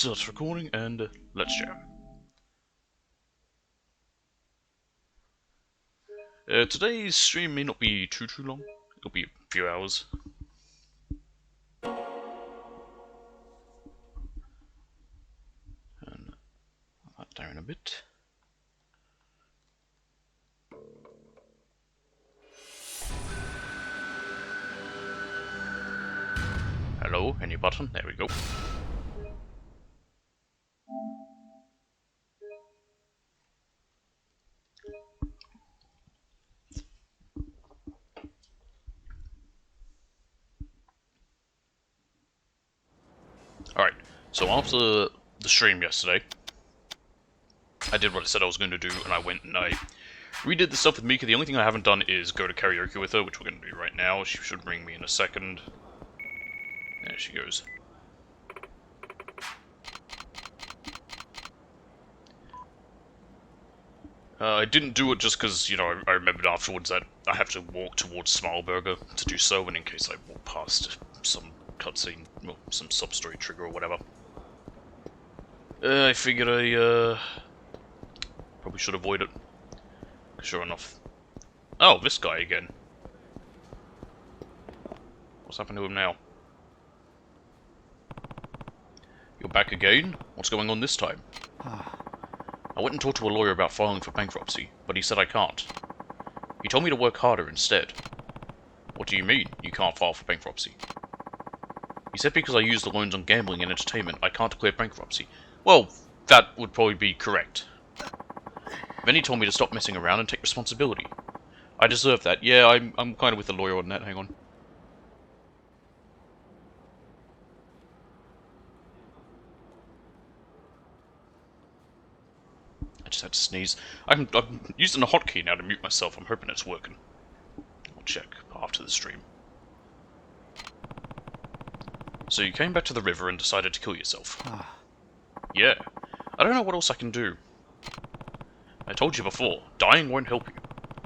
Start recording and let's jam. Today's stream may not be too long. It'll be a few hours. And that down a bit. Hello, any button? There we go. Alright, so after the stream yesterday, I did what I said I was going to do, and I went and I redid the stuff with Mika. The only thing I haven't done is go to karaoke with her, which we're going to do right now. She should ring me in a second. There she goes. I didn't do it just because, you know, I remembered afterwards that I have to walk towards Smileburger to do so, and in case I walk past some cutscene, well, some sub-story trigger or whatever. I figured I, probably should avoid it. Sure enough. Oh, this guy again. What's happened to him now? You're back again? What's going on this time? I went and talked to a lawyer about filing for bankruptcy, but he said I can't. He told me to work harder instead. What do you mean, you can't file for bankruptcy? He said because I used the loans on gambling and entertainment, I can't declare bankruptcy. Well, that would probably be correct. Then he told me to stop messing around and take responsibility. I deserve that. Yeah, I'm kind of with the lawyer on that, hang on. I just had to sneeze. I'm using a hotkey now to mute myself. I'm hoping it's working. I'll check after the stream. So you came back to the river and decided to kill yourself. Yeah. I don't know what else I can do. I told you before, dying won't help you.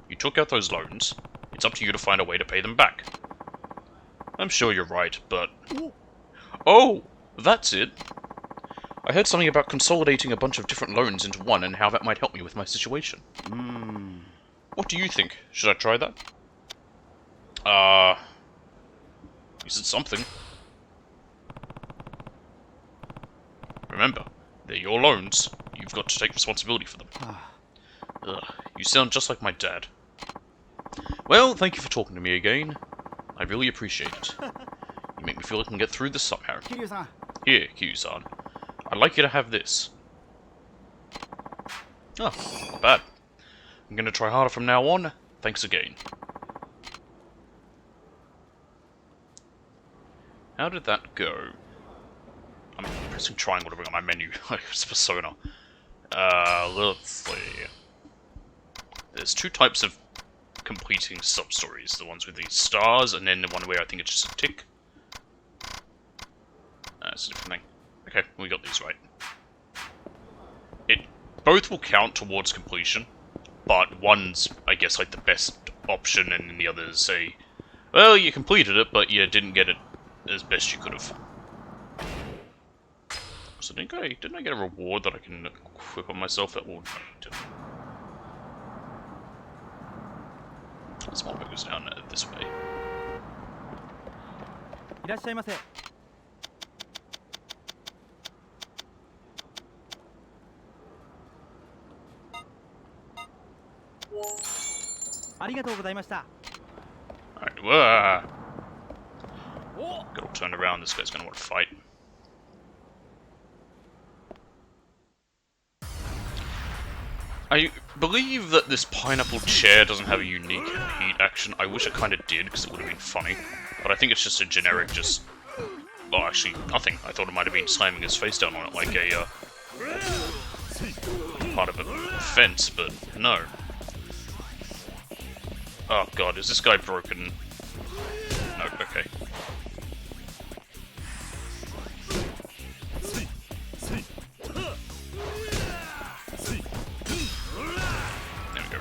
You took out those loans. It's up to you to find a way to pay them back. I'm sure you're right, but... Oh! That's it! I heard something about consolidating a bunch of different loans into one and how that might help me with my situation. What do you think? Should I try that? Is it something? Remember, they're your loans. You've got to take responsibility for them. Ugh, you sound just like my dad. Well, thank you for talking to me again. I really appreciate it. You make me feel I can get through this somehow. Here, Kiryu-san. I'd like you to have this. Oh, not bad. I'm gonna try harder from now on. Thanks again. How did that go? I'm pressing triangle to bring up my menu. It's Persona. Let's see. There's two types of completing sub-stories. The ones with the stars, and then the one where I think it's just a tick. It's a different thing. Okay, we got these right. Both will count towards completion, but one's, I guess, like the best option, and the other's say, well, you completed it, but you didn't get it as best you could have. So didn't I get a reward that I can equip on myself? That will... Small bit goes down this way. Alright, whoa! Got all turned around, this guy's gonna want to fight. I believe that this pineapple chair doesn't have a unique heat action. I wish it kinda did, because it would have been funny. But I think it's just a generic, just... Oh, actually, nothing. I thought it might have been slamming his face down on it like a, part of a fence, but no. Oh god, is this guy broken? No, okay. There we go.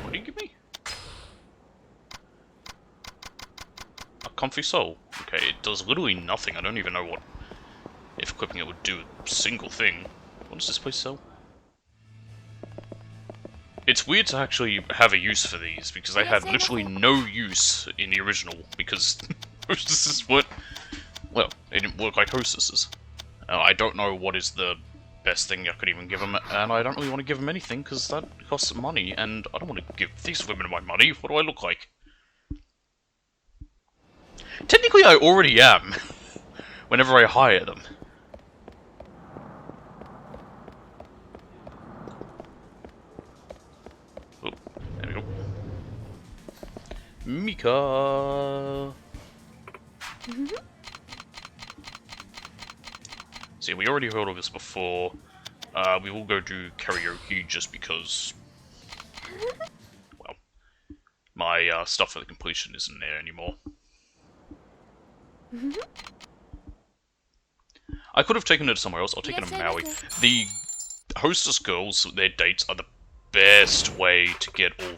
What do you give me? Comfy Soul. Okay, it does literally nothing. I don't even know what... if equipping it would do a single thing. What does this place sell? It's weird to actually have a use for these, because they had literally no use in the original, because hostesses weren't... well, they didn't work like hostesses. I don't know what is the best thing I could even give them, and I don't really want to give them anything, because that costs money, and I don't want to give these women my money. What do I look like? Technically, I already am, whenever I hire them. Oh, there we go. Mika! See, we already heard of this before. We will go do karaoke just because... well, my stuff for the completion isn't there anymore. I could have taken it somewhere else. I'll take it to Maui. The hostess girls, their dates are the best way to get all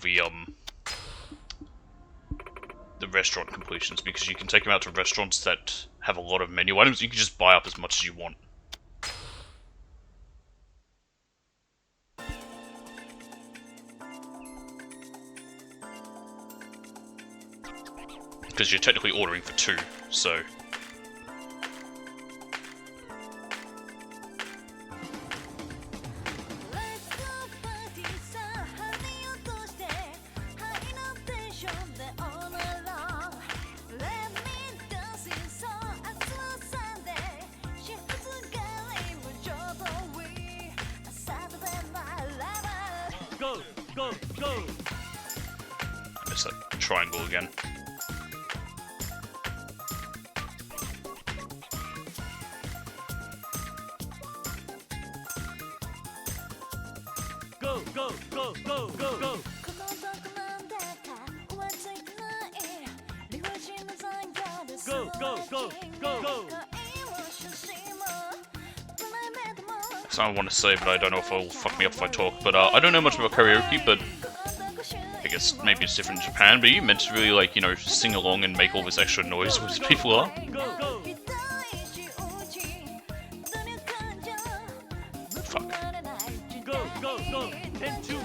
the restaurant completions, because you can take them out to restaurants that have a lot of menu items. You can just buy up as much as you want. Because you're technically ordering for two, so... Go, go, go! I missed that triangle again. Go, go, go, go, go, go! Go, go, go, go, go! That's what I want to say, but I don't know if it'll fuck me up if I talk. But I don't know much about karaoke, but I guess maybe it's different in Japan. But you meant to really, like, you know, sing along and make all this extra noise with people are. Go, go! Fuck. Go, go, go! 10, 2!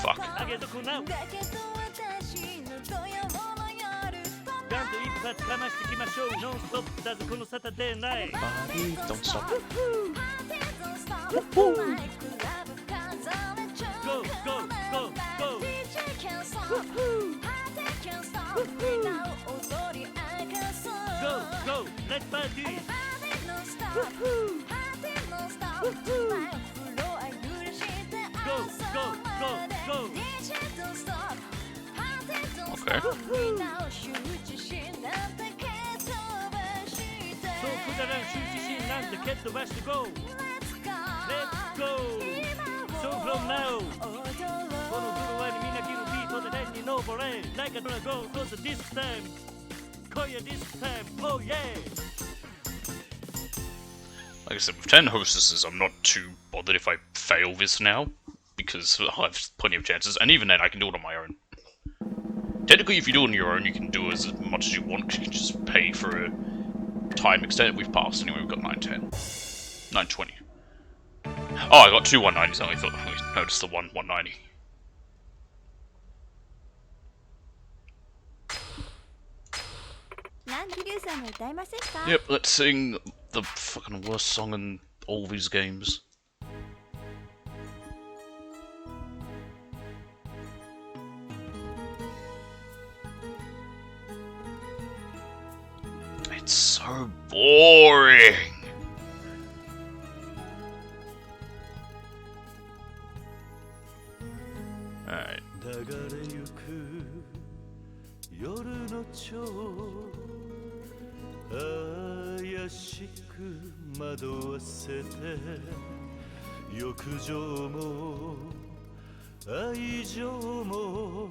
Fuck. 上げとこな。ガンと一発かましてきましょう。ノンストップだぞこのサタデーナイト。 Body don't stop. Go, go, go, go! Go, go! Let's party! Go, go, go, go! Okay. そうくだらん羞恥心なんて蹴っ飛ばして Go! Let's go! So from now! このフロアにみんな着るビートで天に昇れ Like a dragon cause this time 今夜 this time Oh yeah! Like I said, with 10 hostesses, I'm not too bothered if I fail this now, because I'll have plenty of chances, and even then I can do it on my own. Technically, if you do it on your own, you can do as much as you want, because you can just pay for a time extent. We've passed anyway, we've got 910. 920. Oh, I got two 190s, I only thought I noticed the one 190. Yep, let's sing the fucking worst song in all these games. It's so boring! Alright. 流れゆく夜の蝶怪しく惑わせて欲情も愛情も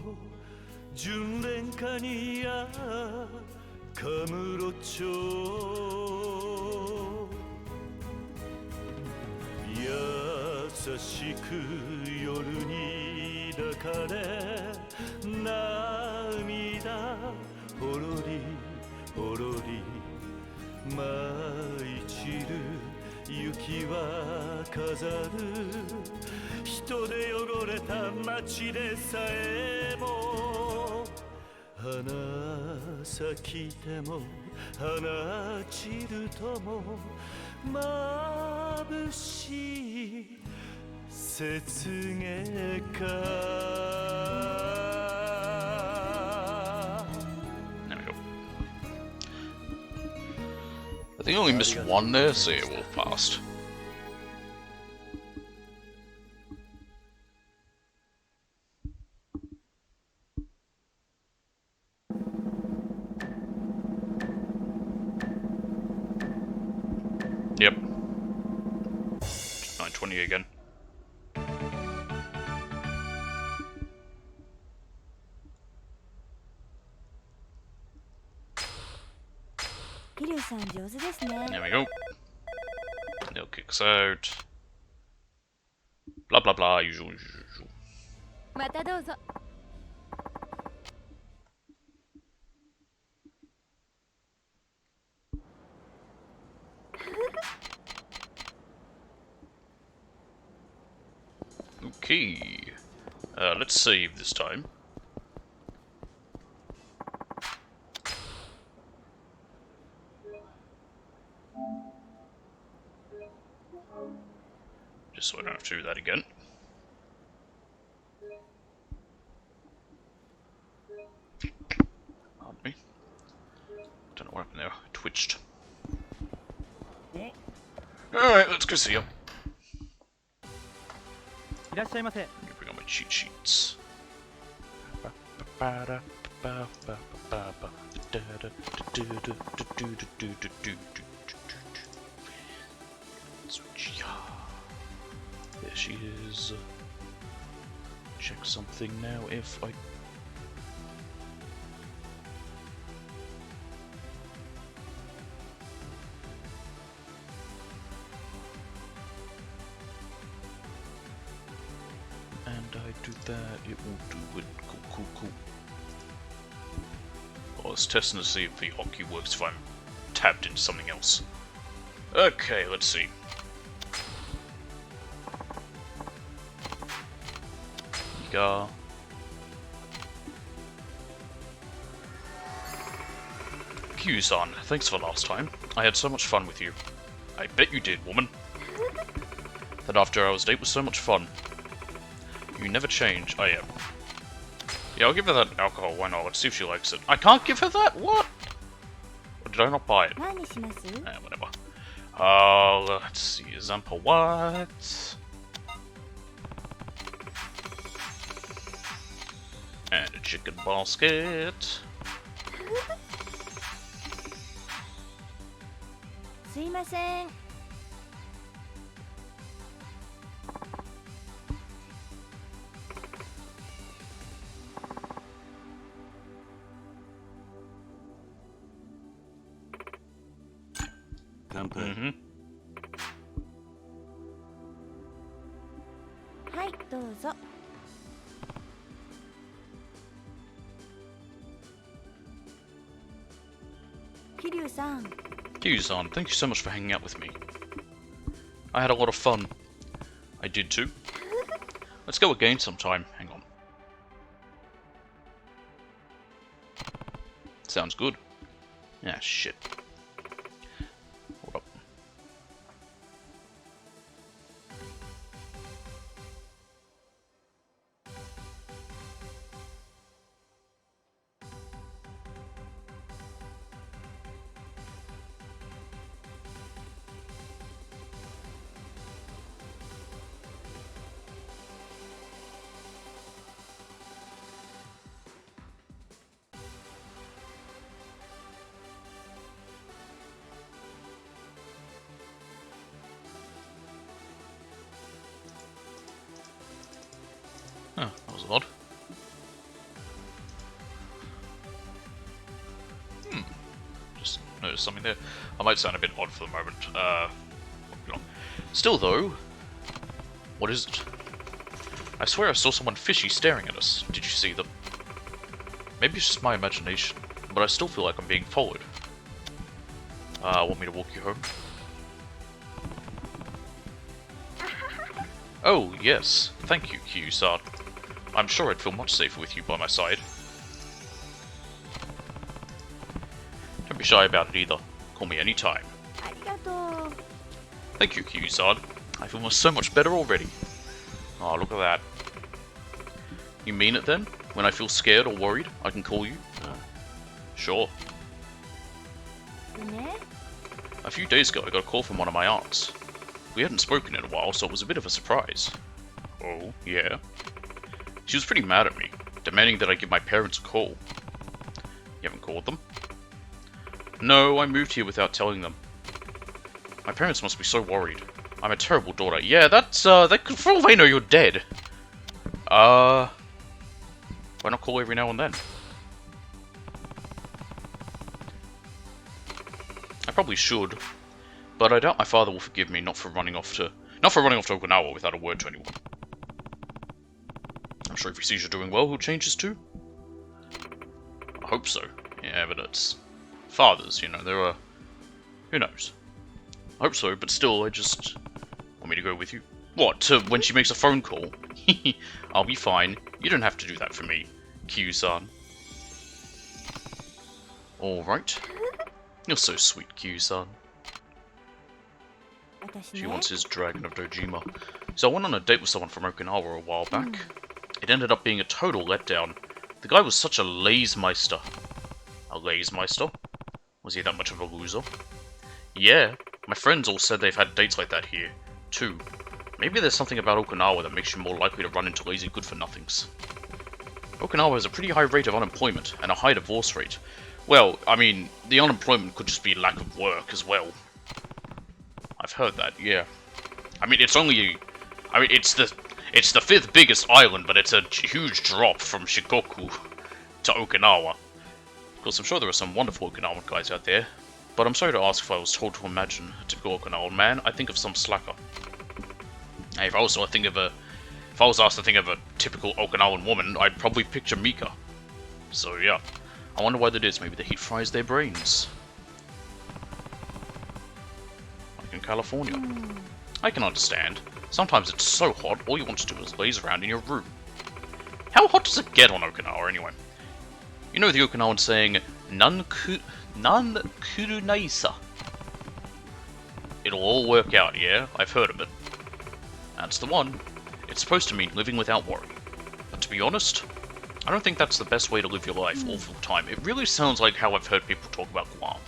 純恋歌に赤室町優しく夜に抱かれ涙ほろりほろり舞い散る雪は飾る人で汚れた街でさえも花咲いても花散るとも眩しい雪月花 There we go. I think I only missed one there, so yeah, we'll past. Yep. 920 again. There we go. They'll kick us out. Blah blah blah, usual. Okay. Let's save this time. Just so I don't have to do that again. Pardon me. Don't know what happened there. I twitched. Alright, let's go see him. いらっしゃいませ Let me bring on my cheat sheets. Switch. There she is. Check something now if I... And I do that, it will do it. Cool. I was testing to see if the hotkey works if I'm tapped into something else. Okay, let's see. Yiga. Q-san, thanks for last time. I had so much fun with you. I bet you did, woman. That after-hours date was so much fun. You never change. Oh, yeah. Yeah, I'll give her that alcohol, why not? Let's see if she likes it. I can't give her that? What? Or did I not buy it? Whatever. Let's see. Example what? And a chicken basket. Mm-hmm. はいどうぞ Kiryu-san, thank you so much for hanging out with me. I had a lot of fun. I did too. Let's go again sometime. Hang on. Sounds good. Ah, shit. Hold up. Huh, that was odd. Just noticed something there. I might sound a bit odd for the moment. Still though, what is it? I swear I saw someone fishy staring at us. Did you see them? Maybe it's just my imagination, but I still feel like I'm being followed. Want me to walk you home? Oh, yes. Thank you, Kyu-san. I'm sure I'd feel much safer with you by my side. Don't be shy about it either. Call me anytime. Thank you, Kyu-san. I feel so much better already. Oh, look at that. You mean it then? When I feel scared or worried, I can call you? Sure. A few days ago, I got a call from one of my aunts. We hadn't spoken in a while, so it was a bit of a surprise. Oh, yeah? She was pretty mad at me, demanding that I give my parents a call. You haven't called them? No, I moved here without telling them. My parents must be so worried. I'm a terrible daughter. Yeah, that's, for all they know, you're dead. Why not call every now and then? I probably should, but I doubt my father will forgive me not for running off to Okinawa without a word to anyone. I'm sure if he sees you're doing well, he'll change his tune. I hope so. Yeah, but it's fathers, you know, there are... Who knows? I hope so, but still, I just... Want me to go with you? What, to when she makes a phone call? I'll be fine. You don't have to do that for me, Kyu-san. Alright. You're so sweet, Kyu-san. She wants his Dragon of Dojima. So I went on a date with someone from Okinawa a while back. It ended up being a total letdown. The guy was such a laze-meister. A laze-meister? Was he that much of a loser? Yeah, my friends all said they've had dates like that here, too. Maybe there's something about Okinawa that makes you more likely to run into lazy good-for-nothings. Okinawa has a pretty high rate of unemployment, and a high divorce rate. Well, I mean, the unemployment could just be lack of work as well. I've heard that, yeah. I mean, it's only... I mean, it's the 5th biggest island, but it's a huge drop from Shikoku to Okinawa. Of course, I'm sure there are some wonderful Okinawan guys out there, but I'm sorry to ask if I was told to imagine a typical Okinawan man, I think of some slacker. And if I was asked to think of a typical Okinawan woman, I'd probably picture Mika. So yeah, I wonder why that is. Maybe the heat fries their brains. Like in California. I can understand. Sometimes it's so hot, all you want to do is laze around in your room. How hot does it get on Okinawa anyway? You know the Okinawan saying, nan kuru naisa. It'll all work out, yeah? I've heard of it. That's the one. It's supposed to mean living without worry. But to be honest, I don't think that's the best way to live your life all full time. It really sounds like how I've heard people talk about Guam.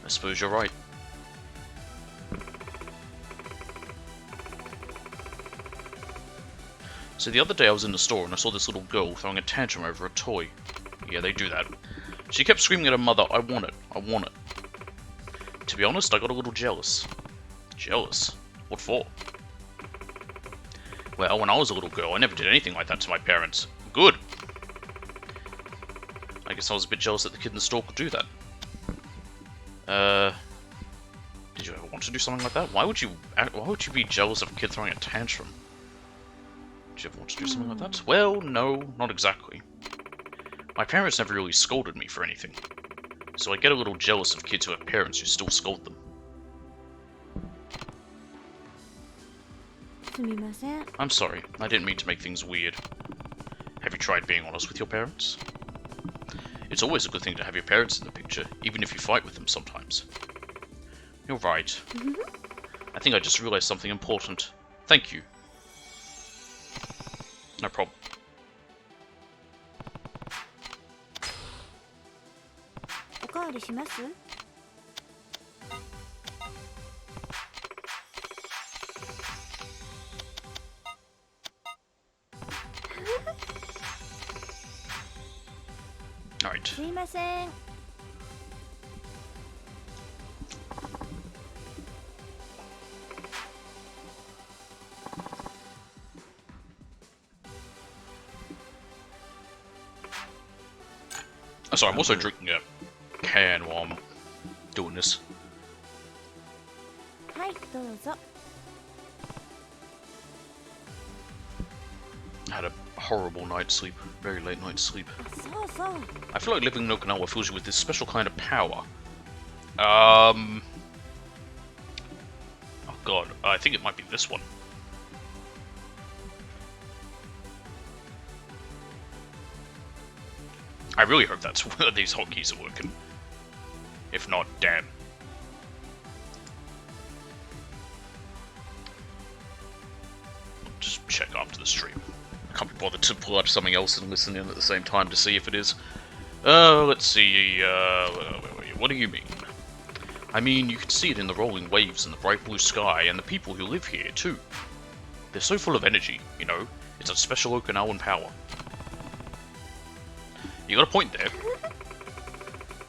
I suppose you're right. So the other day I was in the store and I saw this little girl throwing a tantrum over a toy. Yeah, they do that. She kept screaming at her mother, I want it, I want it. To be honest, I got a little jealous. Jealous? What for? Well, when I was a little girl, I never did anything like that to my parents. Good! I guess I was a bit jealous that the kid in the store could do that. Did you ever want to do something like that? Why would you be jealous of a kid throwing a tantrum? Did you ever want to do something like that? Well, no, not exactly. My parents never really scolded me for anything. So I get a little jealous of kids who have parents who still scold them. I'm sorry, I didn't mean to make things weird. Have you tried being honest with your parents? It's always a good thing to have your parents in the picture, even if you fight with them sometimes. You're right. I think I just realized something important. Thank you. No problem. Alright. Oh, sorry, I'm also drinking a can while I'm doing this. Had a horrible night's sleep, very late night's sleep. I feel like living in Okinawa fills you with this special kind of power. Oh god, I think it might be this one. I really hope that's where these hotkeys are working. If not, damn. Just check after the stream. I can't be bothered to pull up something else and listen in at the same time to see if it is. Let's see, what do you mean? I mean, you can see it in the rolling waves and the bright blue sky and the people who live here, too. They're so full of energy, you know? It's a special Okinawan power. You got a point there.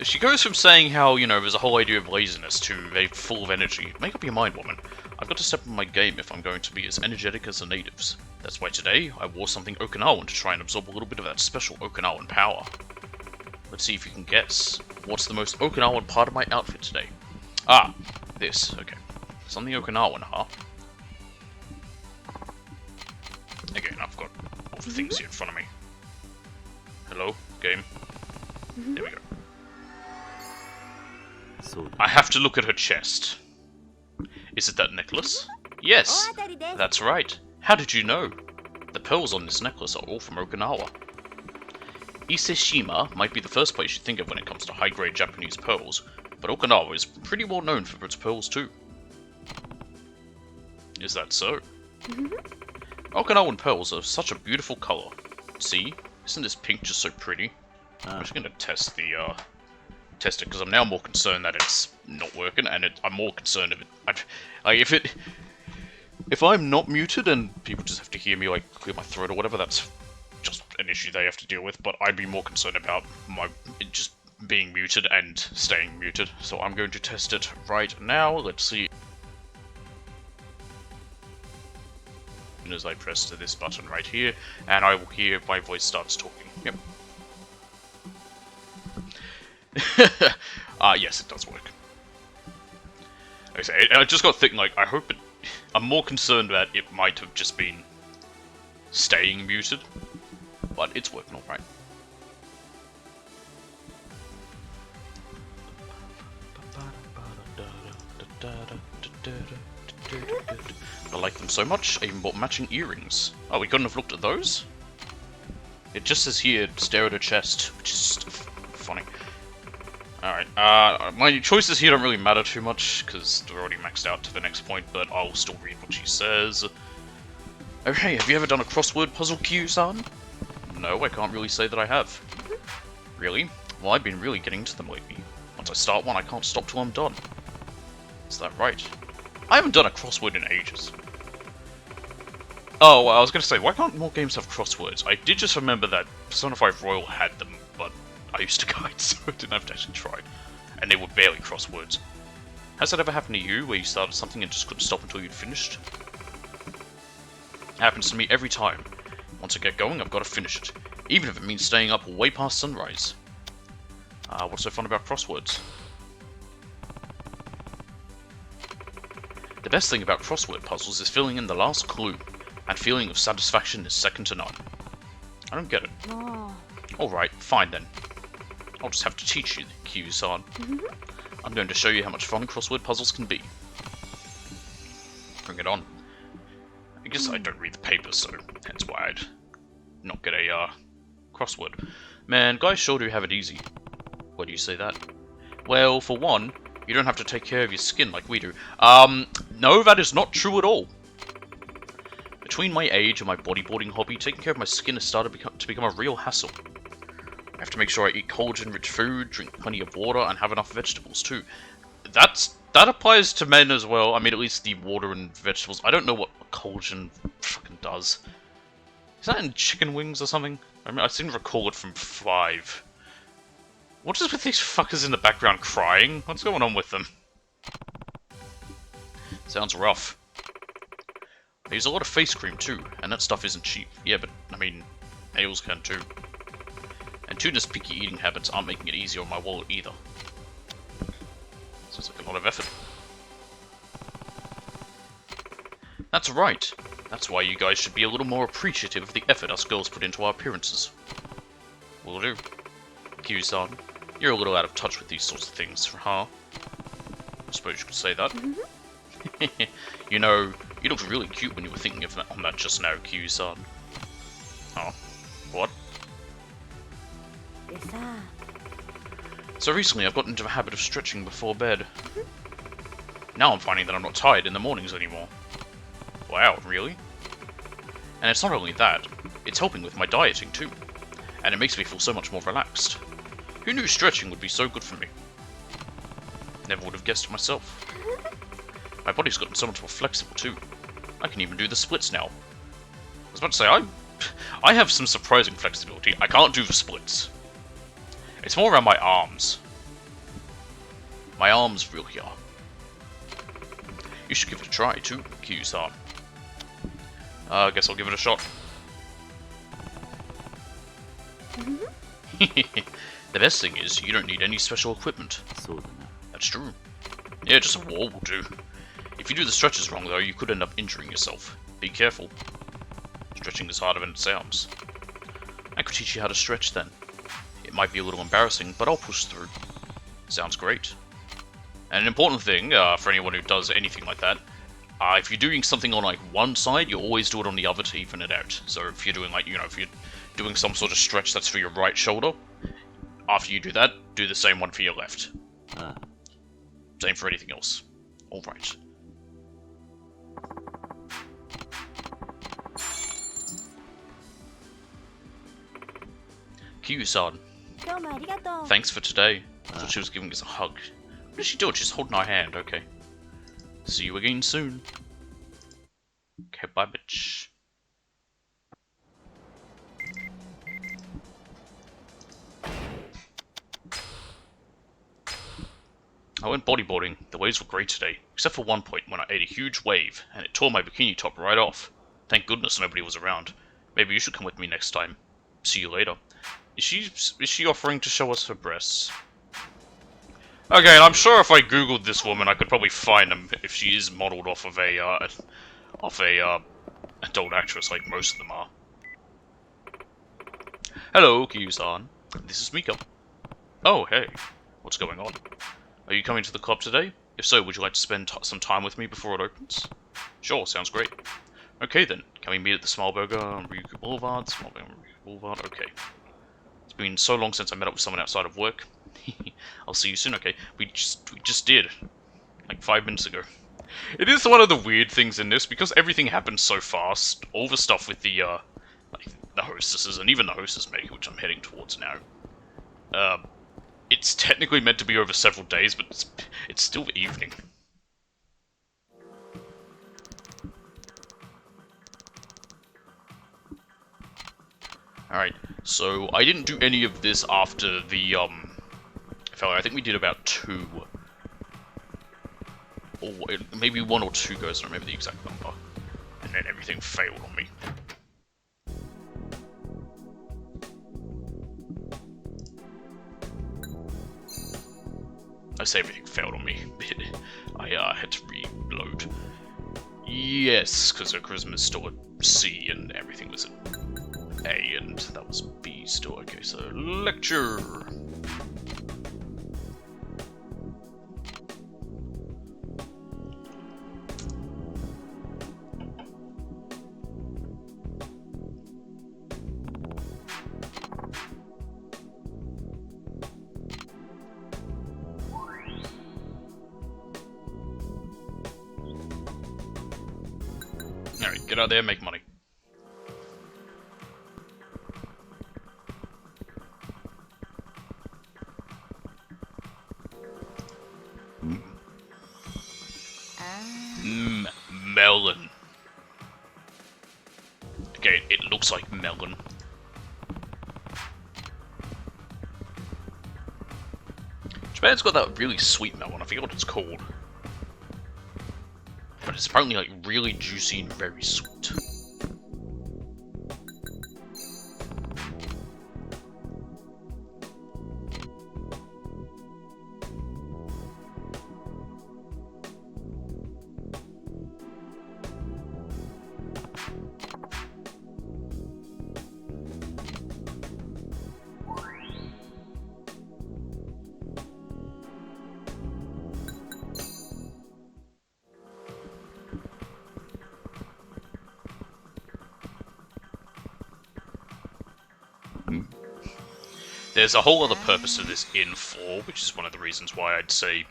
She goes from saying how, you know, there's a whole idea of laziness to they're full of energy. Make up your mind, woman. I've got to step up my game if I'm going to be as energetic as the natives. That's why today, I wore something Okinawan to try and absorb a little bit of that special Okinawan power. Let's see if you can guess. What's the most Okinawan part of my outfit today? Ah, this. Okay. Something Okinawan, huh? Again, I've got all the things here in front of me. Hello, game. There we go. I have to look at her chest. Is it that necklace? Yes, that's right. How did you know? The pearls on this necklace are all from Okinawa. Iseshima might be the first place you think of when it comes to high-grade Japanese pearls, but Okinawa is pretty well known for its pearls too. Is that so? Okinawan pearls are such a beautiful color. See? Isn't this pink just so pretty? I'm just gonna test the, test it, because I'm now more concerned that it's not working, and I'm more concerned if if I'm not muted and people just have to hear me, like, clear my throat or whatever, that's just an issue they have to deal with, but I'd be more concerned about it just being muted and staying muted, so I'm going to test it right now. Let's see. As I press to this button right here, and I will hear my voice starts talking. Yep. Yes, it does work. Like I say, I just got thinking, like, I hope it... I'm more concerned that it might have just been staying muted, but it's working alright. I like them so much, I even bought matching earrings. Oh, we couldn't have looked at those? It just says here, stare at her chest, which is funny. Alright, my choices here don't really matter too much, because they're already maxed out to the next point, but I'll still read what she says. Okay, have you ever done a crossword puzzle, Q-san? No, I can't really say that I have. Really? Well, I've been really getting into them lately. Once I start one, I can't stop till I'm done. Is that right? I haven't done a crossword in ages. Oh, well, I was going to say, why can't more games have crosswords? I did just remember that Persona 5 Royal had them, but I used to guide, so I didn't have to actually try. And they were barely crosswords. Has that ever happened to you, where you started something and just couldn't stop until you'd finished? It happens to me every time. Once I get going, I've got to finish it, even if it means staying up way past sunrise. What's so fun about crosswords? The best thing about crossword puzzles is filling in the last clue. That feeling of satisfaction is second to none. I don't get it. Alright, fine then. I'll just have to teach you, Q-san. I'm going to show you how much fun crossword puzzles can be. Bring it on. I guess I don't read the paper, so that's why I'd not get a, crossword. Man, guys sure do have it easy. Why do you say that? Well, for one, you don't have to take care of your skin like we do. No, that is not true at all. Between my age and my bodyboarding hobby, taking care of my skin has started to become a real hassle. I have to make sure I eat collagen-rich food, drink plenty of water, and have enough vegetables too. That applies to men as well. I mean, at least the water and vegetables. I don't know what collagen fucking does. Is that in chicken wings or something? I mean, I seem to recall it from 5. What is with these fuckers in the background crying? What's going on with them? Sounds rough. I use a lot of face cream too, and that stuff isn't cheap. Yeah, but, I mean, ales can too. And Tuna's picky eating habits aren't making it easier on my wallet either. Sounds like a lot of effort. That's right. That's why you guys should be a little more appreciative of the effort us girls put into our appearances. Will do. Kiryu-san, you're a little out of touch with these sorts of things, huh? I suppose you could say that. You know, you looked really cute when you were thinking of that on that just now, Kiryu-san. Oh, what? So recently I've gotten into the habit of stretching before bed. Now I'm finding that I'm not tired in the mornings anymore. Wow, really? And it's not only that, it's helping with my dieting too. And it makes me feel so much more relaxed. Who knew stretching would be so good for me? Never would have guessed it myself. My body's gotten so much more flexible too. I can even do the splits now. I was about to say, I have some surprising flexibility. I can't do the splits. It's more around my arms. My arms really are. You should give it a try too, Kiryu-san. I guess I'll give it a shot. The best thing is, you don't need any special equipment. That's true. Yeah, just a wall will do. If you do the stretches wrong though, you could end up injuring yourself. Be careful. Stretching is harder than it sounds. I could teach you how to stretch then. It might be a little embarrassing, but I'll push through. Sounds great. And an important thing, for anyone who does anything like that, if you're doing something on like one side, you always do it on the other to even it out. So if you're doing like, you know, if you're doing some sort of stretch that's for your right shoulder, after you do that, do the same one for your left. Same for anything else. Alright. Kiryu-san. Thanks for today. I thought she was giving us a hug. What is she doing? She's holding our hand, okay. See you again soon. Okay, bye bitch. I went bodyboarding. The waves were great today, except for one point when I ate a huge wave, and it tore my bikini top right off. Thank goodness nobody was around. Maybe you should come with me next time. See you later. Is she offering to show us her breasts? Okay, and I'm sure if I googled this woman, I could probably find them if she is modeled off of a adult actress like most of them are. Hello, Kiryu-san. This is Mika. Oh, hey. What's going on? Are you coming to the club today? If so, would you like to spend some time with me before it opens? Sure, sounds great. Okay then, can we meet at the Smallburger on Ryukyu Boulevard? Smallburger on Ryukyu Boulevard, okay. It's been so long since I met up with someone outside of work. I'll see you soon, okay? We just did. Like 5 minutes ago. It is one of the weird things in this, because everything happens so fast. All the stuff with the, like, the hostesses, and even the hostess maker, which I'm heading towards now. It's technically meant to be over several days, but it's still the evening. Alright, so I didn't do any of this after the, I think we did about 2. Or maybe 1 or 2 goes, I don't remember the exact number. And then everything failed on me. I say everything failed on me. I had to reload. Yes, because her charisma is still at C and everything was at A and that was B still. Okay, so lecture. Alright, get out there and make money. Melon. Okay, it looks like melon. Japan's got that really sweet melon, I forget what it's called. But it's apparently like really juicy and very sweet. there's a whole other purpose to this in 4, which is one of the reasons why I'd say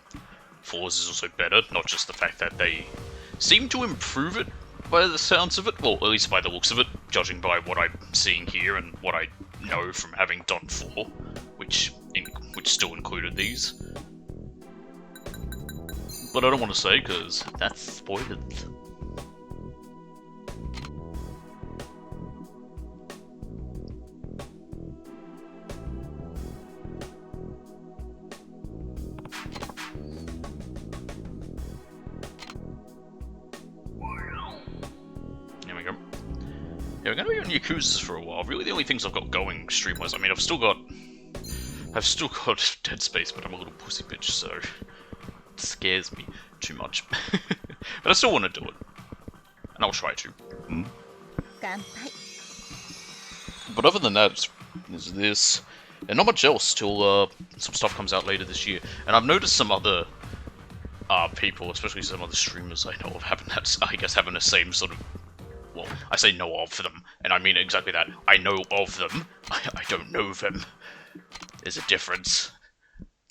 4's is also better, not just the fact that they seem to improve it by the sounds of it, well, at least by the looks of it, judging by what I'm seeing here and what I know from having done 4, which still included these. But I don't want to say, because that's spoilers. There we go. Yeah, we're going to be on Yakuza for a while. Really, the only things I've got going stream-wise, I mean, I've still got Dead Space, but I'm a little pussy bitch, so it scares me too much. But I still want to do it, and I'll try to. But other than that, there's this, and not much else till some stuff comes out later this year. And I've noticed some other people, especially some other streamers I know of, having the same sort of. Well, I say know of them, and I mean exactly that. I know of them. I don't know them. There's a difference.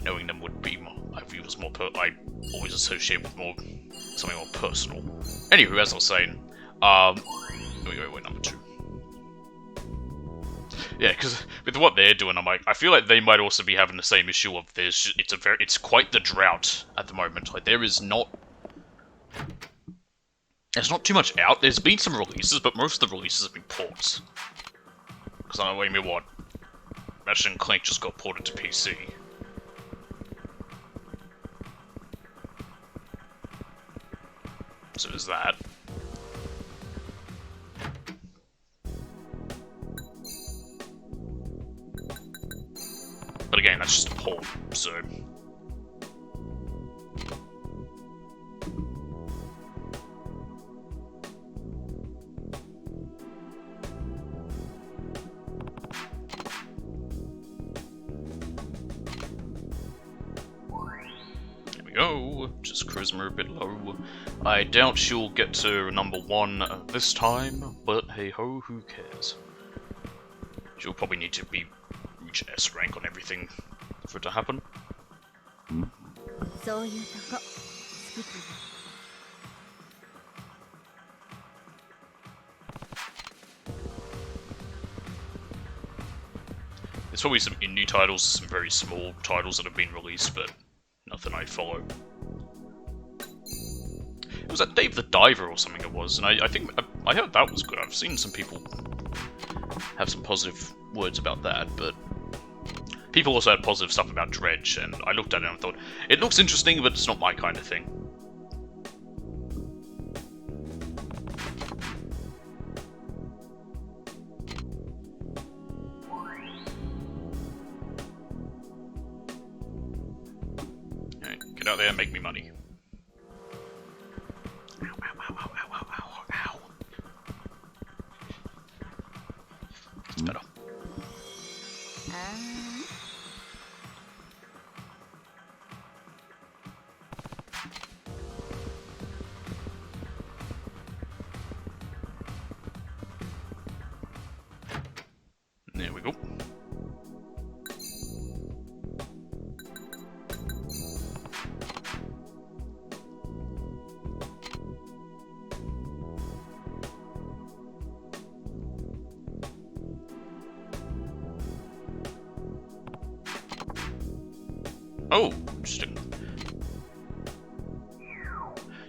Knowing them would be more, I view as more I always associate with something more personal. Anywho, as I was saying, wait, number 2. Yeah, because with what they're doing, I feel like they might also be having the same issue of it's quite the drought at the moment. Like there's not too much out. There's been some releases, but most of the releases have been ports. Because I mean, what? Ratchet and Clank just got ported to PC. So there's that. But again, that's just a port, so. There we go, just charisma a bit low. I doubt she'll get to number 1 this time, but hey ho, who cares? She'll probably need to reach S rank on everything for it to happen. There's probably some indie titles, some very small titles that have been released, but nothing I follow. It was that Dave the Diver or something it was, and I think I heard that was good. I've seen some people have some positive words about that, but people also had positive stuff about Dredge, and I looked at it and I thought, it looks interesting, but it's not my kind of thing. Alright, get out there and make me money. Ow. It's better. There we go. Oh, interesting.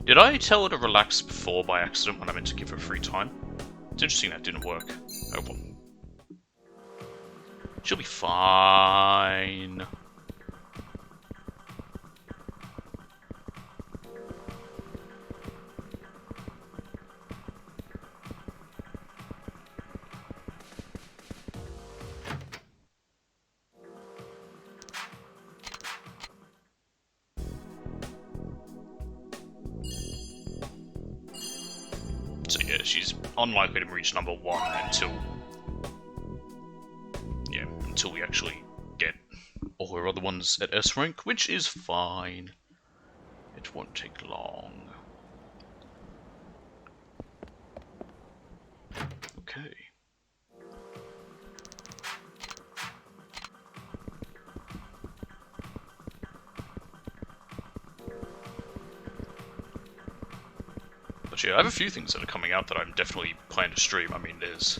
Did I tell her to relax before by accident when I meant to give her free time? It's interesting that didn't work. Oh well. She'll be fine. So yeah, she's unlikely to reach number 1 until we actually get all her other ones at S rank, which is fine. It won't take long. Okay. much, yeah. I have a few things that are coming out that I'm definitely planning to stream. I mean, there's,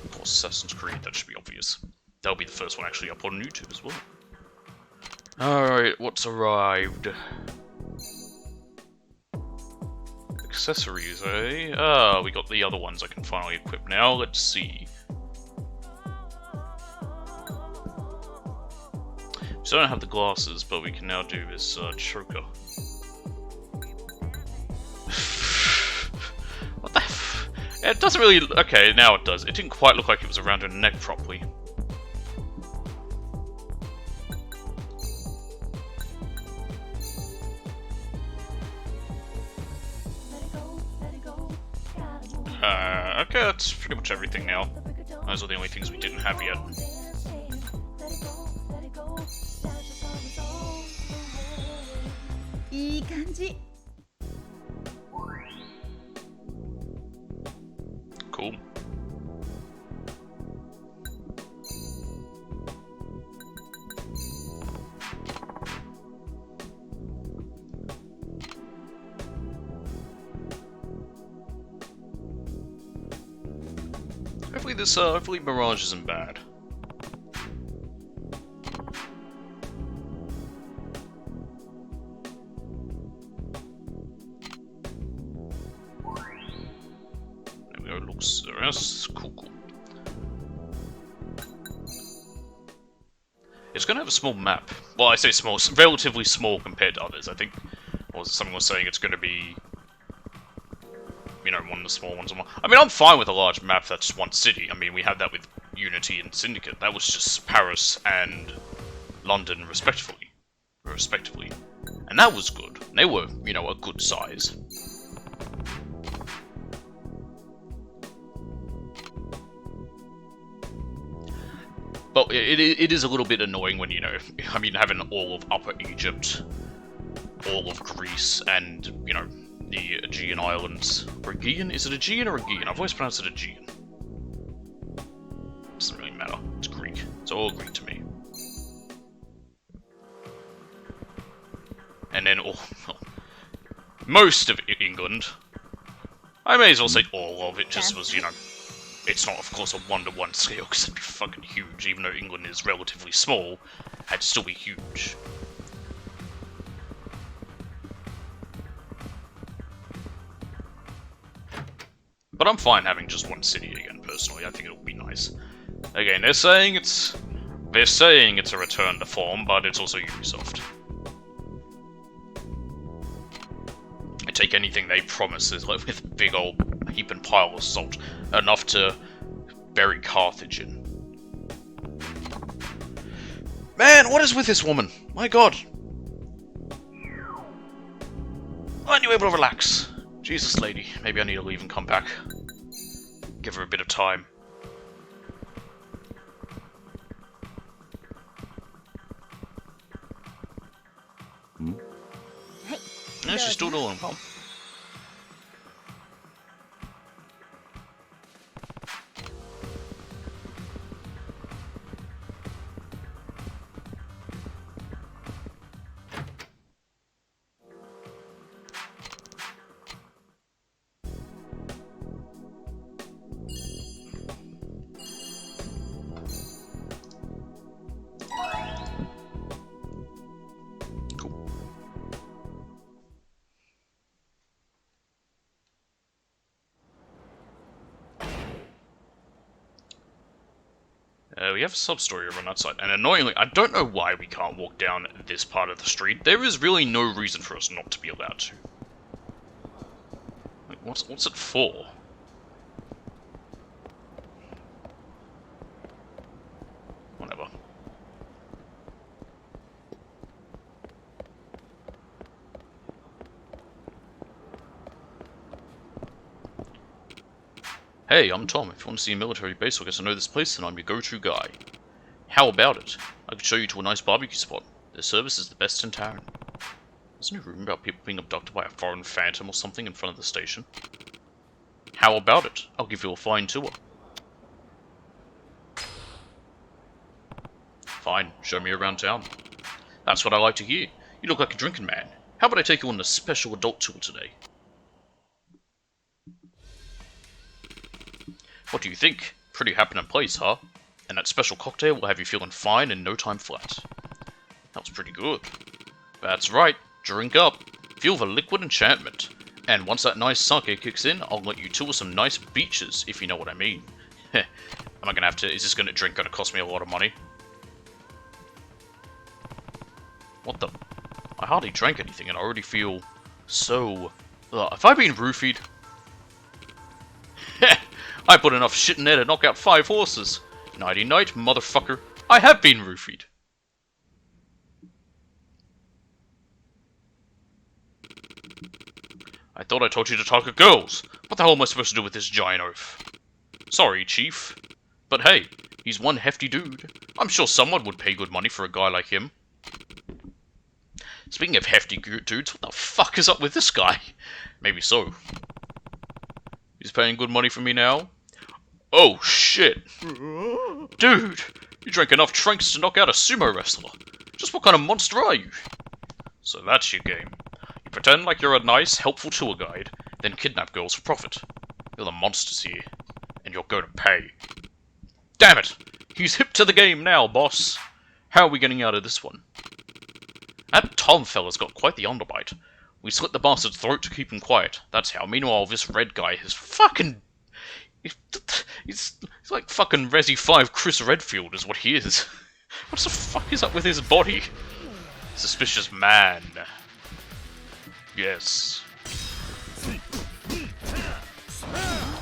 of course, Assassin's Creed, that should be obvious. That'll be the first one actually up on YouTube as well. Alright, what's arrived? Accessories, eh? Ah, we got the other ones I can finally equip now. Let's see. So I don't have the glasses, but we can now do this choker. What the f... It doesn't really... Okay, now it does. It didn't quite look like it was around her neck properly. Okay, that's pretty much everything now. Those are the only things we didn't have yet. Cool. Hopefully Mirage isn't bad. There we go, looks cool. It's gonna have a small map. Well, I say small, relatively small compared to others. I think, or someone was saying it's gonna be, you know, one of the small ones. I mean, I'm fine with a large map that's one city. I mean, we had that with Unity and Syndicate. That was just Paris and London, respectively. And that was good. They were, you know, a good size. But it is a little bit annoying when, you know, I mean, having all of Upper Egypt, all of Greece, and, you know, the Aegean Islands. Or Aegean? Is it Aegean or Aegean? I've always pronounced it Aegean. Doesn't really matter. It's Greek. It's all Greek to me. And then most of England. I may as well say all of it, just was, you know, it's not, of course, a 1-to-1 scale, because it'd be fucking huge. Even though England is relatively small, it'd still be huge. But I'm fine having just one city again, personally. I think it'll be nice. Again, they're saying it's a return to form, but it's also Ubisoft. I take anything they promise is like with a big old heap and pile of salt, enough to bury Carthage in. Man, what is with this woman? My god. Aren't you able to relax? Jesus, lady. Maybe I need to leave and come back. Give her a bit of time. No, she's still doing well. We have a sub-story over on that side, and annoyingly, I don't know why we can't walk down this part of the street. There is really no reason for us not to be allowed to. Like, what's it for? Whatever. Hey, I'm Tom. If you want to see a military base or get to know this place, then I'm your go-to guy. How about it? I could show you to a nice barbecue spot. Their service is the best in town. There's no room about people being abducted by a foreign phantom or something in front of the station. How about it? I'll give you a fine tour. Fine, show me around town. That's what I like to hear. You look like a drinking man. How about I take you on a special adult tour today? What do you think? Pretty happening place, huh? And that special cocktail will have you feeling fine in no time flat. That was pretty good. That's right, drink up. Feel the liquid enchantment. And once that nice sake kicks in, I'll let you tour some nice beaches, if you know what I mean. Heh, am I gonna have to, is this gonna cost me a lot of money? What the? I hardly drank anything and I already feel so... have I been roofied? Heh, I put enough shit in there to knock out 5 horses. Nighty night, motherfucker. I have been roofied. I thought I told you to talk to girls. What the hell am I supposed to do with this giant oaf? Sorry, Chief. But hey, he's one hefty dude. I'm sure someone would pay good money for a guy like him. Speaking of hefty dudes, what the fuck is up with this guy? Maybe so. He's paying good money for me now? Oh, shit. Dude, you drank enough tranks to knock out a sumo wrestler. Just what kind of monster are you? So that's your game. You pretend like you're a nice, helpful tour guide, then kidnap girls for profit. You're the monsters here, and you're going to pay. Damn it! He's hip to the game now, boss. How are we getting out of this one? That Tom fella's got quite the underbite. We slit the bastard's throat to keep him quiet. That's how. Meanwhile, this red guy is fucking... He's like fucking Resi 5 Chris Redfield is what he is. What the fuck is up with his body? Suspicious man. Yes.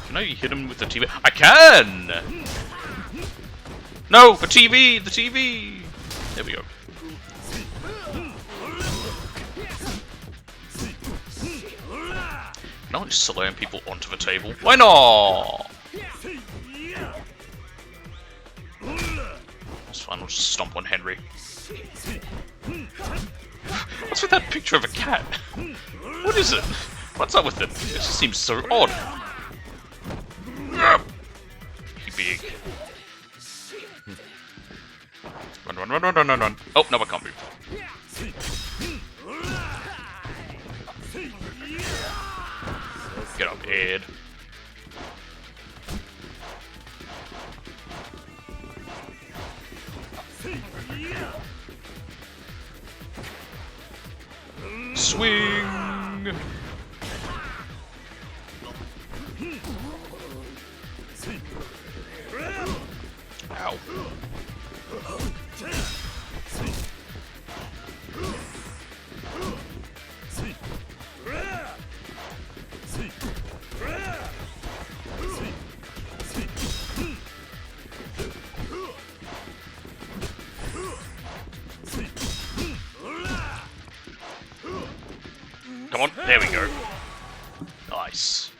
Can I hit him with the TV? I can! No! The TV! The TV! There we go. Can I just slam people onto the table? Why not? That's fine, I'll just stomp on Henry. What's with that picture of a cat? What is it? What's up with it? It just seems so odd. He big. Run, run, run, run, run, run, run. Oh, no, I can't move. Get up, Ed. Swing! Ow. Come on, there we go. Nice.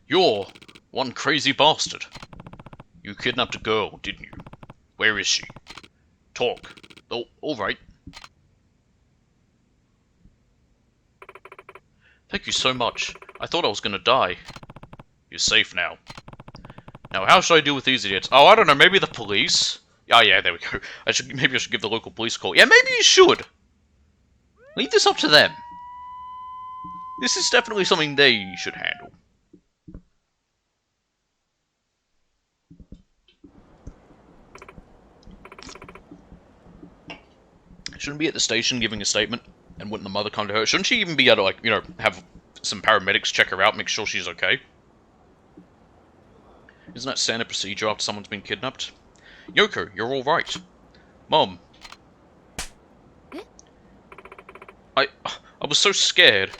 You're one crazy bastard. You kidnapped a girl, didn't you? Where is she? Talk. Oh, alright. Thank you so much. I thought I was gonna die. You're safe now. Now, how should I deal with these idiots? Oh, I don't know, maybe the police? Oh yeah, there we go. Maybe I should give the local police a call. Yeah, maybe you should. Leave this up to them. This is definitely something they should handle. Shouldn't be at the station giving a statement, and wouldn't the mother come to her? Shouldn't she even be able to, like, you know, have some paramedics check her out, make sure she's okay? Isn't that standard procedure after someone's been kidnapped? Yoko, you're alright. Mom. I was so scared.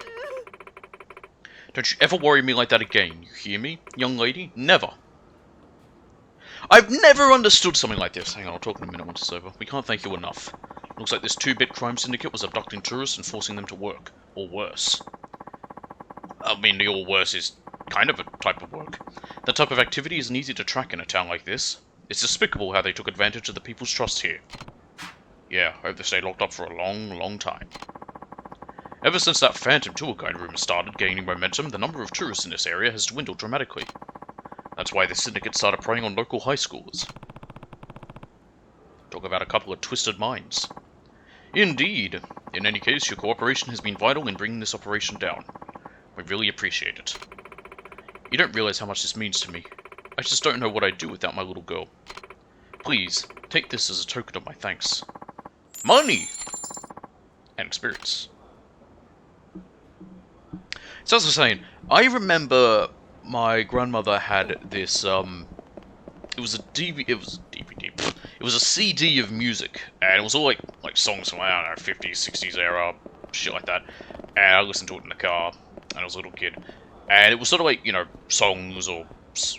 Don't you ever worry me like that again, you hear me, young lady? Never. I've never understood something like this. Hang on, I'll talk in a minute once it's over. We can't thank you enough. Looks like this 2-bit crime syndicate was abducting tourists and forcing them to work. Or worse. I mean, the or worse is kind of a type of work. That type of activity isn't easy to track in a town like this. It's despicable how they took advantage of the people's trust here. Yeah, I hope they stay locked up for a long, long time. Ever since that phantom tour guide rumor started gaining momentum, the number of tourists in this area has dwindled dramatically. That's why the syndicate started preying on local high schoolers. Talk about a couple of twisted minds. Indeed. In any case, your cooperation has been vital in bringing this operation down. We really appreciate it. You don't realize how much this means to me. I just don't know what I'd do without my little girl. Please, take this as a token of my thanks. Money! And experience. So as I was saying, I remember my grandmother had this, it was a DVD, it was a CD of music, and it was all like songs from, I don't know, 50s, 60s era, shit like that, and I listened to it in the car, and I was a little kid, and it was sort of like, you know, songs or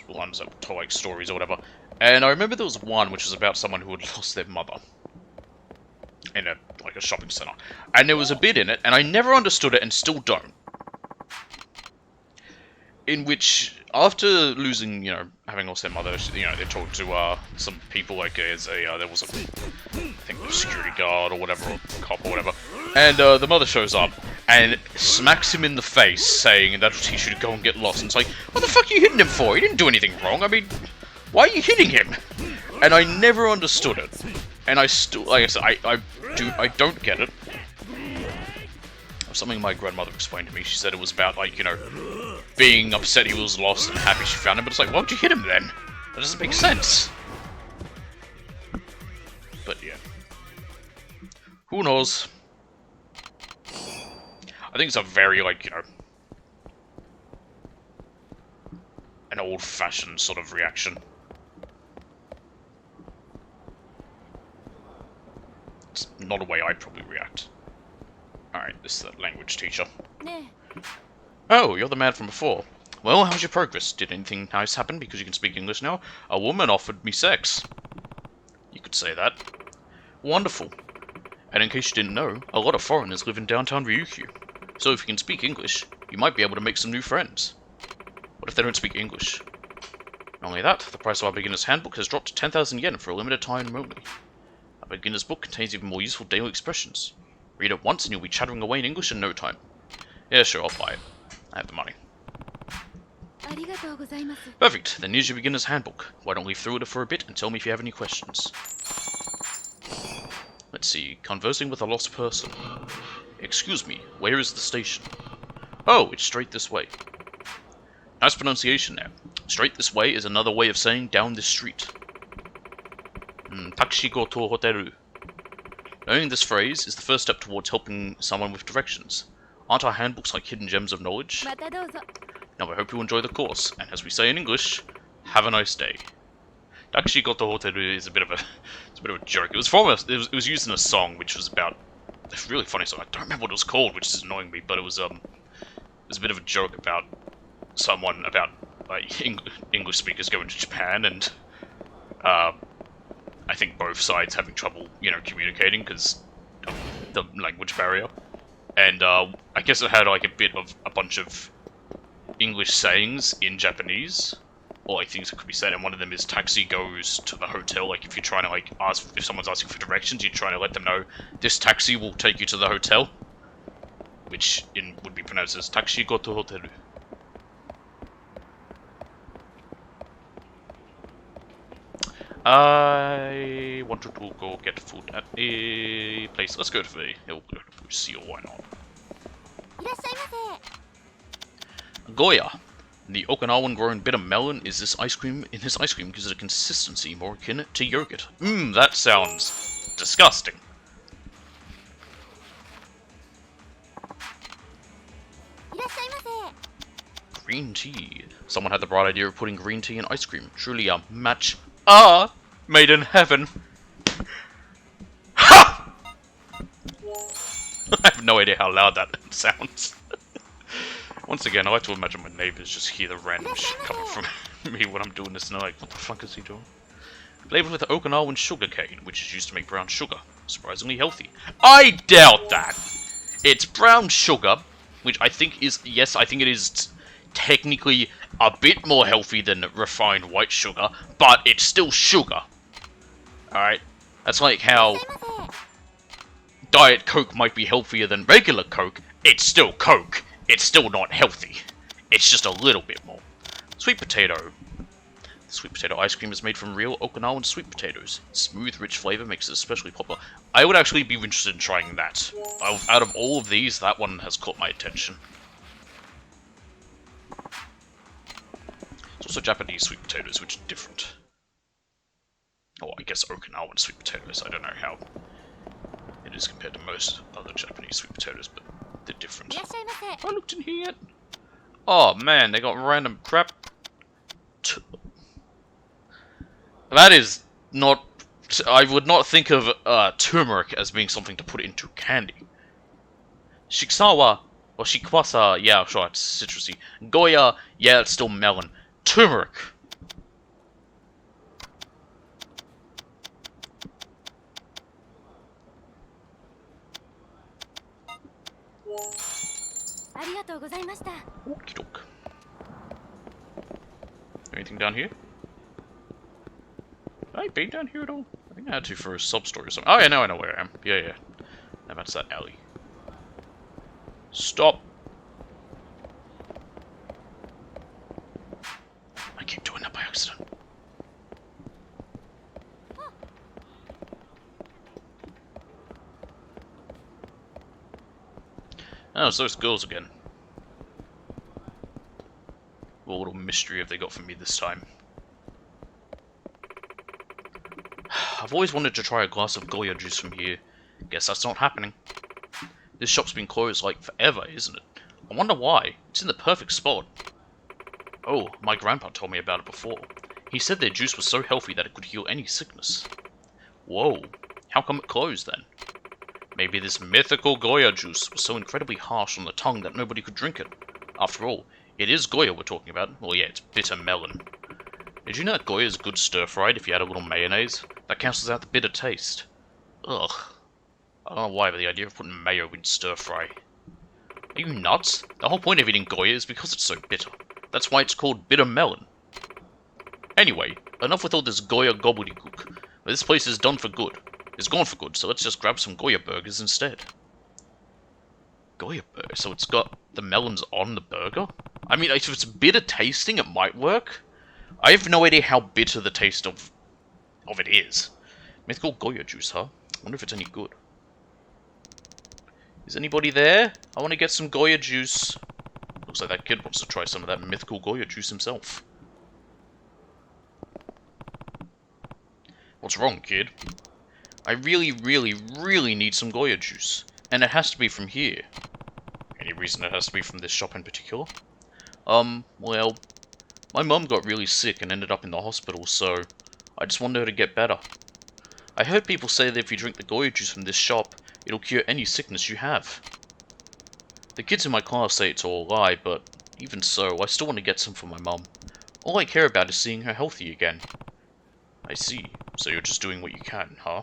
ones that told like stories or whatever, and I remember there was one which was about someone who had lost their mother in a shopping center, and there was a bit in it, and I never understood it and still don't, in which, after losing, you know, having lost their mother, you know, they talked to some people, like there was a, I think, a security guard or whatever, or a cop or whatever, and the mother shows up and smacks him in the face, saying that he should go and get lost. And it's like, what the fuck are you hitting him for? He didn't do anything wrong. I mean, why are you hitting him? And I never understood it, and I still, like I said, I don't get it. Something my grandmother explained to me. She said it was about, like, you know, being upset he was lost and happy she found him, but it's like, why would you hit him then? That doesn't make sense. But yeah. Who knows? I think it's a very, like, you know, an old-fashioned sort of reaction. It's not a way I'd probably react. Alright, this is the language teacher. Oh, you're the man from before. Well, how's your progress? Did anything nice happen because you can speak English now? A woman offered me sex. You could say that. Wonderful. And in case you didn't know, a lot of foreigners live in downtown Ryukyu. So if you can speak English, you might be able to make some new friends. What if they don't speak English? Not only that, the price of our beginner's handbook has dropped to 10,000 yen for a limited time only. Our beginner's book contains even more useful daily expressions. Read it once and you'll be chattering away in English in no time. Yeah, sure, I'll buy it. I have the money. Perfect, then here's your beginner's handbook. Why don't we through it for a bit and tell me if you have any questions. Let's see, conversing with a lost person. Excuse me, where is the station? Oh, it's straight this way. Nice pronunciation there. Straight this way is another way of saying down this street. Taxi go to hoteru. Knowing this phrase is the first step towards helping someone with directions. Aren't our handbooks like hidden gems of knowledge? Now I hope you enjoy the course, and as we say in English, have a nice day. Taxi go to hoteru is a bit of a joke. It was used in a song which was about a really funny song. I don't remember what it was called, which is annoying me, but it was a bit of a joke about someone about like English speakers going to Japan and I think both sides having trouble, you know, communicating because of the language barrier. And I guess it had like a bunch of English sayings in Japanese, or like things that could be said, and one of them is taxi goes to the hotel. Like if you're trying to like ask, if someone's asking for directions, you're trying to let them know this taxi will take you to the hotel, which would be pronounced as taxi go to hoteru. I wanted to go get food at a place. Let's go to the seal, why not? Goya. The Okinawan grown bitter melon is this ice cream gives it a consistency more akin to yogurt. That sounds disgusting. Green tea. Someone had the bright idea of putting green tea in ice cream. Truly a match made in heaven. Ha! I have no idea how loud that sounds. Once again, I like to imagine my neighbors just hear the random shit coming from me when I'm doing this and they're like, what the fuck is he doing? Flavored with Okinawan sugar cane, which is used to make brown sugar. Surprisingly healthy. I doubt that! It's brown sugar, which I think is, yes, I think it is technically a bit more healthy than refined white sugar, but it's still sugar. Alright? That's like how Diet Coke might be healthier than regular Coke. It's still Coke. It's still not healthy. It's just a little bit more. Sweet potato. Sweet potato ice cream is made from real Okinawan sweet potatoes. Smooth, rich flavor makes it especially popular. I would actually be interested in trying that. Out of all of these, that one has caught my attention. also Japanese sweet potatoes, which are different. Oh, I guess Okinawan sweet potatoes. I don't know how it is compared to most other Japanese sweet potatoes, but they're different. I looked in here yet? Oh man, they got random crap. That is not... I would not think of turmeric as being something to put into candy. Shiksawa, or shikwasa, yeah, sure, it's citrusy. Goya, yeah, it's still melon. Turmeric. Okie doke. Anything down here? Have I been down here at all? I think I had to for a sub-story or something. Oh yeah, now I know where I am. Yeah. Now that's that alley. Stop! I keep doing that by accident. Oh, it's those girls again. What little mystery have they got for me this time? I've always wanted to try a glass of Goya juice from here. Guess that's not happening. This shop's been closed like forever, isn't it? I wonder why. It's in the perfect spot. Oh, my grandpa told me about it before. He said their juice was so healthy that it could heal any sickness. Whoa, how come it closed then? Maybe this mythical Goya juice was so incredibly harsh on the tongue that nobody could drink it. After all, it is Goya we're talking about. Well, yeah, it's bitter melon. Did you know that Goya is good stir-fried if you add a little mayonnaise? That cancels out the bitter taste. Ugh. I don't know why, but the idea of putting mayo in stir-fry. Are you nuts? The whole point of eating Goya is because it's so bitter. That's why it's called bitter melon. Anyway, enough with all this Goya gobbledygook. This place is done for good. It's gone for good, so let's just grab some Goya burgers instead. Goya burger? So it's got the melons on the burger? I mean, if it's bitter tasting, it might work. I have no idea how bitter the taste of it is. Mythical Goya juice, huh? I wonder if it's any good. Is anybody there? I want to get some Goya juice. Looks like that kid wants to try some of that mythical Goya juice himself. What's wrong, kid? I really, really, really need some Goya juice. And it has to be from here. Any reason it has to be from this shop in particular? Well, my mum got really sick and ended up in the hospital, so I just wanted her to get better. I heard people say that if you drink the Goya juice from this shop, it'll cure any sickness you have. The kids in my class say it's all a lie, but even so, I still want to get some for my mum. All I care about is seeing her healthy again. I see. So you're just doing what you can, huh?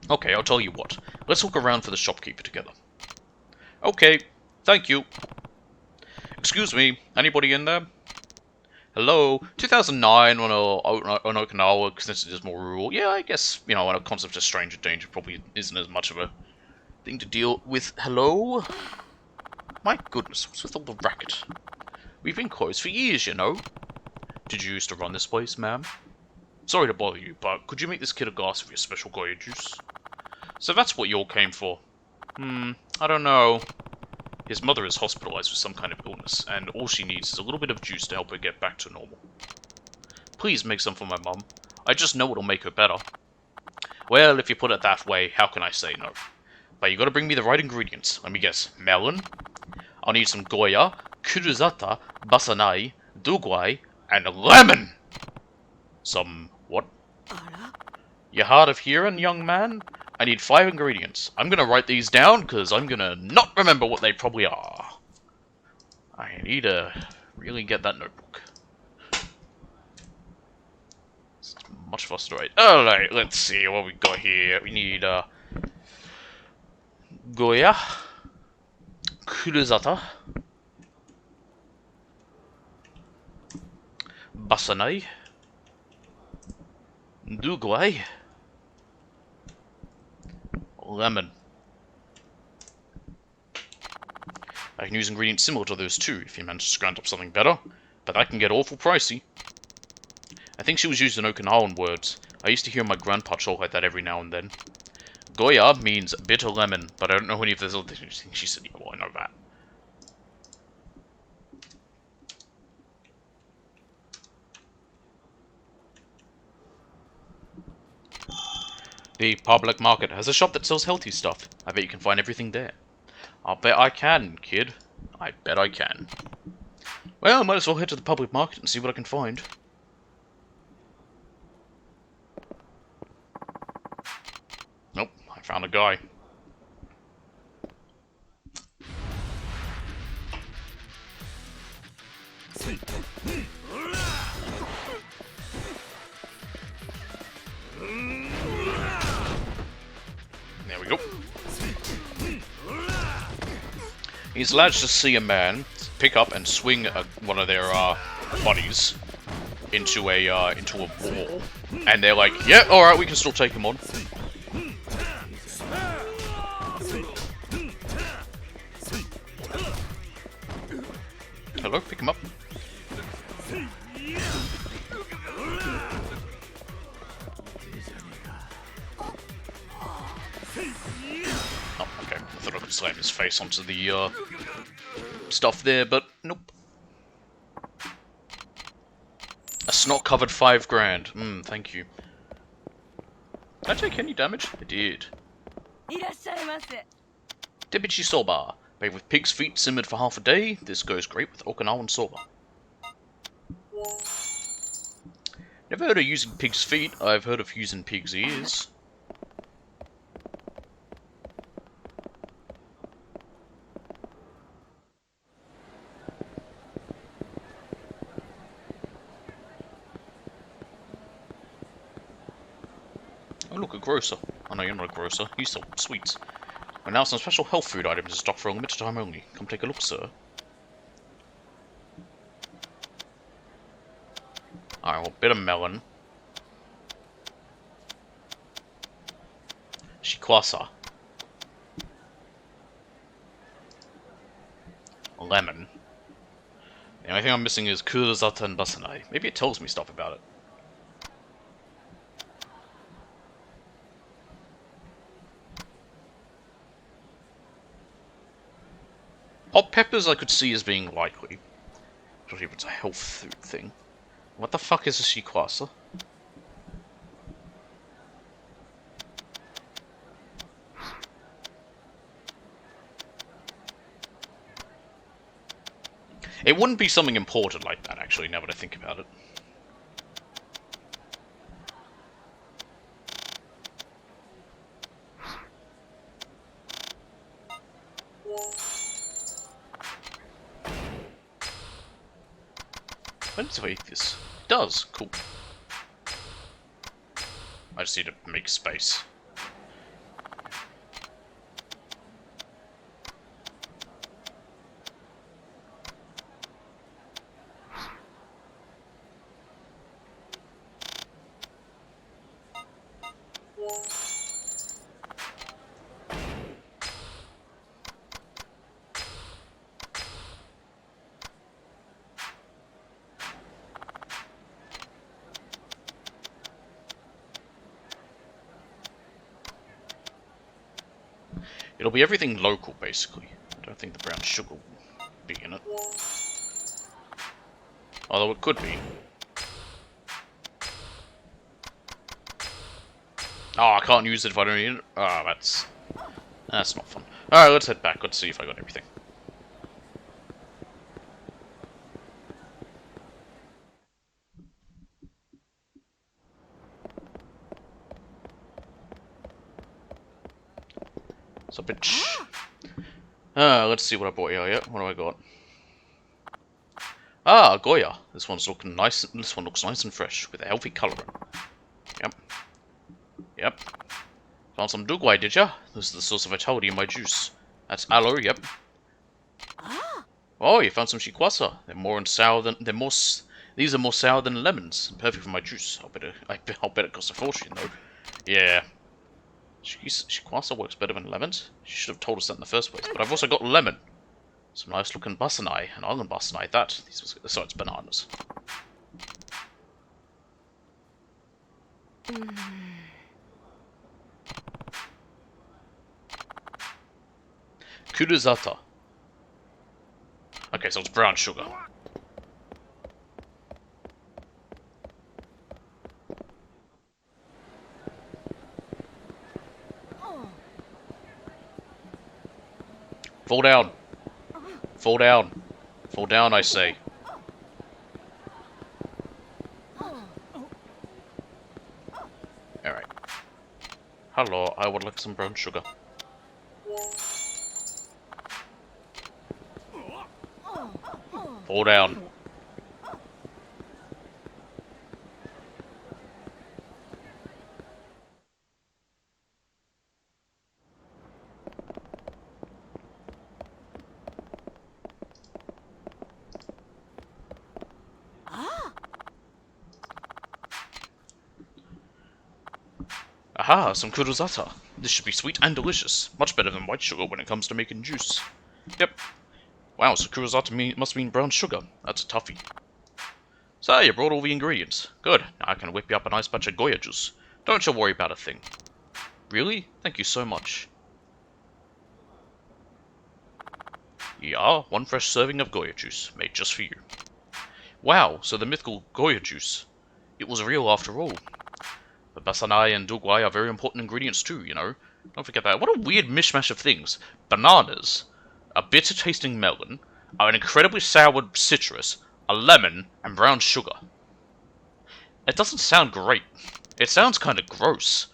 Okay, I'll tell you what. Let's look around for the shopkeeper together. Okay, thank you. Excuse me, anybody in there? Hello? 2009 on Okinawa, since it is more rural. Yeah, I guess, you know, when a concept of stranger danger probably isn't as much of a thing to deal with. Hello? My goodness, what's with all the racket? We've been closed for years, you know. Did you used to run this place, ma'am? Sorry to bother you, but could you make this kid a glass of your special Goya juice? So that's what you all came for. I don't know. His mother is hospitalized with some kind of illness, and all she needs is a little bit of juice to help her get back to normal. Please make some for my mum. I just know it'll make her better. Well, if you put it that way, how can I say no? But you gotta bring me the right ingredients. Let me guess. Melon? I'll need some Goya, Kuruzata, Basanai, Dugwai, and lemon! Some what? You hard of hearing, young man? I need 5 ingredients. I'm gonna write these down, because I'm gonna not remember what they probably are. I need to really get that notebook. It's much faster to write. Alright, let's see what we got here. We need, Goya, Kuruzata, Basanai, Dugwai, lemon. I can use ingredients similar to those too, if you manage to scrounge up something better, but that can get awful pricey. I think she was using Okinawan words. I used to hear my grandpa talk like that every now and then. Goya means bitter lemon, but I don't know any of those other things she said. Yeah, well, I know that. The public market has a shop that sells healthy stuff. I bet you can find everything there. I'll bet I can, kid. I bet I can. Well, I might as well head to the public market and see what I can find. Nope, I found a guy. There we go. He's allowed to see a man pick up and swing one of their bodies into a wall, and they're like, "Yeah, all right, we can still take him on." Hello, pick him up. Oh, okay. I thought I could slam his face onto the stuff there, but nope. A snot covered 5 grand. Thank you. Did I take any damage? I did. Debichi soba. Made with pig's feet simmered for half a day. This goes great with Okinawan soba. Never heard of using pig's feet. I've heard of using pig's ears. Oh look, a grocer. Oh no, you're not a grocer. You sell sweets. And now some special health food items in stock for a limited time only. Come take a look, sir. Alright, well, bit of melon. Shikwasa. Lemon. The only thing I'm missing is Kurazata and Basanai. Maybe it tells me stuff about it. Hot peppers I could see as being likely. Especially if it's a health food thing. What the fuck is a shikwasa? It wouldn't be something important like that, actually, now that I think about it. When does it eat this? It does. Cool. I just need to make space. It'll be everything local, basically. I don't think the brown sugar will be in it. Although it could be. Oh, I can't use it if I don't need it. Oh, that's not fun. Alright, let's head back. Let's see if I got everything. So, bitch. Let's see what I bought here. Yeah, what do I got? Ah, Goya. This one's looking nice. This one looks nice and fresh with a healthy colouring. Yep. Yep. Found some Dugwai, did ya? This is the source of vitality in my juice. That's aloe. Yep. Oh, you found some shikwasa. These are more sour than lemons. Perfect for my juice. I'll bet it costs a fortune though. Yeah. Shikwasa works better than lemons. She should have told us that in the first place. But I've also got lemon. Some nice looking basanai. An island basanai. So it's bananas. Kuduzata. Okay, so it's brown sugar. Fall down. Fall down. Fall down, I say. Alright. Hello, I would like some brown sugar. Fall down. Aha, some kurosata. This should be sweet and delicious. Much better than white sugar when it comes to making juice. Yep. Wow, so kurosata must mean brown sugar. That's a toughie. So, you brought all the ingredients. Good. Now I can whip you up a nice batch of Goya juice. Don't you worry about a thing. Really? Thank you so much. Yeah, one fresh serving of Goya juice, made just for you. Wow, so the mythical Goya juice. It was real after all. But basanai and dugwai are very important ingredients too, you know. Don't forget that. What a weird mishmash of things. Bananas, a bitter-tasting melon, an incredibly sour citrus, a lemon, and brown sugar. It doesn't sound great. It sounds kind of gross.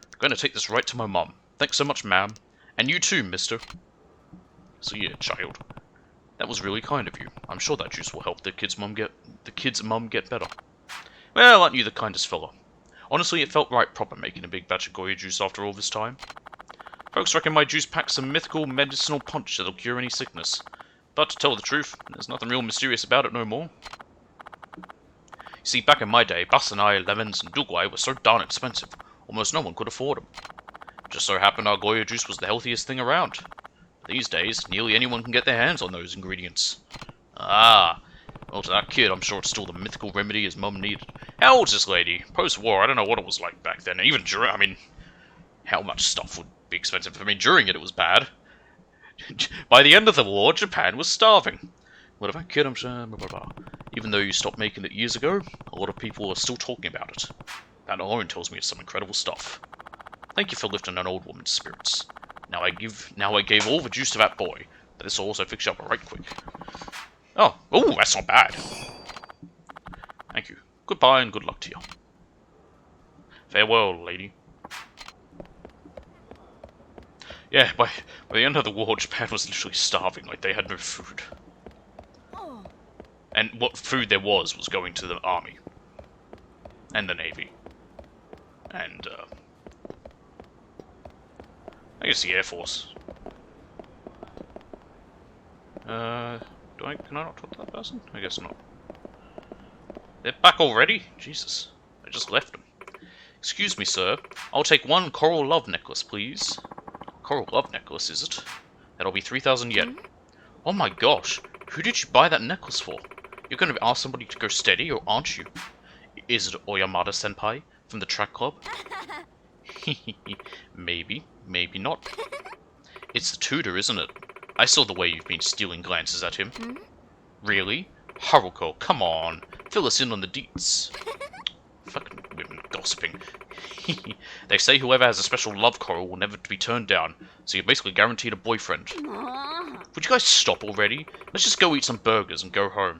I'm going to take this right to my mum. Thanks so much, ma'am. And you too, mister. So yeah, child. That was really kind of you. I'm sure that juice will help the kid's mum get better. Well, aren't you the kindest fella? Honestly, it felt right proper making a big batch of Goya juice after all this time. Folks reckon my juice packs some mythical medicinal punch that'll cure any sickness. But to tell the truth, there's nothing real mysterious about it no more. You see, back in my day, basanai, lemons, and dugwai were so darn expensive, almost no one could afford them. Just so happened our Goya juice was the healthiest thing around. These days, nearly anyone can get their hands on those ingredients. Ah, well, to that kid, I'm sure it's still the mythical remedy his mum needed. How old's this lady? Post-war, I don't know what it was like back then. Even during, I mean, how much stuff would be expensive? I mean, during it was bad. By the end of the war, Japan was starving. What about kid? I'm sure. Blah, blah, blah. Even though you stopped making it years ago, a lot of people are still talking about it. That alone tells me it's some incredible stuff. Thank you for lifting an old woman's spirits. Now I gave all the juice to that boy, but this will also fix you up right quick. Oh, that's not bad. Thank you. Goodbye and good luck to you. Farewell, lady. Yeah, by the end of the war, Japan was literally starving, like they had no food. And what food there was going to the army. And the navy. And, I guess the Air Force. Can I not talk to that person? I guess not. They're back already? Jesus. I just left them. Excuse me, sir. I'll take one coral love necklace, please. Coral love necklace, is it? That'll be 3,000 yen. Oh my gosh. Who did you buy that necklace for? You're going to ask somebody to go steady, or aren't you? Is it Oyamada-senpai from the track club? Maybe. Maybe not. It's the tutor, isn't it? I saw the way you've been stealing glances at him. Really? Haruko, come on. Fill us in on the deets. Fucking women gossiping. They say whoever has a special love coral will never be turned down, so you're basically guaranteed a boyfriend. Would you guys stop already? Let's just go eat some burgers and go home.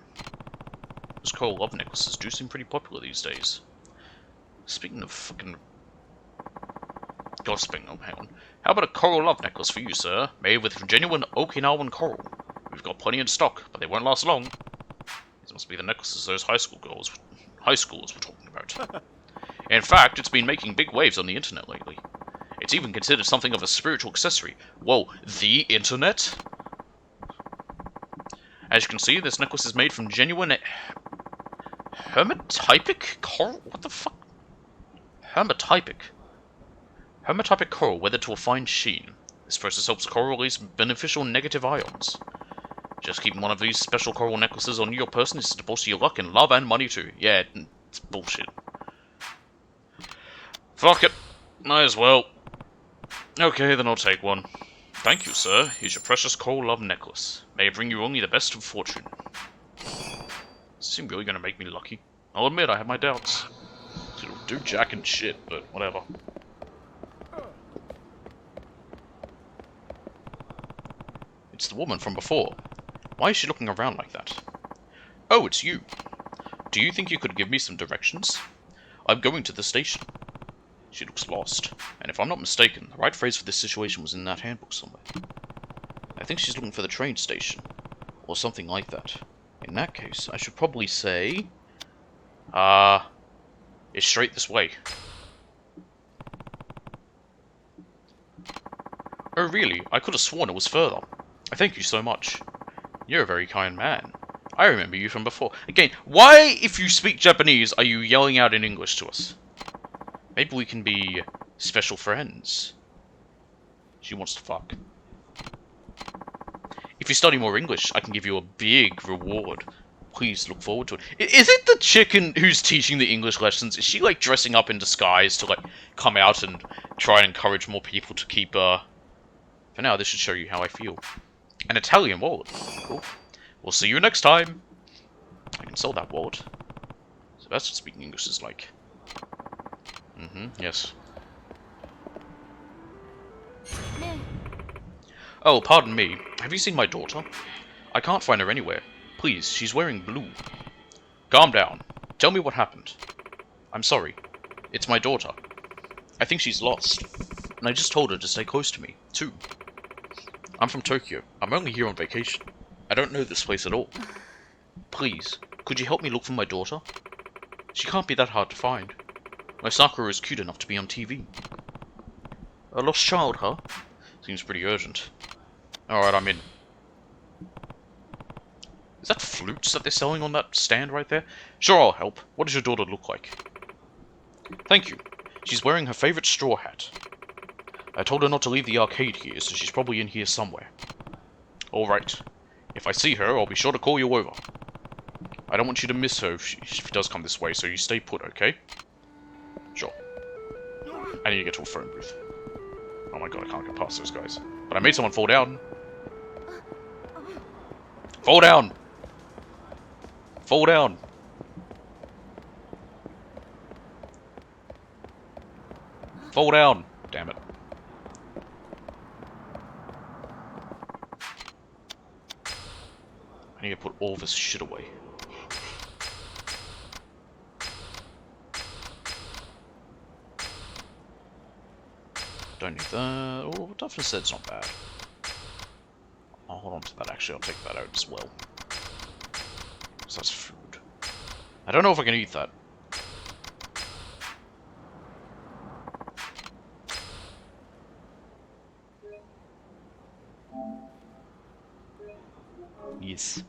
Those coral love necklaces do seem pretty popular these days. Speaking of fucking gossiping, oh, hang on. How about a coral love necklace for you, sir? Made with genuine Okinawan coral. We've got plenty in stock, but they won't last long. These must be the necklaces those high schoolers were talking about. In fact, it's been making big waves on the internet lately. It's even considered something of a spiritual accessory. Whoa, the internet? As you can see, this necklace is made from genuine hermatypic coral? What the fuck? Hermatypic coral weathered to a fine sheen. This process helps coral release beneficial negative ions. Just keeping one of these special coral necklaces on your person is to bolster your luck in love and money too. Yeah, it's bullshit. Fuck it. Might as well. Okay, then I'll take one. Thank you, sir. Here's your precious coral love necklace. May it bring you only the best of fortune. Is this really gonna make me lucky? I'll admit I have my doubts. It'll do jack and shit, but whatever. It's the woman from before. Why is she looking around like that? Oh, it's you. Do you think you could give me some directions? I'm going to the station. She looks lost, and if I'm not mistaken, the right phrase for this situation was in that handbook somewhere. I think she's looking for the train station, or something like that. In that case, I should probably say... it's straight this way. Oh really? I could have sworn it was further. Thank you so much. You're a very kind man. I remember you from before. Again, why, if you speak Japanese, are you yelling out in English to us? Maybe we can be special friends. She wants to fuck. If you study more English, I can give you a big reward. Please look forward to it. Is it the chicken who's teaching the English lessons? Is she, like, dressing up in disguise to, like, come out and try and encourage more people to keep, For now, this should show you how I feel. An Italian wallet. Cool. We'll see you next time. I can sell that wallet. So that's what speaking English is like. Yes. Oh, pardon me. Have you seen my daughter? I can't find her anywhere. Please, she's wearing blue. Calm down. Tell me what happened. I'm sorry. It's my daughter. I think she's lost. And I just told her to stay close to me, too. I'm from Tokyo. I'm only here on vacation. I don't know this place at all. Please, could you help me look for my daughter? She can't be that hard to find. My Sakura is cute enough to be on TV. A lost child, huh? Seems pretty urgent. Alright, I'm in. Is that flutes that they're selling on that stand right there? Sure, I'll help. What does your daughter look like? Thank you. She's wearing her favorite straw hat. I told her not to leave the arcade here, so she's probably in here somewhere. Alright. If I see her, I'll be sure to call you over. I don't want you to miss her if she does come this way, so you stay put, okay? Sure. I need to get to a phone booth. Oh my god, I can't get past those guys. But I made someone fall down. Fall down! Fall down! Fall down! Damn it. I need to put all this shit away. Don't need that. Oh, Duffin said's not bad. I'll hold on to that, actually. I'll take that out as well. Because that's food. I don't know if I can eat that. Yes.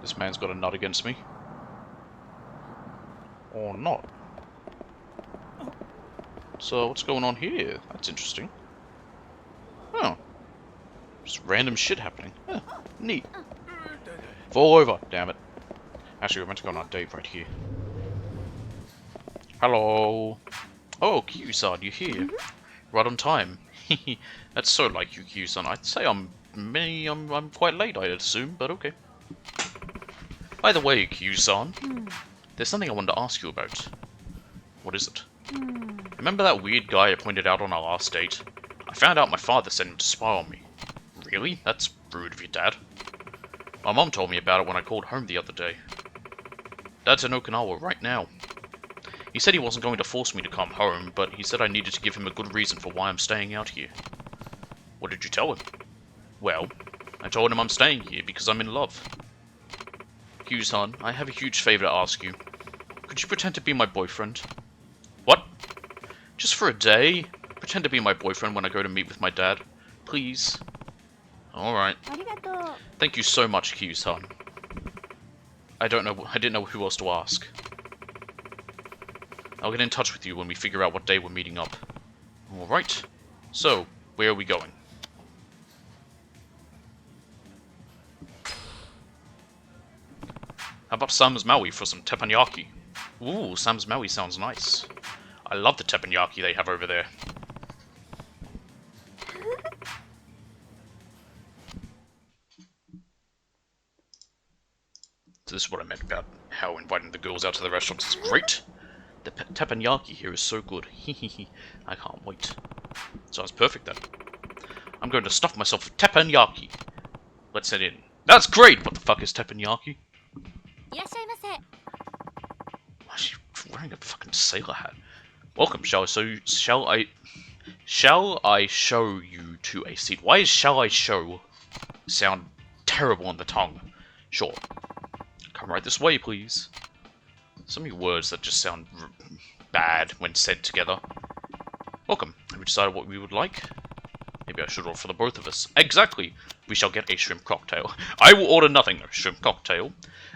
This man's got a nut against me. Or not. So, what's going on here? That's interesting. Oh. Just random shit happening. Huh. Neat. Fall over, damn it. Actually, we're meant to go on our date right here. Hello. Oh, Q-san, you're here. Right on time. That's so like you, Q-san. I'd say I'm quite late, I'd assume, but okay. By the way, Q-san, there's something I wanted to ask you about. What is it? Remember that weird guy I pointed out on our last date? I found out my father sent him to spy on me. Really? That's rude of your dad. My mom told me about it when I called home the other day. Dad's in Okinawa right now. He said he wasn't going to force me to come home, but he said I needed to give him a good reason for why I'm staying out here. What did you tell him? Well, I told him I'm staying here because I'm in love. Q-san, I have a huge favor to ask you. Could you pretend to be my boyfriend? What? Just for a day? Pretend to be my boyfriend when I go to meet with my dad. Please. Alright. Thank you so much, Q-san. I didn't know who else to ask. I'll get in touch with you when we figure out what day we're meeting up. Alright. So, where are we going? How about Sam's Maui for some teppanyaki? Ooh, Sam's Maui sounds nice. I love the teppanyaki they have over there. So this is what I meant about how inviting the girls out to the restaurants is great. The teppanyaki here is so good. Hehehe. I can't wait. Sounds perfect then. I'm going to stuff myself with teppanyaki. Let's head in. That's great! What the fuck is teppanyaki? Why is she wearing a fucking sailor hat? Welcome, shall I show you to a seat? Why is shall I show sound terrible on the tongue? Sure. Come right this way, please. So many words that just sound bad when said together. Welcome. Have we decided what we would like? Maybe I should order for the both of us. Exactly. We shall get a shrimp cocktail. I will order nothing. A shrimp cocktail.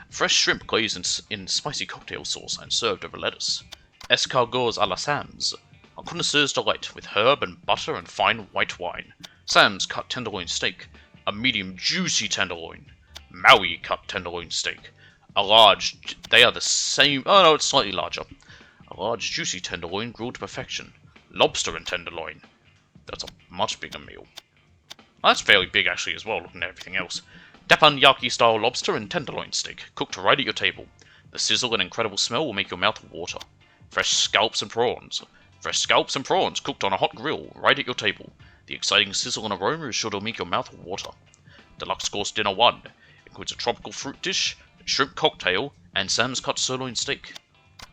Fresh shrimp glazed in spicy cocktail sauce and served over lettuce. Escargots à la Sam's. A connoisseur's delight with herb and butter and fine white wine. Sam's cut tenderloin steak. A medium juicy tenderloin. Maui cut tenderloin steak. A large... They are the same... Oh no, it's slightly larger. A large juicy tenderloin grilled to perfection. Lobster and tenderloin. That's a much bigger meal. Well, that's fairly big actually as well, looking at everything else. Teppanyaki style lobster and tenderloin steak, cooked right at your table. The sizzle and incredible smell will make your mouth water. Fresh scallops and prawns. Fresh scallops and prawns cooked on a hot grill, right at your table. The exciting sizzle and aroma is sure to make your mouth water. Deluxe course dinner 1 includes a tropical fruit dish, a shrimp cocktail, and Sam's cut sirloin steak.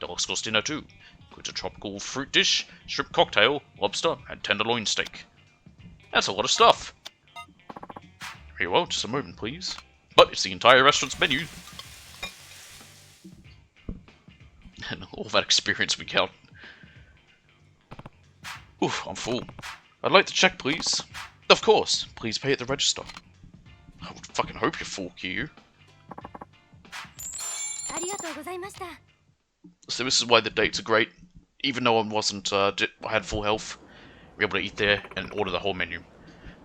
Deluxe course dinner 2 includes a tropical fruit dish, shrimp cocktail, lobster, and tenderloin steak. That's a lot of stuff. Very well, just a moment, please. But it's the entire restaurant's menu. And all that experience we got. Oof, I'm full. I'd like to check, please. Of course. Please pay at the register. I would fucking hope you're full, Kyu. So this is why the dates are great. Even though I wasn't, I had full health, we were able to eat there and order the whole menu.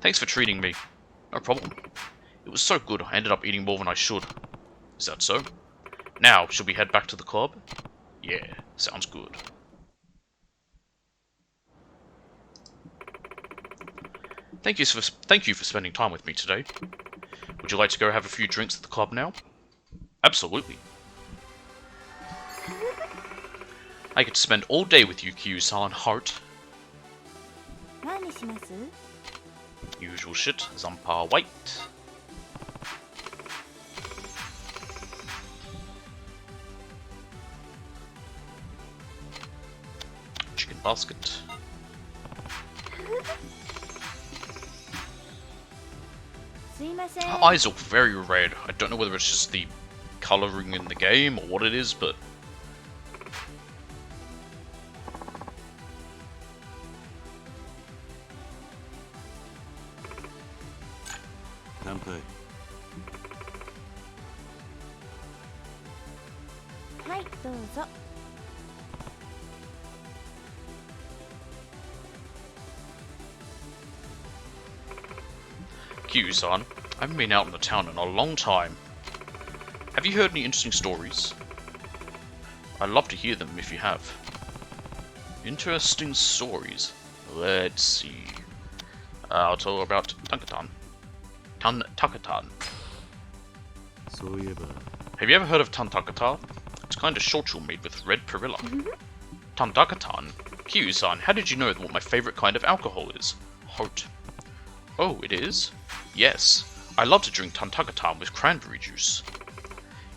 Thanks for treating me. No problem. It was so good, I ended up eating more than I should. Is that so? Now, should we head back to the club? Yeah, sounds good. Thank you for spending time with me today. Would you like to go have a few drinks at the club now? Absolutely. I could spend all day with you, Kyu-san, heart. Usual shit, Zampa White. Chicken basket. Her eyes look very red. I don't know whether it's just the colouring in the game or what it is, but... Kyu-san, I haven't been out in the town in a long time. Have you heard any interesting stories? I'd love to hear them if you have. Interesting stories? Let's see. I'll tell you about Tankatan. Tantakatan. Have you ever heard of Tantakata? It's kind of shochu made with red perilla. Tantakatan? Kyu-san, how did you know what my favorite kind of alcohol is? Hot. Oh, it is? Yes. I love to drink Tantakatan with cranberry juice.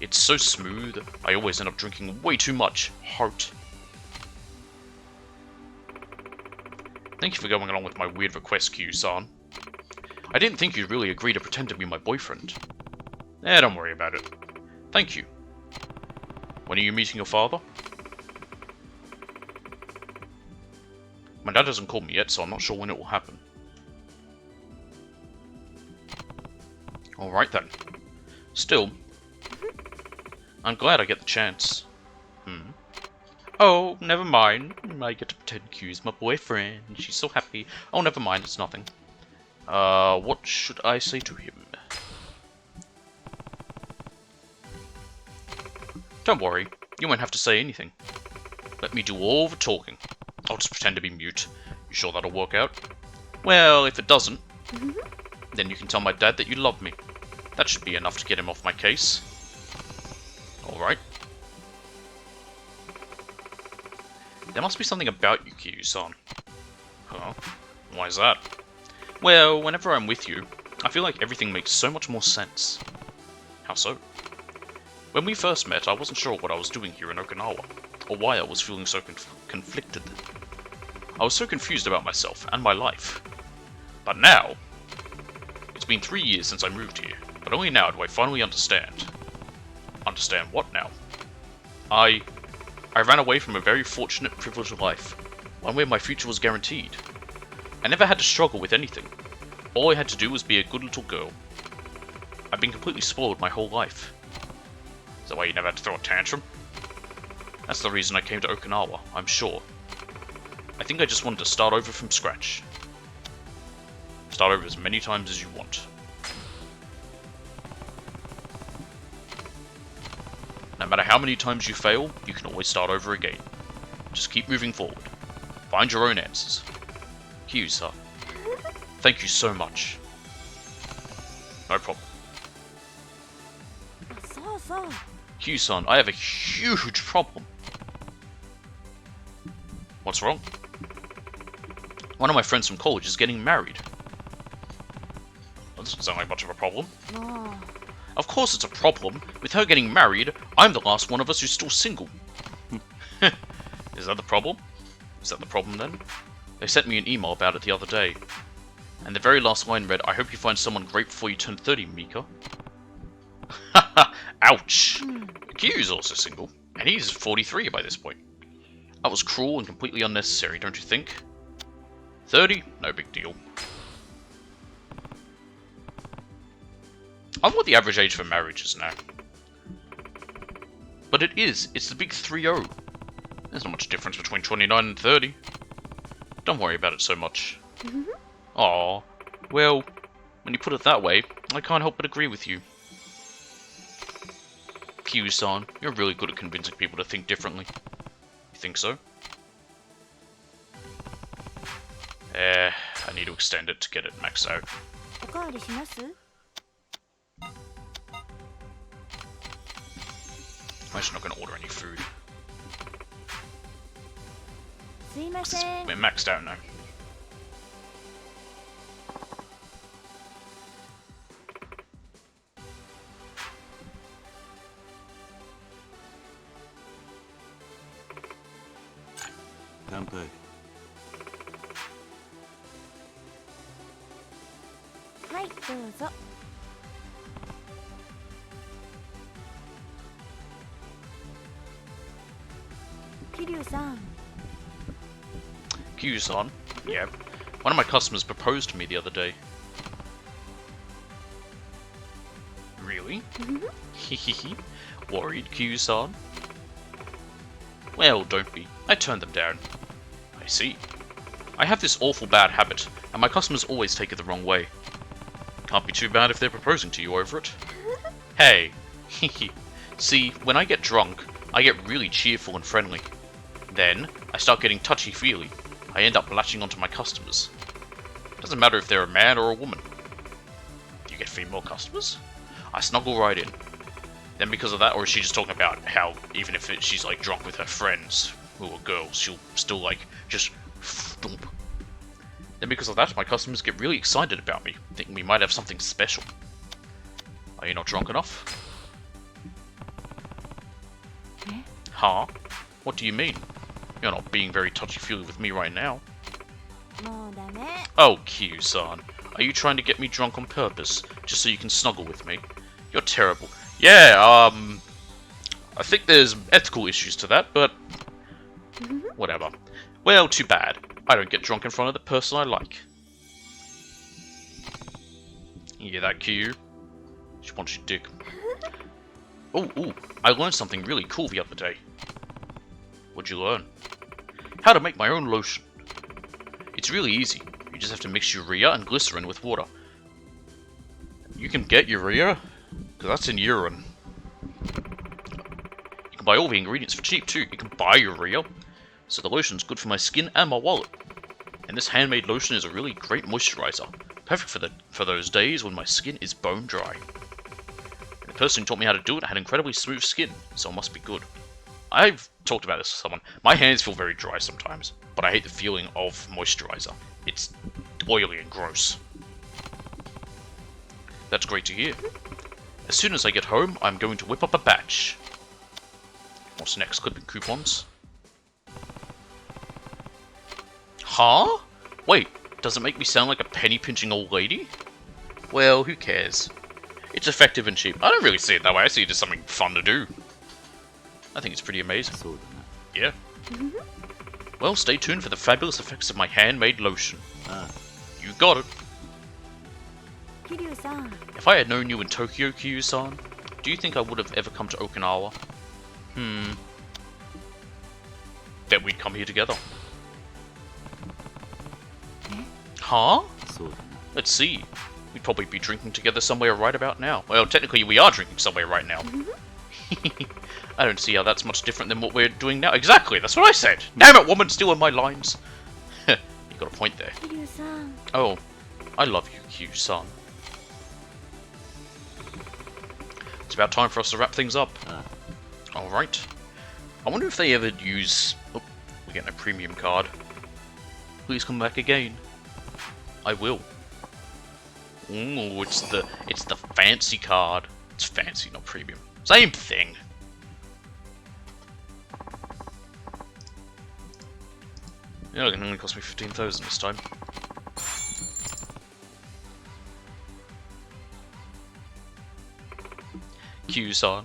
It's so smooth, I always end up drinking way too much. Heart. Thank you for going along with my weird request, Kyu-san. I didn't think you'd really agree to pretend to be my boyfriend. Don't worry about it. Thank you. When are you meeting your father? My dad hasn't called me yet, so I'm not sure when it will happen. Alright then. Still, I'm glad I get the chance. Oh, never mind. I get to pretend Q's my boyfriend. She's so happy. Oh, never mind, it's nothing. What should I say to him? Don't worry, you won't have to say anything. Let me do all the talking. I'll just pretend to be mute. You sure that'll work out? Well, if it doesn't, then you can tell my dad that you love me. That should be enough to get him off my case. Alright. There must be something about you, Kiryu-san. Huh? Why is that? Well, whenever I'm with you, I feel like everything makes so much more sense. How so? When we first met, I wasn't sure what I was doing here in Okinawa, or why I was feeling so conflicted. I was so confused about myself and my life. But now, it's been 3 years since I moved here, but only now do I finally understand. Understand what now? I ran away from a very fortunate, privileged life, one where my future was guaranteed. I never had to struggle with anything. All I had to do was be a good little girl. I've been completely spoiled my whole life. Is that why you never had to throw a tantrum? That's the reason I came to Okinawa, I'm sure. I think I just wanted to start over from scratch. Start over as many times as you want. No matter how many times you fail, you can always start over again. Just keep moving forward. Find your own answers. Kiryu-san, thank you so much. No problem. Kiryu-san, I have a huge problem. What's wrong? One of my friends from college is getting married. That doesn't sound like much of a problem. Of course it's a problem. With her getting married, I'm the last one of us who's still single. Is that the problem? Is that the problem then? They sent me an email about it the other day. And the very last line read, I hope you find someone great before you turn 30, Mika. Ouch! Kiryu's also single, and he's 43 by this point. That was cruel and completely unnecessary, don't you think? 30? No big deal. I wonder what the average age for marriage is now. But it is. It's the big 3-0. There's not much difference between 29 and 30. Don't worry about it so much. Aww. Well, when you put it that way, I can't help but agree with you. Kiryu-san, you're really good at convincing people to think differently. You think so? I need to extend it to get it maxed out. I'm actually not going to order any food. We're maxed out now. Kanpai. Hai, douzo. Kiryu-san. Kiryu-san? Yeah. One of my customers proposed to me the other day. Really? Hehehe. Worried, Kiryu-san? Well, don't be. I turned them down. I see. I have this awful bad habit, and my customers always take it the wrong way. Can't be too bad if they're proposing to you over it. Hey! See, when I get drunk, I get really cheerful and friendly. Then, I start getting touchy-feely. I end up latching onto my customers. Doesn't matter if they're a man or a woman. Do you get female customers? I snuggle right in. Then because of that, or is she just talking about how even if she's like drunk with her friends who are girls, she'll still like just stomp. Then because of that, my customers get really excited about me, thinking we might have something special. Are you not drunk enough? Huh? What do you mean? You're not being very touchy-feely with me right now. Oh, Kiryu-san. Are you trying to get me drunk on purpose, just so you can snuggle with me? You're terrible. Yeah, I think there's ethical issues to that, but whatever. Well, too bad. I don't get drunk in front of the person I like. You hear that, Kiryu? She wants your dick. Oh, I learned something really cool the other day. What'd you learn? How to make my own lotion. It's really easy. You just have to mix urea and glycerin with water. You can get urea? Because that's in urine. You can buy all the ingredients for cheap too. You can buy urea. So the lotion's good for my skin and my wallet. And this handmade lotion is a really great moisturizer. Perfect for those days when my skin is bone dry. And person who taught me how to do it had incredibly smooth skin, so it must be good. I've talked about this with someone. My hands feel very dry sometimes, but I hate the feeling of moisturizer. It's oily and gross. That's great to hear. As soon as I get home, I'm going to whip up a batch. What's next? Clipping coupons? Huh? Wait, does it make me sound like a penny-pinching old lady? Well, who cares? It's effective and cheap. I don't really see it that way. I see it as something fun to do. I think it's pretty amazing. Yeah. Well, stay tuned for the fabulous effects of my handmade lotion. You got it. Kiryu-san. If I had known you in Tokyo, Kiryu-san, do you think I would have ever come to Okinawa? That we'd come here together. Huh? Let's see. We'd probably be drinking together somewhere right about now. Well, technically we are drinking somewhere right now. I don't see how that's much different than what we're doing now. Exactly, that's what I said. Damn it, woman, stealing my lines. You got a point there. Kiryu-san. Oh, I love you, Q-san. It's about time for us to wrap things up. Alright. I wonder if they ever use... Oh, we're getting a premium card. Please come back again. I will. Ooh, it's the fancy card. It's fancy, not premium. Same thing. Yeah, it only cost me 15,000 this time. Q-san.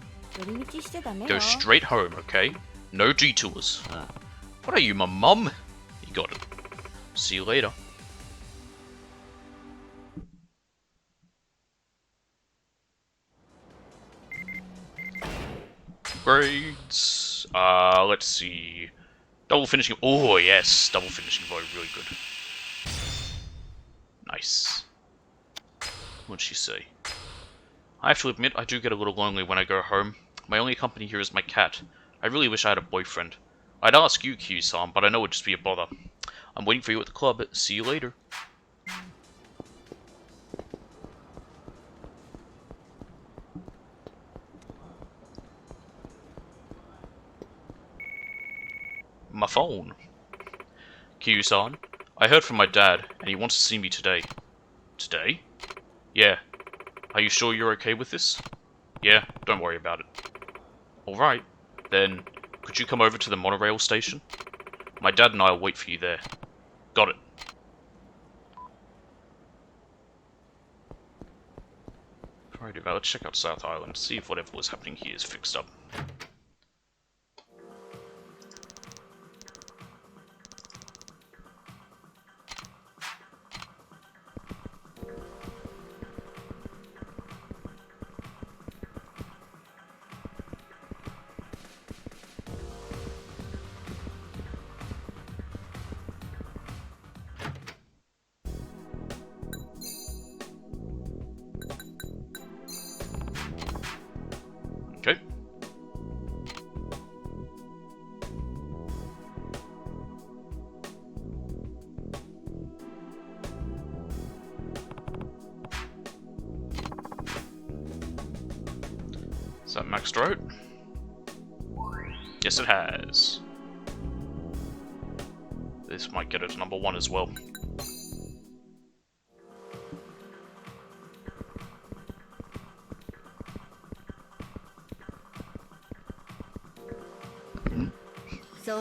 Go straight home, okay? No detours. What are you, my mum? You got it. See you later. Grades. Let's see. Double finishing. Oh yes, double finishing boy, really good. Nice. What'd she say? I have to admit, I do get a little lonely when I go home. My only company here is my cat. I really wish I had a boyfriend. I'd ask you, Q-san, but I know it'd just be a bother. I'm waiting for you at the club. See you later. My phone. Q-san, I heard from my dad, and he wants to see me today. Today? Yeah. Are you sure you're okay with this? Yeah, don't worry about it. Alright, then could you come over to the monorail station? My dad and I will wait for you there. Got it. Alrighty, well, let's check out South Island, see if whatever was happening here is fixed up. Okay. Is that maxed out? Yes, it has. This might get it to number 1 as well. I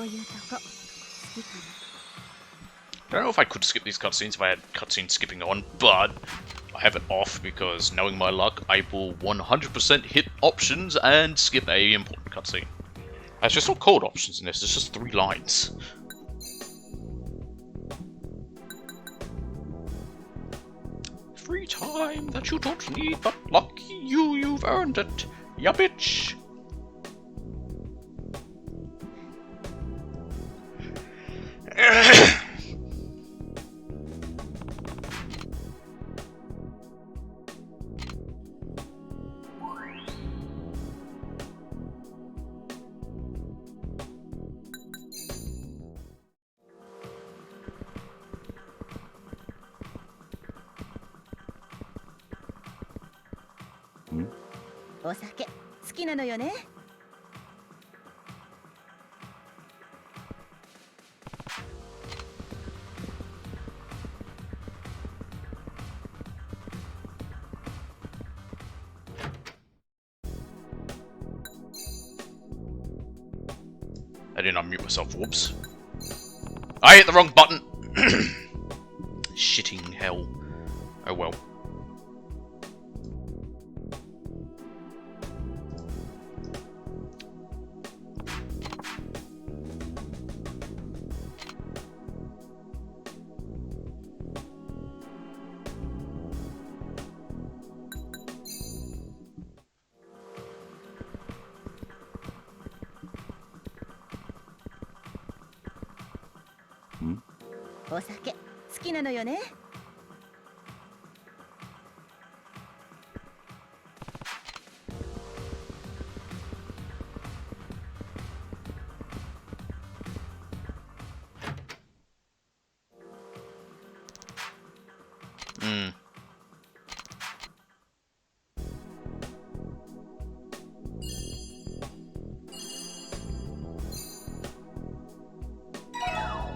don't know if I could skip these cutscenes if I had cutscene skipping on, but I have it off because, knowing my luck, I will 100% hit options and skip a important cutscene. It's just not called options in this, it's just 3 lines. Free time that you don't need, but lucky you, you've earned it, ya bitch. お酒好きなのよね。I didn't unmute myself, whoops. I hit the wrong button! Shitting hell. Oh well. Hmm? お酒好きなのよね。Hmm.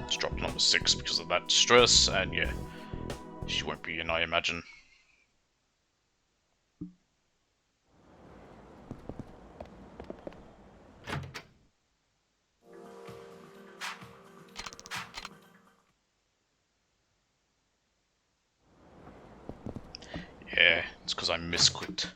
It's dropped number 6 because of that stress, and yeah, she won't be in, I imagine. Yeah, it's because I misclicked.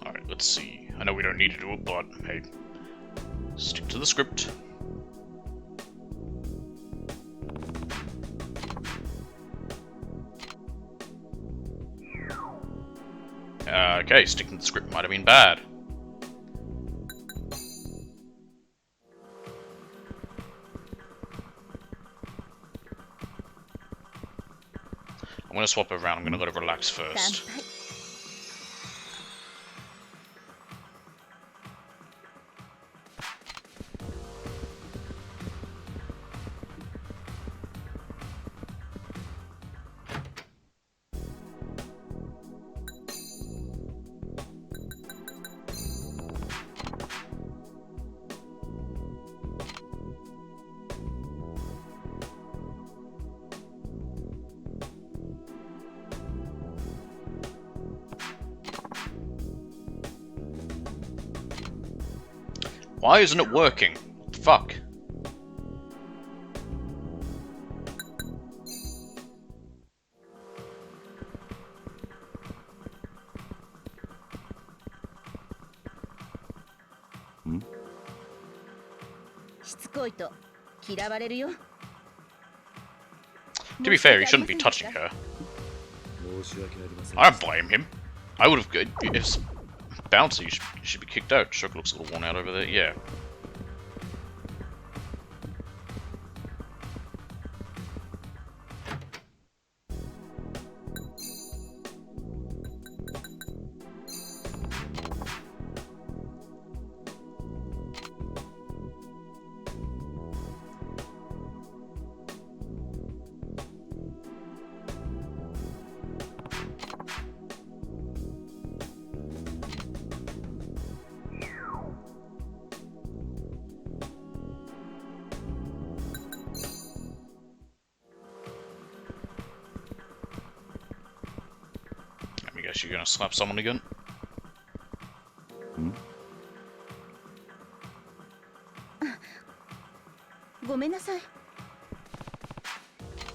Alright, let's see. I know we don't need to do it, but hey, stick to the script. Okay, sticking to the script might have been bad. I'm gonna swap around, I'm gonna go to relax 乾 first. 杯。Why isn't it working? What the fuck? Hmm? しつこいと嫌われるよ。 To be fair, he shouldn't be touching her. 申し訳ありません。 I don't blame him. I would have. It's bouncy. You should be kicked out. Shook looks a little worn out over there. Yeah. Let me guess, you're gonna slap someone again? Hmm? ごめんなさい。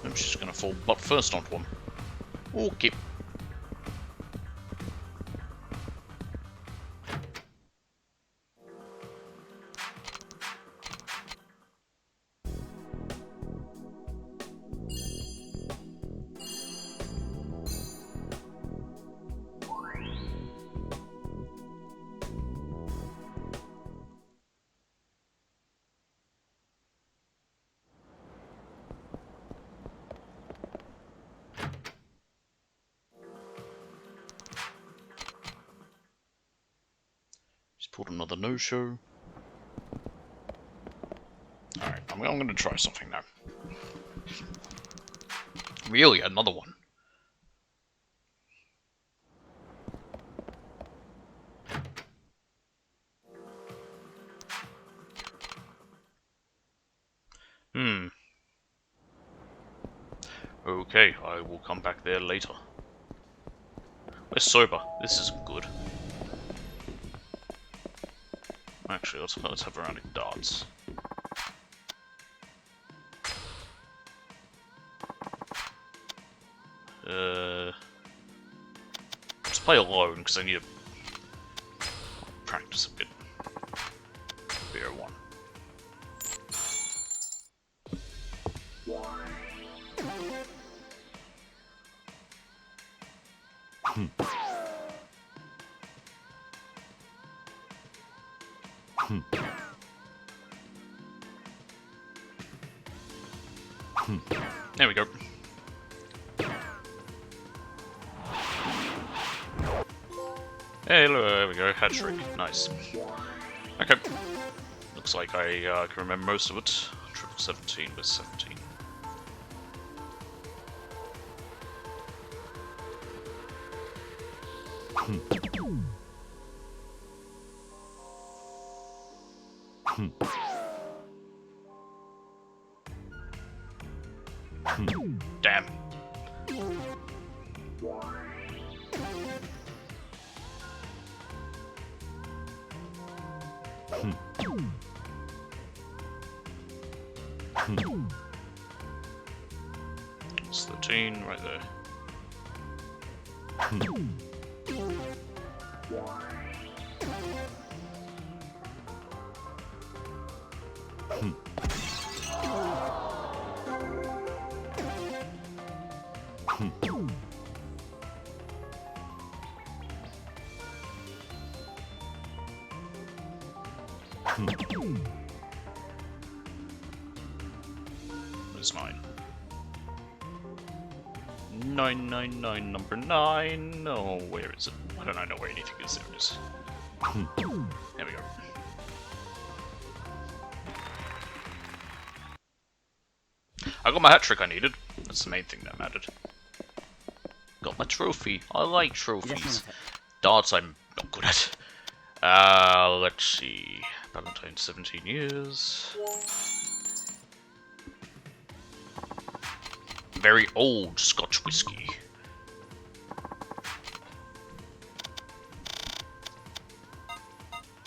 I'm just gonna fall butt first onto him. Okay. pulled another no-show. Alright, I'm gonna try something now. Really, another one. Okay, I will come back there later. We're sober. This isn't good. Actually, let's have a round of darts. Let's play alone because I need to practice a bit. Beer one. There we go. Hey, look, there we go. Hat trick. Nice. Okay. Looks like I can remember most of it. Triple 17 with 17. Damn. It's 13 right there. Where's 9? 999, number 9. Oh, where is it? I don't know where anything is. There it is. There we go. I got my hat trick I needed. That's the main thing that mattered. Got my trophy. I like trophies. Darts I'm not good at. Let's see. Valentine, 17 years. Very old Scotch whiskey.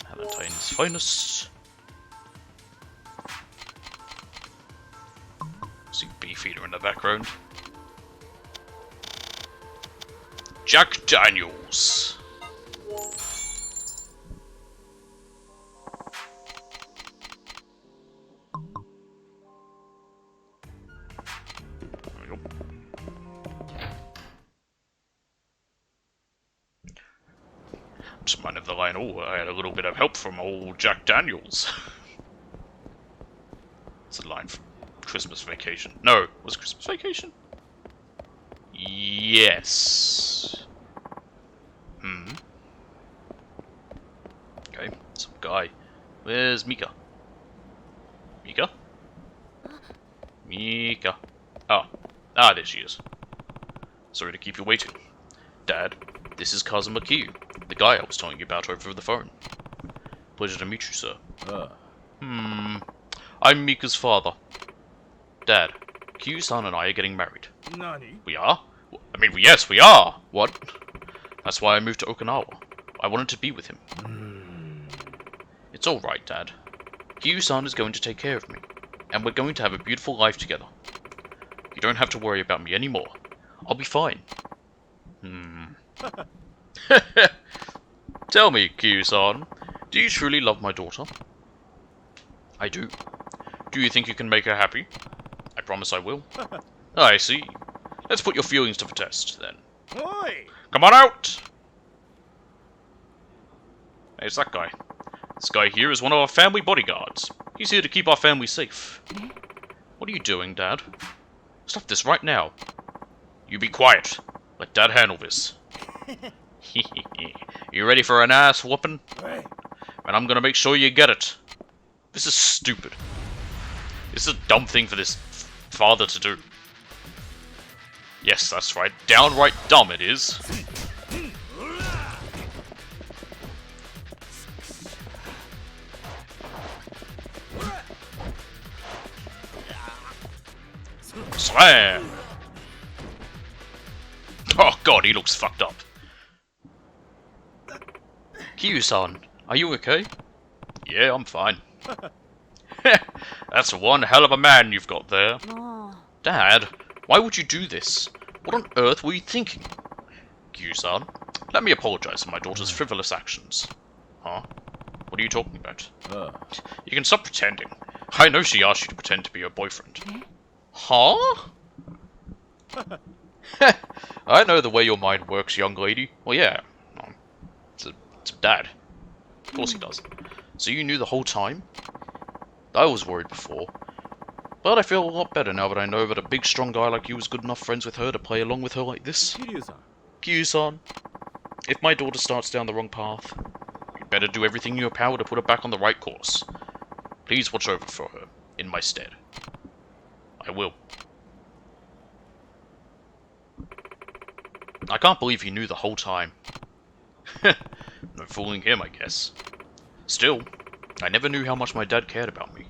Valentine's finest. See Beefeater in the background. Jack Daniels. There we go. Just minded the line, oh, I had a little bit of help from old Jack Daniels. It's a line from Christmas Vacation. No, was it Christmas Vacation? Yes. Okay, some guy. Where's Mika? Mika? Mika. Oh. Ah, there she is. Sorry to keep you waiting. Dad, this is Kazuma Kyu, the guy I was telling you about over the phone. Pleasure to meet you, sir. I'm Mika's father. Dad, Kyu-san and I are getting married. Nani? We are? I mean, yes, we are! What? That's why I moved to Okinawa. I wanted to be with him. It's alright, Dad. Kyu-san is going to take care of me, and we're going to have a beautiful life together. You don't have to worry about me anymore. I'll be fine. Tell me, Kyu-san, do you truly love my daughter? I do. Do you think you can make her happy? I promise I will. I see. Let's put your feelings to the test, then. Oi! Come on out! Hey, it's that guy. This guy here is one of our family bodyguards. He's here to keep our family safe. What are you doing, Dad? Stop this right now. You be quiet. Let Dad handle this. You ready for an ass whooping? Oi! and I'm gonna make sure you get it. This is stupid. This is a dumb thing for this father to do. Yes, that's right. Downright dumb it is. Slam! Oh god, he looks fucked up. Kiryu-san, are you okay? Yeah, I'm fine. That's one hell of a man you've got there. Dad, why would you do this? What on earth were you thinking? Kiryu-san, let me apologize for my daughter's frivolous actions. Huh? What are you talking about? You can stop pretending. I know she asked you to pretend to be her boyfriend. Huh? I know the way your mind works, young lady. Well, yeah. It's a dad. Of course he does. So you knew the whole time? I was worried before. But I feel a lot better now that I know that a big, strong guy like you is good enough friends with her to play along with her like this. Kiryu-san, if my daughter starts down the wrong path, you better do everything in your power to put her back on the right course. Please watch over for her, in my stead. I will. I can't believe he knew the whole time. No fooling him, I guess. Still, I never knew how much my dad cared about me.